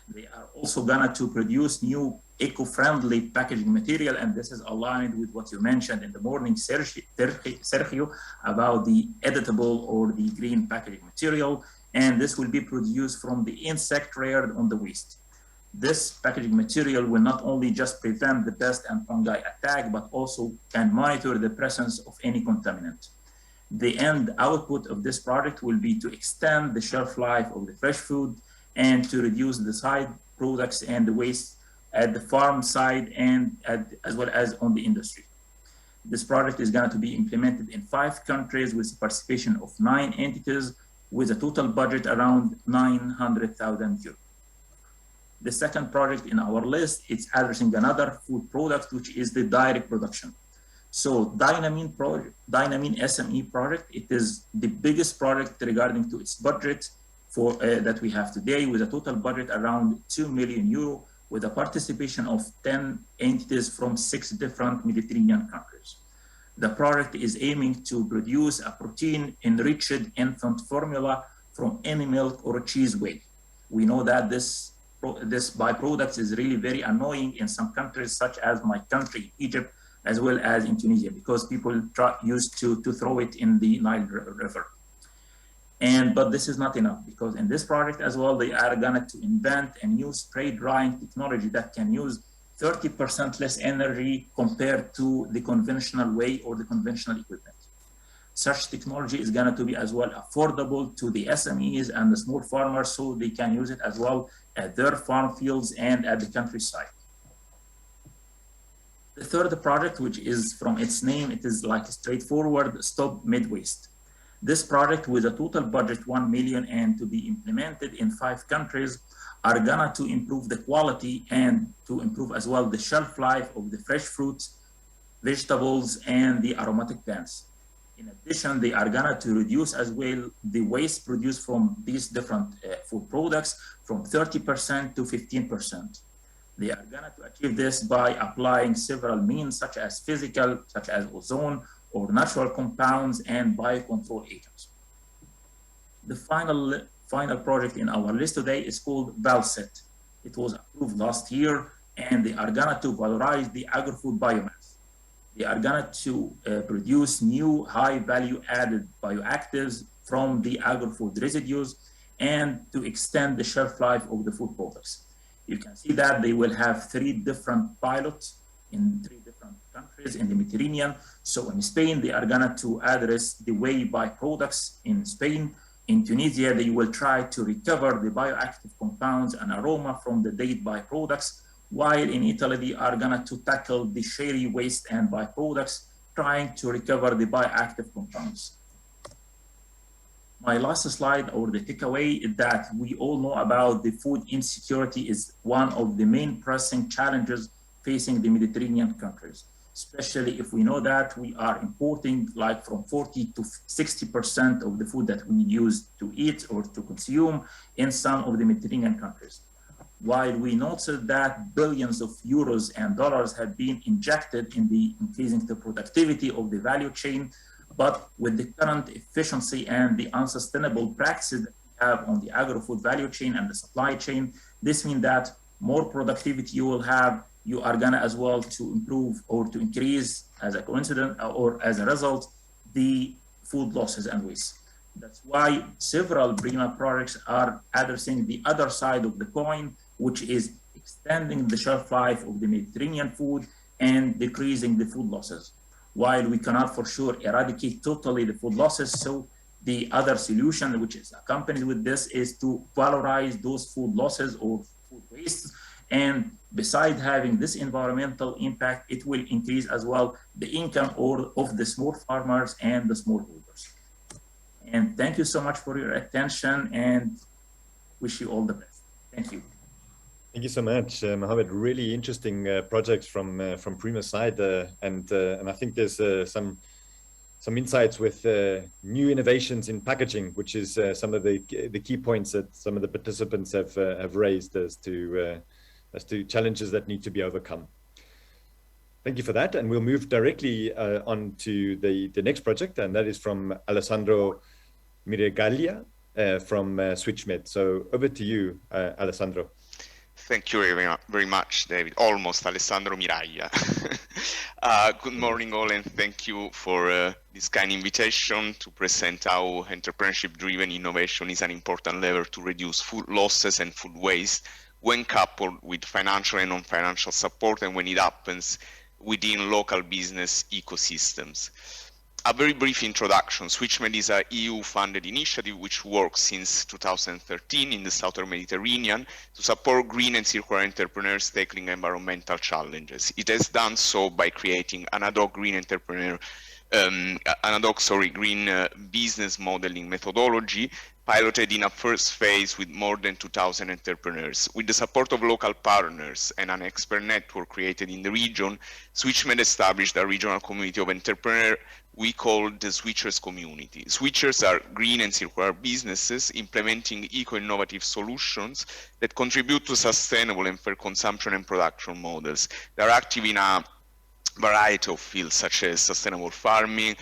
K: They are also going to produce new eco-friendly packaging material, and this is aligned with what you mentioned in the morning, Sergio, about the editable or the green packaging material, and this will be produced from the insect reared on the waste. This packaging material will not only just prevent the pest and fungi attack, but also can monitor the presence of any contaminant. The end output of this project will be to extend the shelf life of the fresh food and to reduce the side products and the waste at the farm side and as well as on the industry. This project is going to be implemented in 5 countries with the participation of 9 entities with a total budget around 900,000 euros. The second project in our list is addressing another food product, which is the direct production. So Dynamine SME project, it is the biggest project regarding to its budget for that we have today, with a total budget around 2 million euro, with a participation of 10 entities from 6 different Mediterranean countries. The project is aiming to produce a protein-enriched infant formula from any milk or cheese whey. We know that this byproduct is really very annoying in some countries, such as my country, Egypt, as well as in Tunisia, because people used to throw it in the Nile River. But this is not enough, because in this project as well, they are going to invent a new spray drying technology that can use 30% less energy compared to the conventional way or the conventional equipment. Such technology is going to be as well affordable to the SMEs and the small farmers, so they can use it as well at their farm fields and at the countryside. The third project, which is from its name, it is like straightforward, Stop Mid-Waste. This project, with a total budget 1 million and to be implemented in 5 countries, are gonna to improve the quality and to improve as well the shelf life of the fresh fruits, vegetables, and the aromatic plants. In addition, they are gonna to reduce as well the waste produced from these different food products from 30% to 15%. They are gonna to achieve this by applying several means, such as physical, such as ozone, or natural compounds and biocontrol agents. The final project in our list today is called VALSET. It was approved last year, and they are gonna to valorize the agri-food biomass. They are gonna to produce new high value added bioactives from the agri-food residues and to extend the shelf life of the food products. You can see that they will have 3 different pilots in 3 different countries in the Mediterranean. So in Spain, they are gonna to address the whey byproducts in Spain. In Tunisia, they will try to recover the bioactive compounds and aroma from the date byproducts, while in Italy, they are gonna to tackle the sherry waste and byproducts, trying to recover the bioactive compounds. My last slide, or the takeaway, is that we all know about the food insecurity is one of the main pressing challenges facing the Mediterranean countries, especially if we know that we are importing like from 40 to 60% of the food that we use to eat or to consume in some of the Mediterranean countries. While we noted that billions of euros and dollars have been injected in the increasing the productivity of the value chain, but with the current efficiency and the unsustainable practices that we have on the agri-food value chain and the supply chain, this means that more productivity you will have, you are gonna as well to improve or to increase as a coincidence or as a result, the food losses and waste. That's why several Prima projects are addressing the other side of the coin, which is extending the shelf life of the Mediterranean food and decreasing the food losses. While we cannot for sure eradicate totally the food losses, so the other solution which is accompanied with this is to valorize those food losses or food waste. And besides having this environmental impact, it will increase as well the income of the small farmers and the smallholders. And thank you so much for your attention, and wish you all the best. Thank you.
A: Thank you so much, Mohammed. Really interesting projects from Prima's side, and I think there's some insights with new innovations in packaging, which is some of the key points that some of the participants have raised as to challenges that need to be overcome. Thank you for that, and we'll move directly on to the next project, and that is from Alessandro Miraglia from SwitchMed. So over to you, Alessandro.
L: Thank you very much, David. Almost Alessandro Miraglia. Good morning, all, and thank you for this kind invitation to present how entrepreneurship-driven innovation is an important lever to reduce food losses and food waste when coupled with financial and non-financial support, and when it happens within local business ecosystems. A very brief introduction. SwitchMed is an EU-funded initiative which works since 2013 in the Southern Mediterranean to support green and circular entrepreneurs tackling environmental challenges. It has done so by creating an ad hoc green green business modeling methodology piloted in a first phase with more than 2,000 entrepreneurs. With the support of local partners and an expert network created in the region, SwitchMed established a regional community of entrepreneurs we call the Switchers community. Switchers are green and circular businesses implementing eco-innovative solutions that contribute to sustainable and fair consumption and production models. They are active in a variety of fields such as sustainable farming,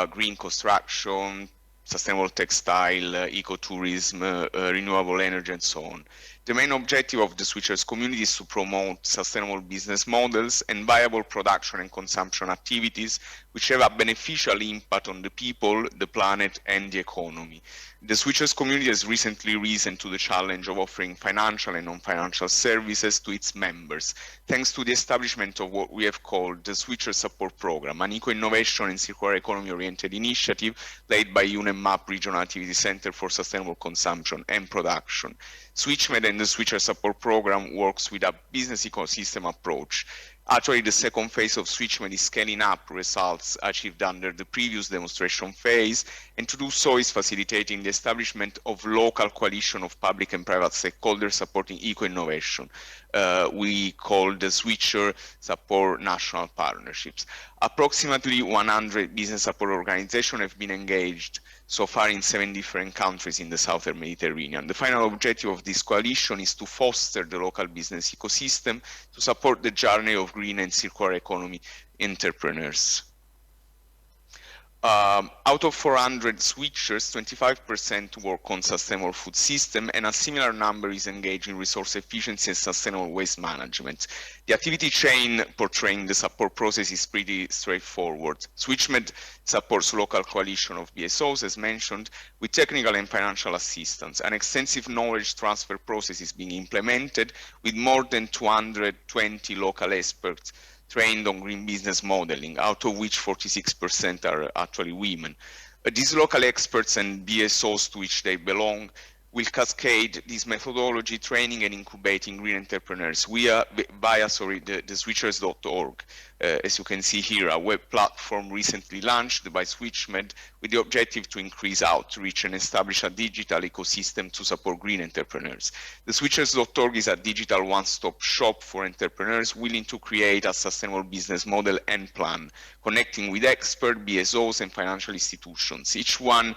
L: green construction, sustainable textile, ecotourism, renewable energy, and so on. The main objective of the Switchers community is to promote sustainable business models and viable production and consumption activities which have a beneficial impact on the people, the planet, and the economy. The Switchers community has recently risen to the challenge of offering financial and non-financial services to its members, thanks to the establishment of what we have called the Switchers Support Program, an eco-innovation and circular economy-oriented initiative led by UNEMAP Regional Activity Center for Sustainable Consumption and Production. SwitchMed and the Switchers Support Program works with a business ecosystem approach. Actually, the second phase of SwitchMed is scaling up results achieved under the previous demonstration phase, and to do so is facilitating the establishment of local coalition of public and private stakeholders supporting eco-innovation. We call the Switcher Support National Partnerships. Approximately 100 business support organizations have been engaged so far in 7 different countries in the Southern Mediterranean. The final objective of this coalition is to foster the local business ecosystem to support the journey of green and circular economy entrepreneurs. Out of 400 switchers, 25% work on sustainable food system, and a similar number is engaged in resource efficiency and sustainable waste management. The activity chain portraying the support process is pretty straightforward. SwitchMed supports local coalition of BSOs, as mentioned, with technical and financial assistance. An extensive knowledge transfer process is being implemented with more than 220 local experts trained on green business modeling, out of which 46% are actually women. These local experts and BSOs to which they belong will cascade this methodology training and incubating green entrepreneurs via the switchers.org. As you can see here, a web platform recently launched by SwitchMed with the objective to increase outreach and establish a digital ecosystem to support green entrepreneurs. The switchers.org is a digital one-stop shop for entrepreneurs willing to create a sustainable business model and plan, connecting with expert BSOs and financial institutions, each one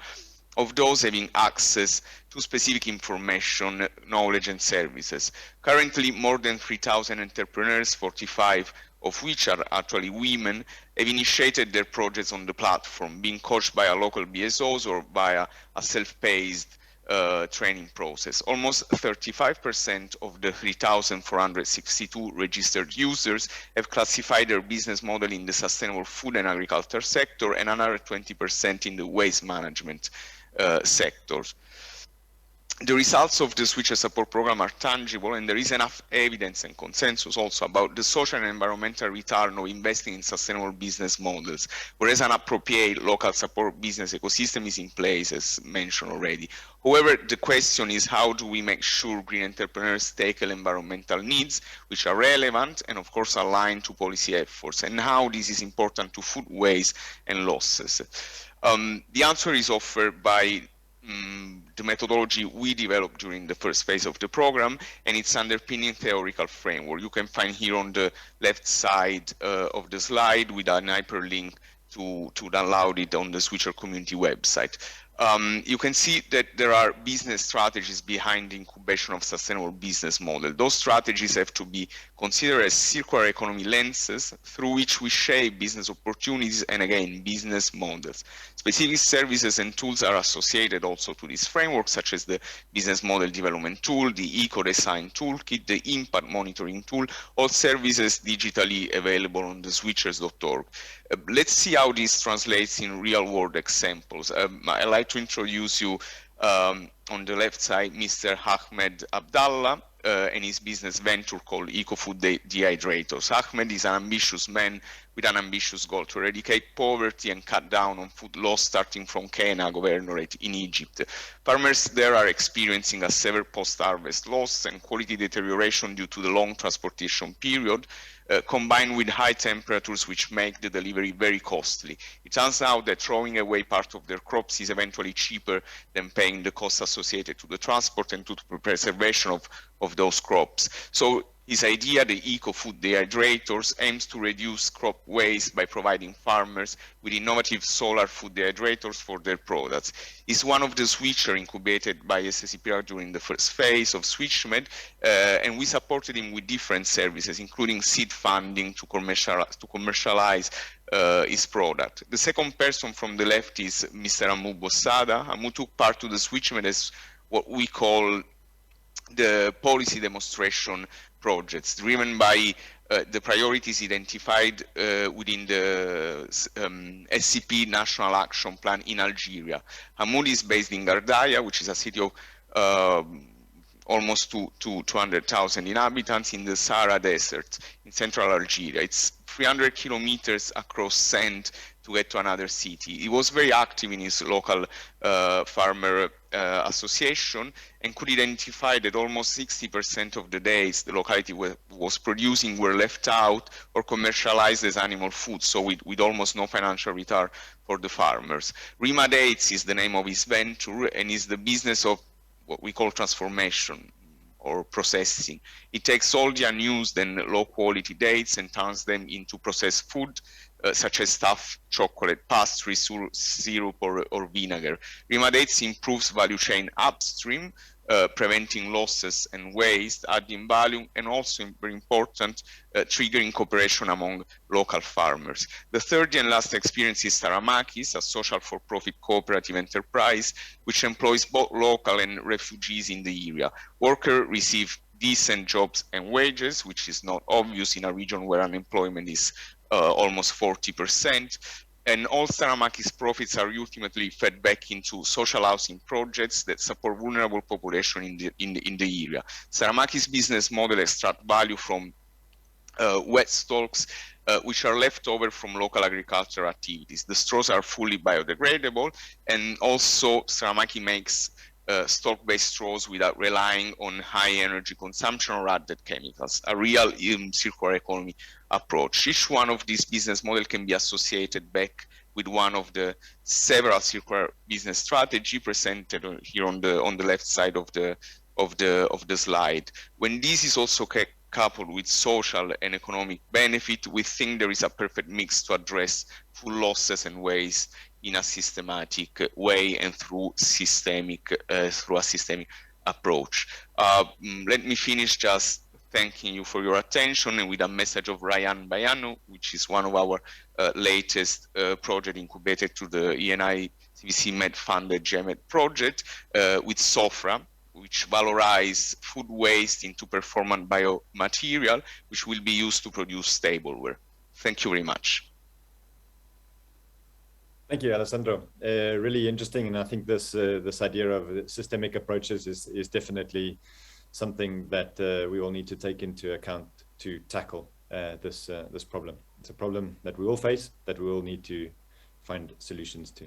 L: of those having access to specific information, knowledge, and services. Currently, more than 3,000 entrepreneurs, 45 of which are actually women, have initiated their projects on the platform, being coached by a local BSOs or by a self-paced training process. Almost 35% of the 3,462 registered users have classified their business model in the sustainable food and agriculture sector, and another 20% in the waste management sectors. The results of the Switcher Support Program are tangible, and there is enough evidence and consensus also about the social and environmental return of investing in sustainable business models, whereas an appropriate local support business ecosystem is in place, as mentioned already. However, the question is, how do we make sure green entrepreneurs tackle environmental needs, which are relevant and of course aligned to policy efforts, and how this is important to food waste and losses? The answer is offered by the methodology we developed during the first phase of the program and its underpinning theoretical framework. You can find here on the left side of the slide with an hyperlink to download it on the Switcher community website. You can see that there are business strategies behind the incubation of sustainable business model. Those strategies have to be considered as circular economy lenses through which we shape business opportunities and, again, business models. Specific services and tools are associated also to this framework, such as the business model development tool, the eco-design toolkit, the impact monitoring tool, all services digitally available on the switchers.org. Let's see how this translates in real-world examples. I'd like to introduce you on the left side, Mr. Ahmed Abdallah and his business venture called EcoFood Dehydrators. Ahmed is an ambitious man with an ambitious goal to eradicate poverty and cut down on food loss starting from Kenya governorate in Egypt. Farmers there are experiencing a severe post-harvest loss and quality deterioration due to the long transportation period, combined with high temperatures which make the delivery very costly. It turns out that throwing away part of their crops is eventually cheaper than paying the costs associated to the transport and to the preservation of those crops. So his idea, the eco-food dehydrators, aims to reduce crop waste by providing farmers with innovative solar food dehydrators for their products. It's one of the switchers incubated by SSCPR during the first phase of SwitchMed, and we supported him with different services, including seed funding to commercialize his product. The second person from the left is Mr. Amu Bossada. Amu took part to the SwitchMed as what we call the policy demonstration projects, driven by the priorities identified within the SCP National Action Plan in Algeria. Hamoud is based in Gardaya, which is a city of almost 200,000 inhabitants in the Sahara Desert in central Algeria. It's 300 kilometers across sand to get to another city. He was very active in his local farmer association and could identify that almost 60% of the days the locality was producing were left out or commercialized as animal food, so with almost no financial return for the farmers. Rima Dates is the name of his venture and is the business of what we call transformation or processing. It takes all the unused and low quality dates and turns them into processed food, such as stuffed chocolate, pastry, syrup, or vinegar. Rima Dates improves value chain upstream, preventing losses and waste, adding value, and also, very important, triggering cooperation among local farmers. The third and last experience is Saramakis, a social for-profit cooperative enterprise, which employs both local and refugees in the area. Workers receive decent jobs and wages, which is not obvious in a region where unemployment is almost 40%. And all Saramakis profits are ultimately fed back into social housing projects that support vulnerable population in the area. Saramakis' business model extracts value from wet stalks, which are left over from local agricultural activities. The straws are fully biodegradable, and also Saramaki makes stalk-based straws without relying on high energy consumption or added chemicals, a real circular economy approach. Each one of these business models can be associated back with one of the several circular business strategy presented here on the left side of the slide. When this is also coupled with social and economic benefit, we think there is a perfect mix to address food losses and waste in a systematic way and through a systemic approach. Let me finish just thanking you for your attention and with a message of Ryan Bayano, which is one of our latest project incubated through the ENI CVC Med funded GEMED project with SOFRA, which valorize food waste into performant biomaterial, which will be used to produce tableware. Thank you very much.
A: Thank you, Alessandro. Really interesting, and I think this idea of systemic approaches is definitely something that we all need to take into account to tackle this problem. It's a problem that we all face, that we all need to find solutions to.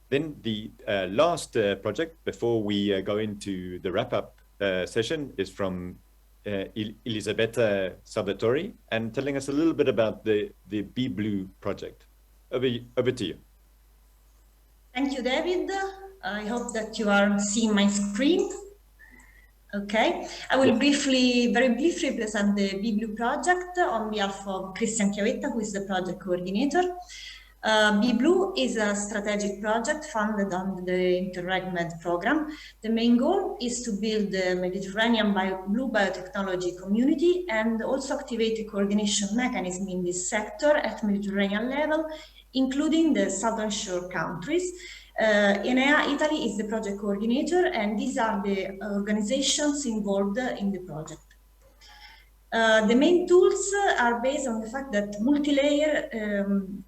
A: Then the last project before we go into the wrap-up session is from Elisabetta Salvatori, and telling us a little bit about the Be Blue project. Over to you.
M: Thank you, David. I hope that you are seeing my screen. Okay, I will very briefly present the Be Blue project on behalf of Christian Chiavetta, who is the project coordinator. Be Blue is a strategic project funded under the Interreg program. The main goal is to build the Mediterranean blue biotechnology community and also activate a coordination mechanism in this sector at Mediterranean level, including the southern shore countries. Enea Italy is the project coordinator, and these are the organizations involved in the project. The main tools are based on the fact that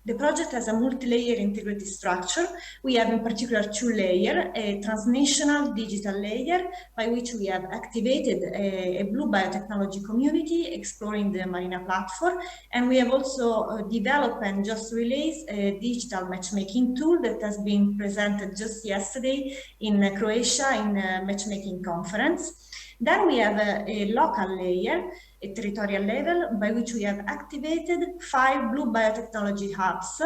M: the project has a multi-layer integrated structure. We have in particular two layers, a transnational digital layer by which we have activated a blue biotechnology community exploring the Marina platform. And we have also developed and just released a digital matchmaking tool that has been presented just yesterday in Croatia in a matchmaking conference. Then we have a local layer, a territorial level, by which we have activated 5 blue biotechnology hubs,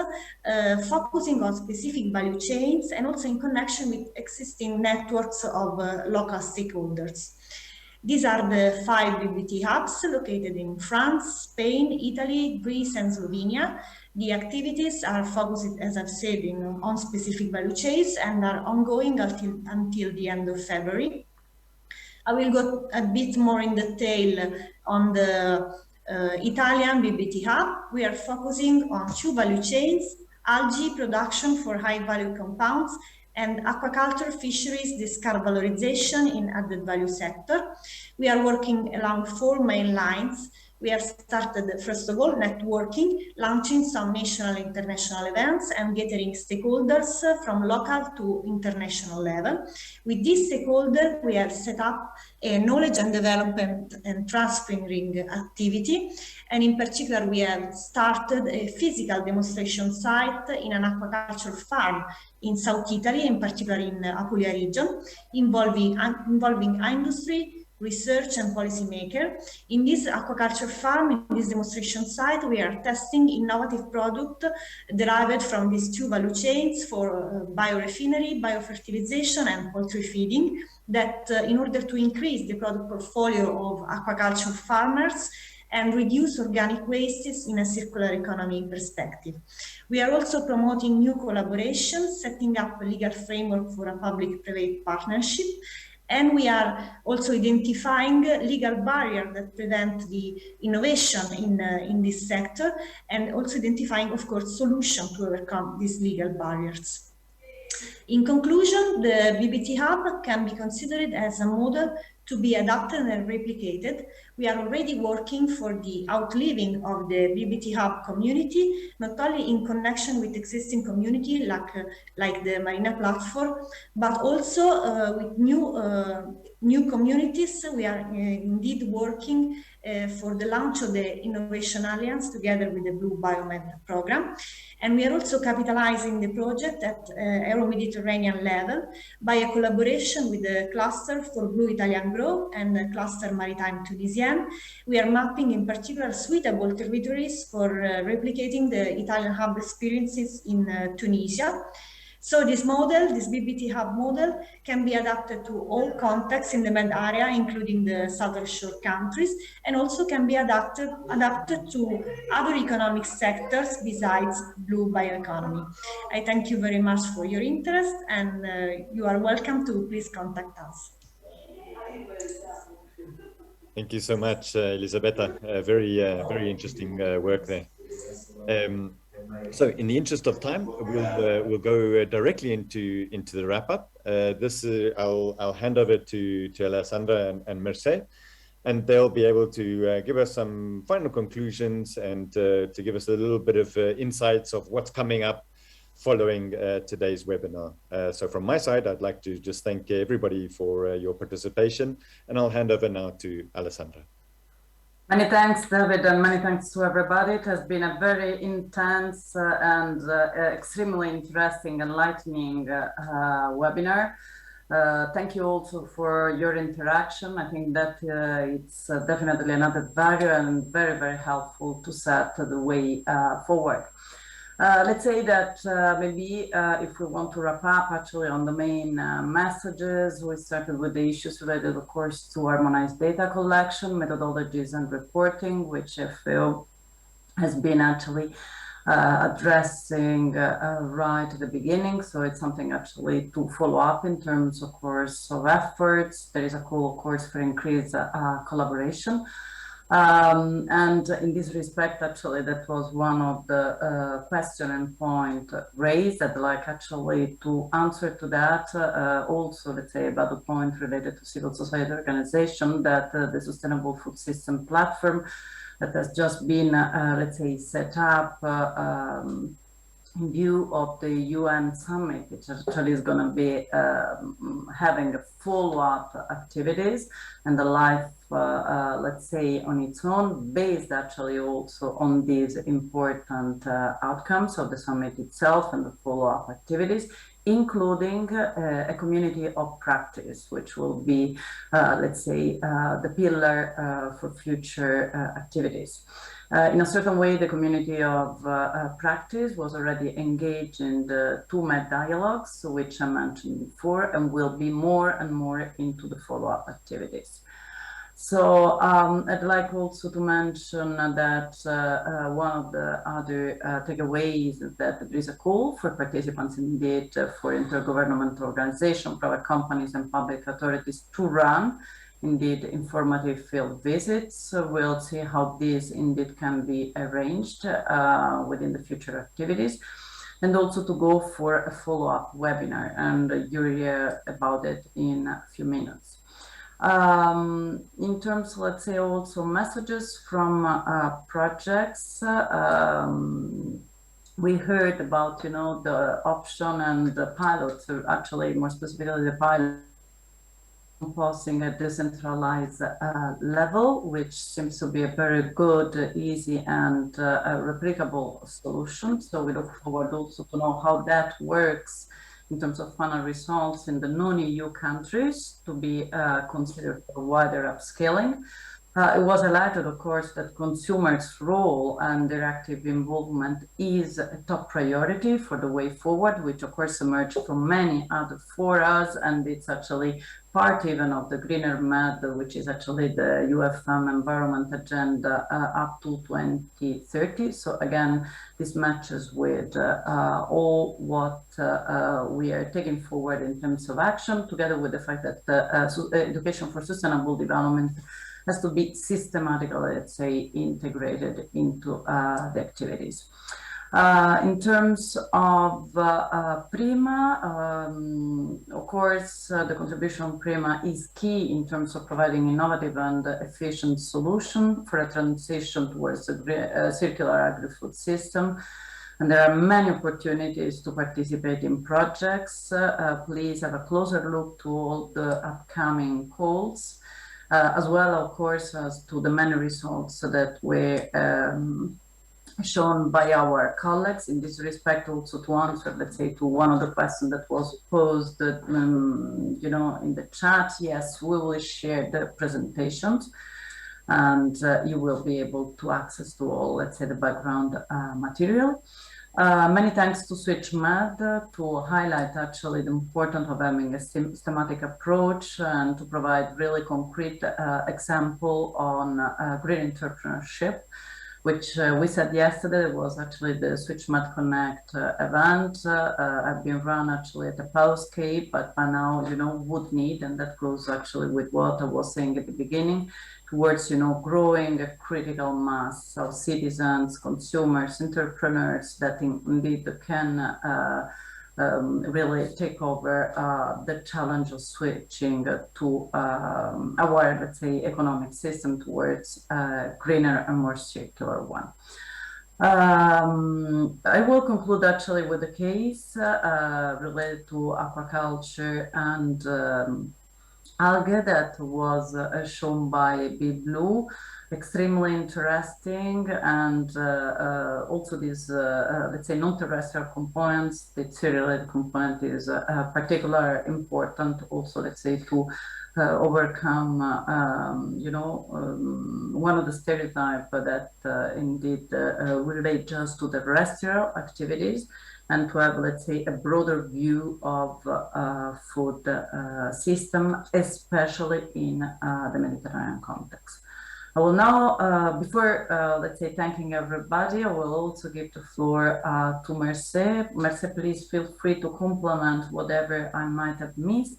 M: focusing on specific value chains and also in connection with existing networks of local stakeholders. These are the 5 BBT hubs located in France, Spain, Italy, Greece, and Slovenia. The activities are focused, as I've said, on specific value chains and are ongoing until the end of February. I will go a bit more in detail on the Italian BBT hub. We are focusing on 2 value chains, algae production for high-value compounds and aquaculture fisheries discard valorization in added value sector. We are working along 4 main lines. We have started, first of all, networking, launching some national and international events and gathering stakeholders from local to international level. With this stakeholder, we have set up a knowledge and development and transferring activity. And in particular, we have started a physical demonstration site in an aquaculture farm in South Italy, in particular in Apulia region, involving industry, research and policymaker. In this aquaculture farm, in this demonstration site, we are testing innovative product derived from these 2 value chains for biorefinery, biofertilization and poultry feeding that in order to increase the product portfolio of aquaculture farmers and reduce organic wastes in a circular economy perspective. We are also promoting new collaborations, setting up a legal framework for a public-private partnership. And we are also identifying legal barriers that prevent the innovation in this sector, and also identifying, of course, solutions to overcome these legal barriers. In conclusion, the BBT Hub can be considered as a model to be adapted and replicated. We are already working for the outliving of the BBT Hub community, not only in connection with existing community like the Marina platform, but also with new communities. We are indeed working for the launch of the Innovation Alliance together with the Blue Biomed program. And we are also capitalizing the project at Euro-Mediterranean level by a collaboration with the Cluster for Blue Italian Growth and the Cluster Maritime Tunisian. We are mapping in particular suitable territories for replicating the Italian hub experiences in Tunisia. So this model, this BBT hub model, can be adapted to all contexts in the Med area, including the Southern Shore countries, and also can be adapted to other economic sectors besides blue bioeconomy. I thank you very much for your interest, and you are welcome to please contact us.
A: Thank you so much, Elisabetta. Very interesting work there. So in the interest of time, we'll go directly into the wrap up. I'll hand over to Alessandra and Mercè, and they'll be able to give us some final conclusions and to give us a little bit of insights of what's coming up following today's webinar. So from my side, I'd like to just thank everybody for your participation, and I'll hand over now to Alessandra.
B: Many thanks, David, and many thanks to everybody. It has been a very intense and extremely interesting, enlightening webinar. Thank you also for your interaction. I think that it's definitely an added value and very, very helpful to set the way forward. Let's say that maybe if we want to wrap up actually on the main messages, we started with the issues related, of course, to harmonized data collection, methodologies and reporting, which FAO has been actually addressing right at the beginning. So it's something actually to follow up in terms, of course, of efforts. There is a call, of course, for increased collaboration. And in this respect, actually, that was one of the question and point raised. I'd like actually to answer to that. Also, let's say about the point related to civil society organization, that the Sustainable Food System platform that has just been, let's say, set up in view of the UN summit, which actually is going to be having a follow-up activities and the life, let's say, on its own, based actually also on these important outcomes of the summit itself and the follow-up activities, including a community of practice, which will be, let's say, the pillar for future activities. In a certain way, the community of practice was already engaged in the two MED dialogues, which I mentioned before, and will be more and more into the follow-up activities. So I'd like also to mention that one of the other takeaways is that there is a call for participants indeed for intergovernmental organizations, private companies and public authorities to run indeed informative field visits. So we'll see how this indeed can be arranged within the future activities, and also to go for a follow-up webinar, and you'll hear about it in a few minutes. In terms, let's say, also messages from projects, we heard about, you know, the option and the pilot, so actually more specifically the pilot composting at decentralized level, which seems to be a very good, easy and replicable solution. So we look forward also to know how that works in terms of final results in the non-EU countries to be considered for wider upscaling. It was highlighted, of course, that consumers' role and their active involvement is a top priority for the way forward, which of course emerged from many other forums, and it's actually part even of the Greener Med, which is actually the UFM Environment Agenda up to 2030. So again, this matches with all what we are taking forward in terms of action, together with the fact that education for sustainable development has to be systematically, let's say, integrated into the activities. In terms of PRIMA, of course, the contribution of PRIMA is key in terms of providing innovative and efficient solution for a transition towards a circular agri-food system. And there are many opportunities to participate in projects. Please have a closer look to all the upcoming calls. As well, of course, as to the many results that were shown by our colleagues. In this respect, also to answer, let's say, to one of the questions that was posed, you know, in the chat. Yes, we will share the presentations, and you will be able to access to all, let's say, the background material. Many thanks to SwitchMed to highlight actually the importance of having a systematic approach and to provide really concrete example on green entrepreneurship, which we said yesterday was actually the SwitchMed Connect event. I've been run actually at the Powscape, but by now, you know, would need, and that goes actually with what I was saying at the beginning, towards, you know, growing a critical mass of citizens, consumers, entrepreneurs that indeed can really take over the challenge of switching to our, let's say, economic system towards a greener and more circular one. I will conclude actually with a case related to aquaculture and algae that was shown by Be Blue. Extremely interesting, and also these, let's say, non-terrestrial components. The serial component is particularly important also, let's say, to overcome, you know, one of the stereotypes that indeed relate just to terrestrial activities, and to have, let's say, a broader view of food system, especially in the Mediterranean context. I will now, before, let's say, thanking everybody, I will also give the floor to Merce. Merce, please feel free to complement whatever I might have missed.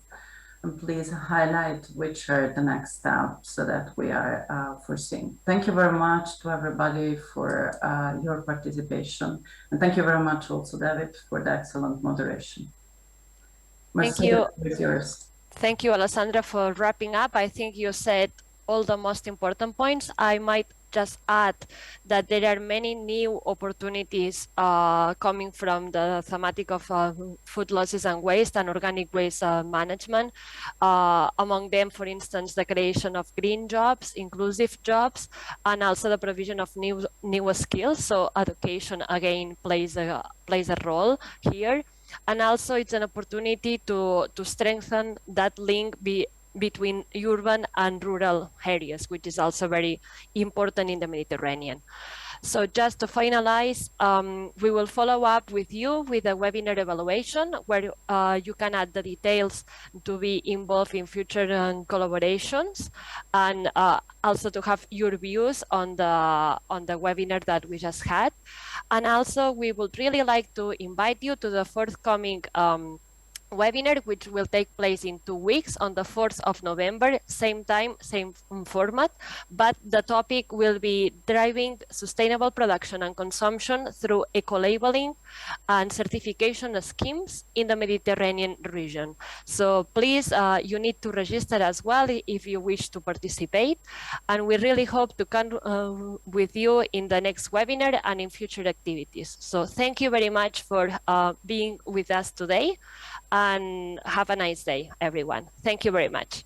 B: and please highlight which are the next steps so that we are foreseeing. Thank you very much to everybody for your participation. And thank you very much also, David, for the excellent moderation.
C: Thank you.
B: It's yours.
C: Thank you, Alessandra, for wrapping up. I think you said all the most important points. I might just add that there are many new opportunities coming from the thematic of food losses and waste and organic waste management. Among them, for instance, the creation of green jobs, inclusive jobs, and also the provision of new skills. So education, again, plays a role here. And also it's an opportunity to strengthen that link between urban and rural areas, which is also very important in the Mediterranean. So just to finalize, we will follow up with you with a webinar evaluation where you can add the details to be involved in future collaborations, and also to have your views on the webinar that we just had. And also we would really like to invite you to the forthcoming webinar, which will take place in 2 weeks on the 4th of November, same time, same format, but the topic will be driving sustainable production and consumption through eco-labeling and certification schemes in the Mediterranean region. So please, you need to register as well if you wish to participate. And we really hope to come with you in the next webinar and in future activities. So thank you very much for being with us today. And have a nice day, everyone. Thank you very much.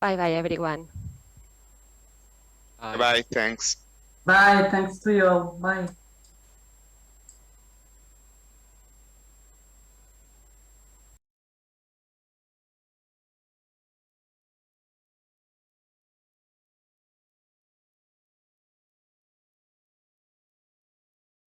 C: Bye-bye, everyone.
L: Bye, thanks.
B: Bye, thanks to you all. Bye.